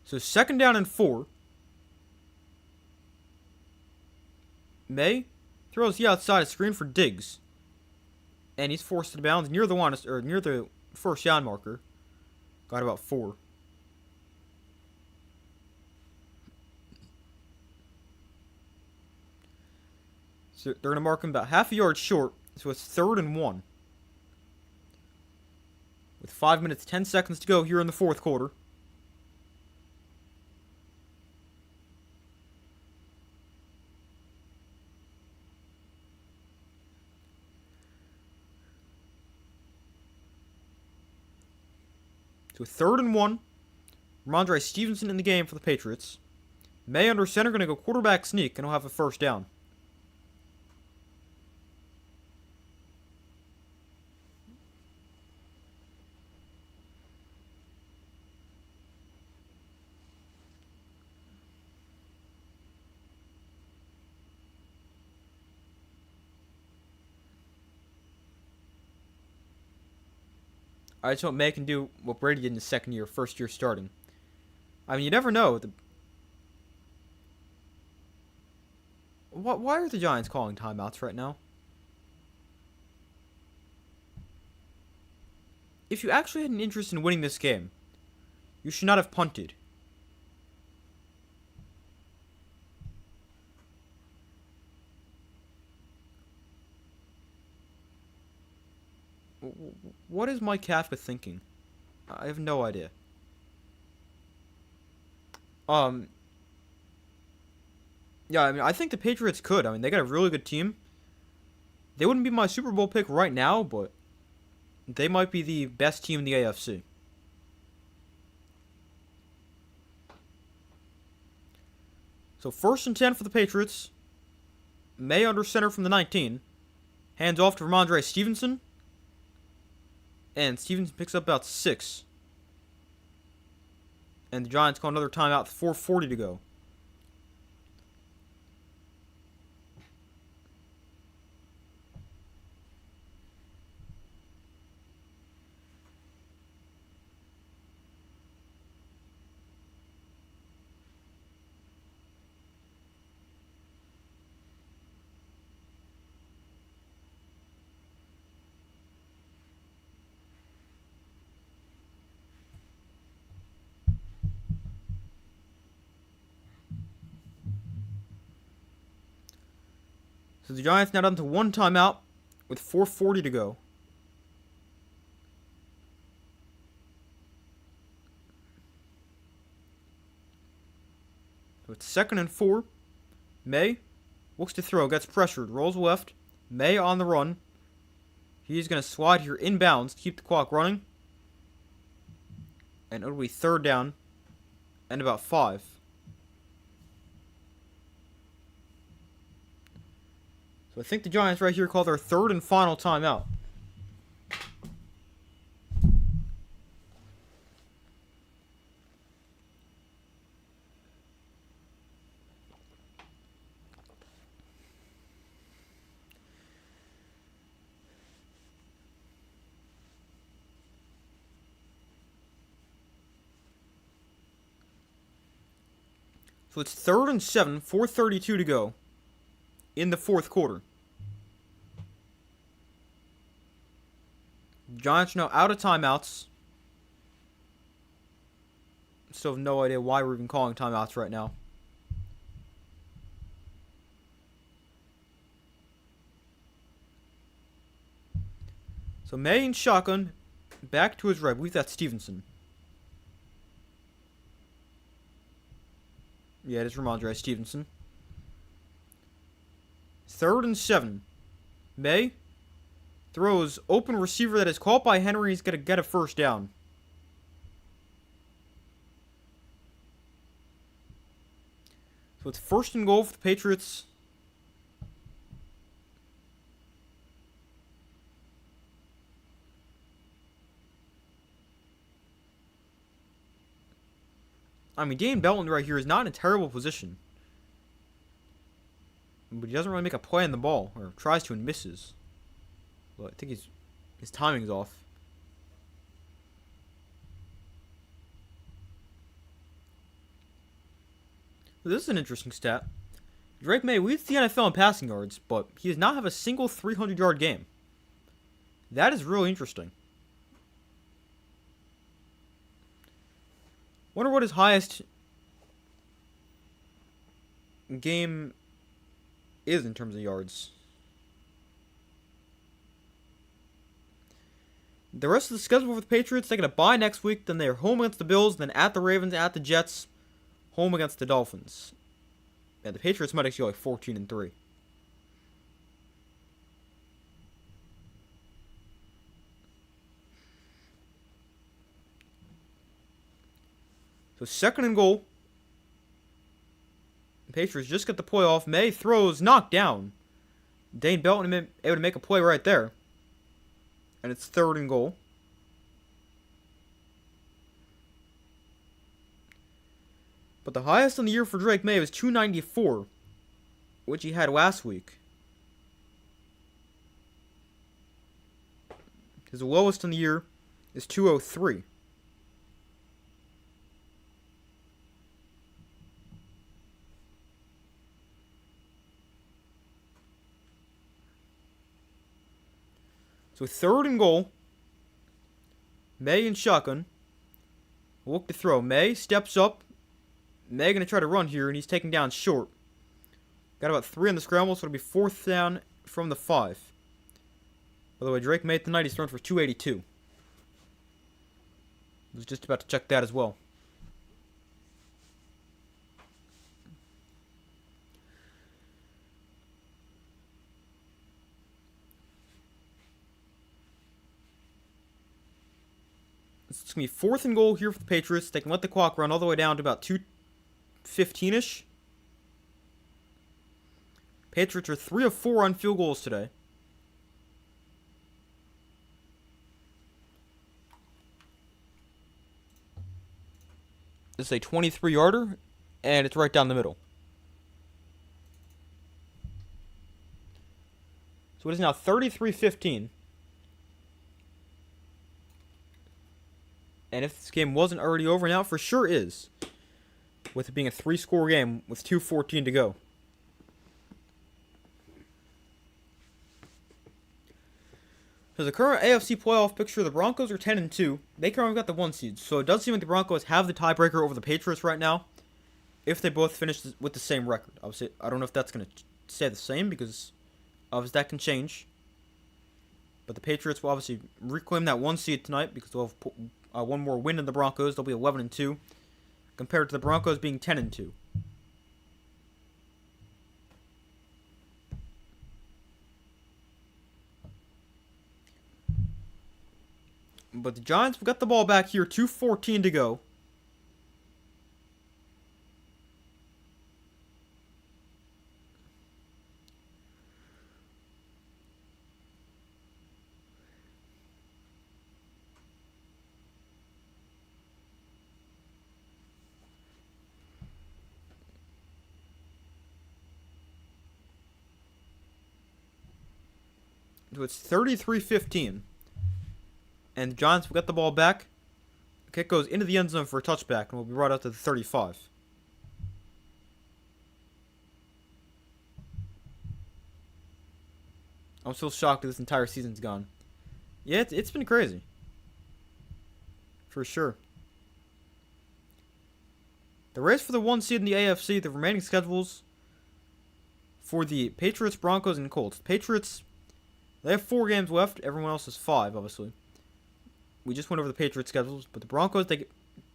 So 2nd down and 4. May throws the outside a screen for Diggs, and he's forced to bounds near the near the 1st down marker. Got about 4. So they're going to mark him about half a yard short. So it's 3rd and 1. With 5 minutes, 10 seconds to go here in the fourth quarter. So 3rd and 1. Ramondre Stevenson in the game for the Patriots. May under center going to go quarterback sneak, and he'll have a first down. I just hope May can do what Brady did in his second year, first year starting. I mean, you never know. Why are the Giants calling timeouts right now? If you actually had an interest in winning this game, you should not have punted. What is Mike Kafka thinking? I have no idea. Yeah, I mean, I think the Patriots could. I mean, they got a really good team. They wouldn't be my Super Bowl pick right now, but they might be the best team in the AFC. So 1st and 10 for the Patriots. May under center from the 19. Hands off to Ramondre Stevenson. And Stevenson picks up about 6. And the Giants call another timeout, 4:40 to go. So the Giants now down to 1 timeout with 4:40 to go. So it's 2nd and 4. May looks to throw, gets pressured, rolls left. May on the run. He's going to slide here inbounds, keep the clock running. And it'll be 3rd down and about 5. So I think the Giants right here call their 3rd and final timeout. So it's 3rd and 7, 4:32 to go in the fourth quarter. Giants are now out of timeouts. Still have no idea why we're even calling timeouts right now. So May in shotgun, back to his right. I believe that's Stevenson. Yeah, it is Ramondre Stevenson. 3rd and 7. May throws open receiver that is caught by Henry. He's going to get a first down. So it's 1st and goal for the Patriots. I mean, Dane Belton right here is not in a terrible position. But he doesn't really make a play on the ball, or tries to and misses. Well, I think his timing's off. This is an interesting stat. Drake May leads the NFL in passing yards, but he does not have a single 300-yard game. That is really interesting. Wonder what his highest game is in terms of yards. The rest of the schedule for the Patriots, they get a bye next week. Then they're home against the Bills. Then at the Ravens, at the Jets, home against the Dolphins. Yeah, the Patriots might actually go like 14-3. So 2nd and goal. The Patriots just get the play off. May throws, knocked down. Dane Belton able to make a play right there. And it's 3rd and goal. But the highest on the year for Drake May was 294, which he had last week. His lowest on the year is 203. So 3rd and goal. May in shotgun. Look to throw. May steps up. May going to try to run here, and he's taken down short. Got about 3 on the scramble, so it'll be 4th down from the 5. By the way, Drake May tonight, he's thrown for 282. I was just about to check that as well. It's going to be 4th and goal here for the Patriots. They can let the clock run all the way down to about 2:15-ish. Patriots are 3 of 4 on field goals today. This is a 23-yarder, and it's right down the middle. So it is now 33-15. And if this game wasn't already over, now it for sure is. With it being a 3-score game with 2:14 to go. So the current AFC playoff picture, the Broncos are 10-2. They currently got the 1 seed. So it does seem like the Broncos have the tiebreaker over the Patriots right now. If they both finish with the same record. Obviously, I don't know if that's going to stay the same because obviously that can change. But the Patriots will obviously reclaim that 1 seed tonight because they'll have one more win than the Broncos. They'll be 11-2 compared to the Broncos being 10-2. But the Giants got the ball back here, 2:14 to go. So it's 33-15. And the Giants will get the ball back. The kick goes into the end zone for a touchback and will be brought out to the 35. I'm still shocked that this entire season's gone. Yeah, it's been crazy. For sure. The race for the 1 seed in the AFC, the remaining schedules for the Patriots, Broncos, and Colts. Patriots, they have 4 games left. Everyone else has 5, obviously. We just went over the Patriots schedules, but the Broncos, they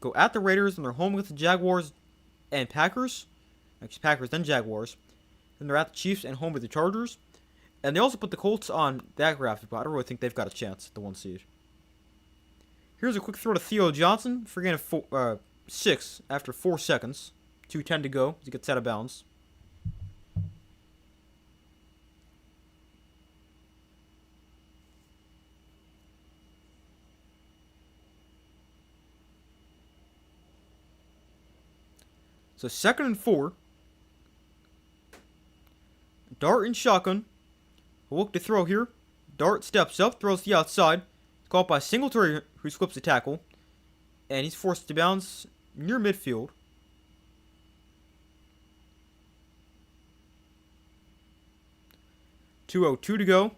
go at the Raiders, and they're home with the Jaguars and Packers. Actually, Packers, then Jaguars. Then they're at the Chiefs and home with the Chargers. And they also put the Colts on that graphic, but I don't really think they've got a chance at the 1 seed. Here's a quick throw to Theo Johnson for a gain of 6 after 4 seconds. 2:10 to go as he gets out of bounds. So 2nd and 4. Dart in shotgun. A look to throw here. Dart steps up, throws to the outside. It's caught by Singletary, who slips a tackle. And he's forced to bounce near midfield. .202 to go.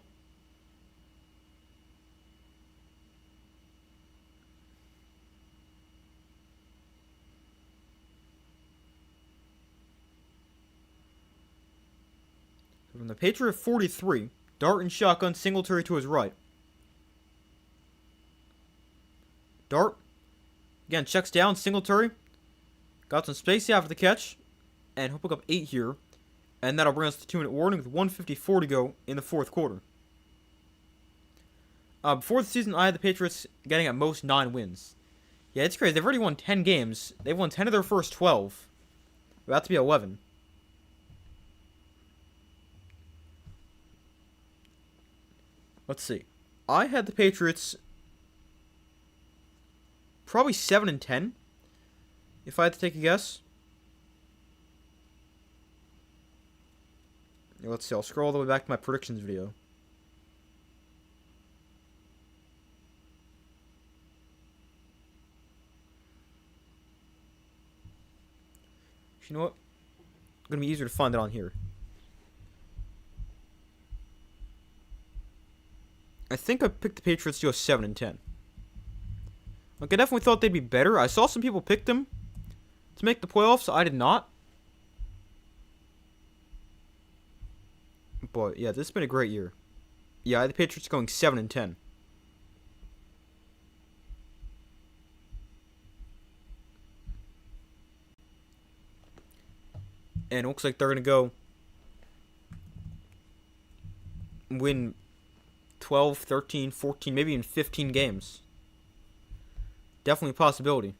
From the Patriot 43, Dart and shotgun, Singletary to his right. Dart. Again, checks down. Singletary. Got some space after the catch. And he'll pick up 8 here. And that'll bring us to 2-minute warning with 1:54 to go in the fourth quarter. Before the season, I had the Patriots getting at most 9 wins. Yeah, it's crazy. They've already won 10 games. They've won 10 of their first 12. About to be 11. Let's see. I had the Patriots probably 7-10, if I had to take a guess. Let's see. I'll scroll all the way back to my predictions video. You know what? It's going to be easier to find it on here. I think I picked the Patriots to go 7-10. Like, I definitely thought they'd be better. I saw some people pick them to make the playoffs. I did not. But, yeah, this has been a great year. Yeah, I had the Patriots going 7-10. And it looks like they're going to go win 12, 13, 14, maybe even 15 games. Definitely a possibility.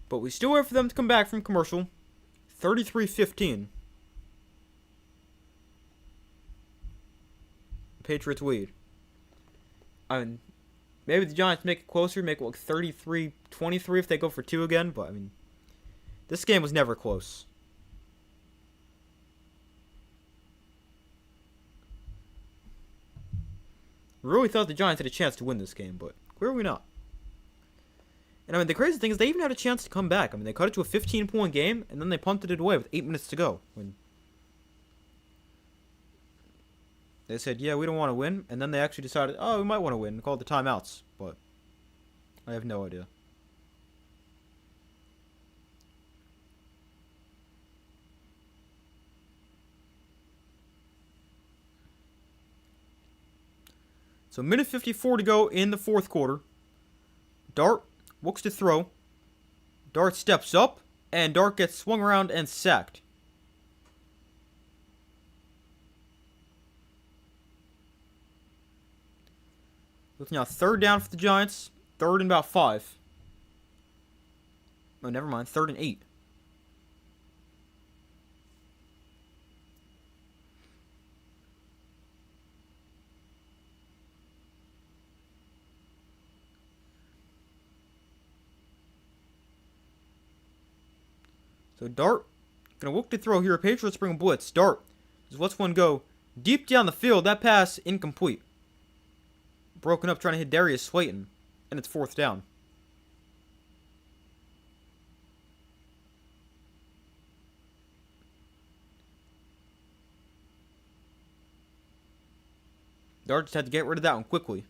But we still wait for them to come back from commercial. 33-15. Patriots lead. I mean, maybe the Giants make it closer, make it like 33-23 if they go for 2 again, but I mean, this game was never close. Really thought the Giants had a chance to win this game, but clearly not. And I mean, the crazy thing is they even had a chance to come back. I mean, they cut it to a 15-point game, and then they punted it away with 8 minutes to go. When they said, yeah, we don't want to win, and then they actually decided, oh, we might want to win, and called the timeouts. But I have no idea. So, minute 54 to go in the fourth quarter. Dart looks to throw. Dart steps up, and Dart gets swung around and sacked. Looking now, 3rd down for the Giants. 3rd and about 5. Oh, never mind. 3rd and 8. So Dart, gonna look to throw here. Patriots bring a blitz. Dart, let's one go deep down the field. That pass incomplete. Broken up trying to hit Darius Slayton, and it's 4th down. Dart just had to get rid of that one quickly,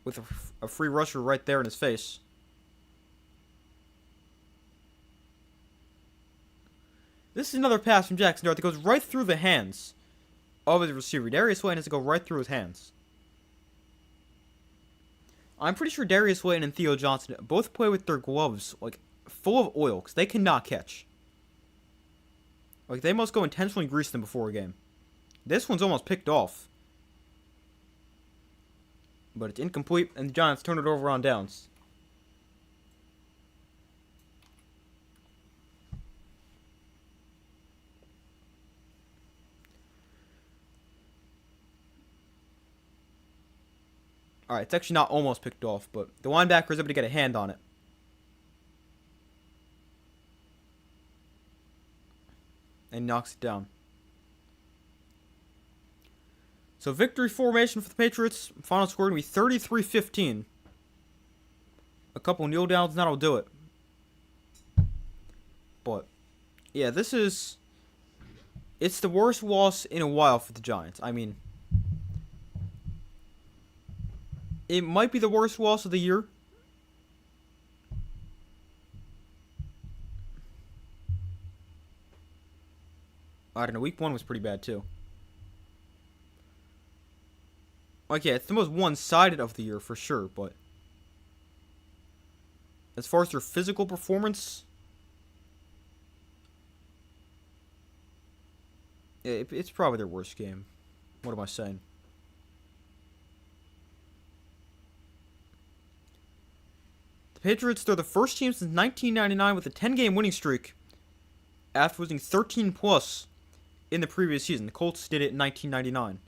with a free rusher right there in his face. This is another pass from Jackson Dart that goes right through the hands of his receiver. Darius Slayton has to go right through his hands. I'm pretty sure Darius Slayton and Theo Johnson both play with their gloves like full of oil because they cannot catch. Like, they must go intentionally grease them before a game. This one's almost picked off. But it's incomplete, and the Giants turn it over on downs. Alright, it's actually not almost picked off, but the linebacker is able to get a hand on it. And knocks it down. So victory formation for the Patriots. Final score going to be 33-15. A couple kneel downs, and that'll do it. Yeah, this is... It's the worst loss in a while for the Giants. I mean, it might be the worst loss of the year. I don't know, week 1 was pretty bad, too. Like, yeah, it's the most one-sided of the year, for sure, but... As far as their physical performance... It's probably their worst game. What am I saying? The Patriots, they're the first team since 1999 with a 10-game winning streak after losing 13-plus in the previous season. The Colts did it in 1999.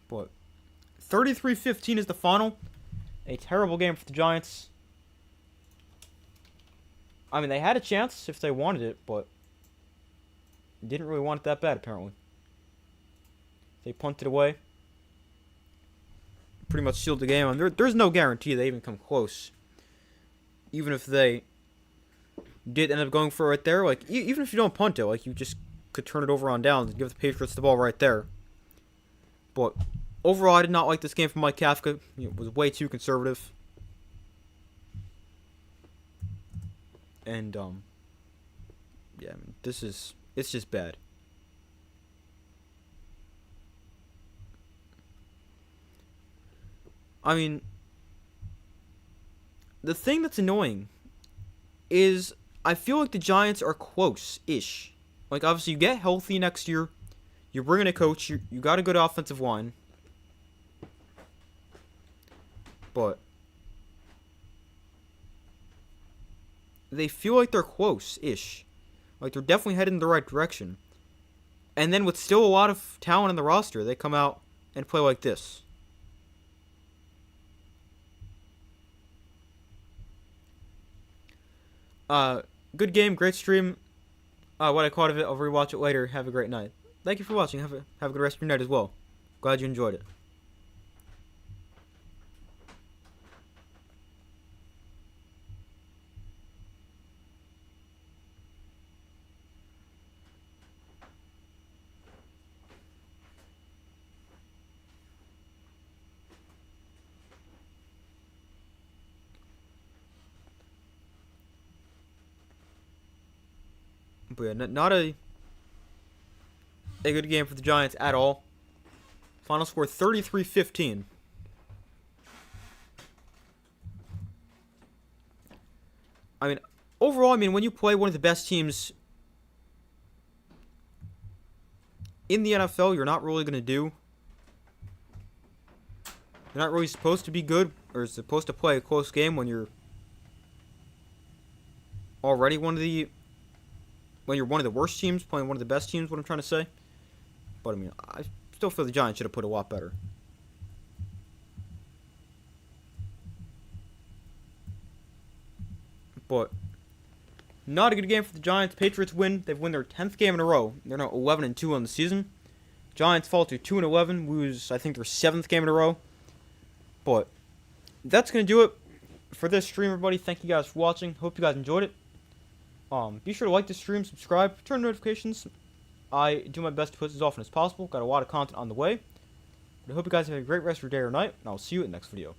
But 33-15 is the final. A terrible game for the Giants. I mean, they had a chance if they wanted it, but didn't really want it that bad, apparently. They punted away. Pretty much sealed the game. I mean, there's no guarantee they even come close. Even if they did end up going for it right there. Like, even if you don't punt it, like, you just could turn it over on downs and give the Patriots the ball right there. But overall, I did not like this game from Mike Kafka. It was way too conservative. And, yeah, I mean, it's just bad. I mean, the thing that's annoying is I feel like the Giants are close-ish. Like, obviously, you get healthy next year. You're bringing a coach. You got a good offensive line. But they feel like they're close-ish. Like, they're definitely headed in the right direction. And then with still a lot of talent in the roster, they come out and play like this. Good game, great stream. What I caught of it, I'll rewatch it later. Have a great night. Thank you for watching. Have a good rest of your night as well. Glad you enjoyed it. But yeah, not a good game for the Giants at all. Final score 33-15. I mean, overall, when you play one of the best teams in the NFL, you're not really going to do. You're not really supposed to be good or supposed to play a close game when you're already one of the worst teams playing one of the best teams, what I'm trying to say. But, I still feel the Giants should have put a lot better. But not a good game for the Giants. Patriots win. They've won their 10th game in a row. They're now 11-2 on the season. Giants fall to 2-11, lose, I think, their 7th game in a row. But that's going to do it for this stream, everybody. Thank you guys for watching. Hope you guys enjoyed it. Be sure to like the stream, subscribe, turn notifications. I do my best to put this as often as possible. Got a lot of content on the way. But I hope you guys have a great rest of your day or night, and I'll see you in the next video.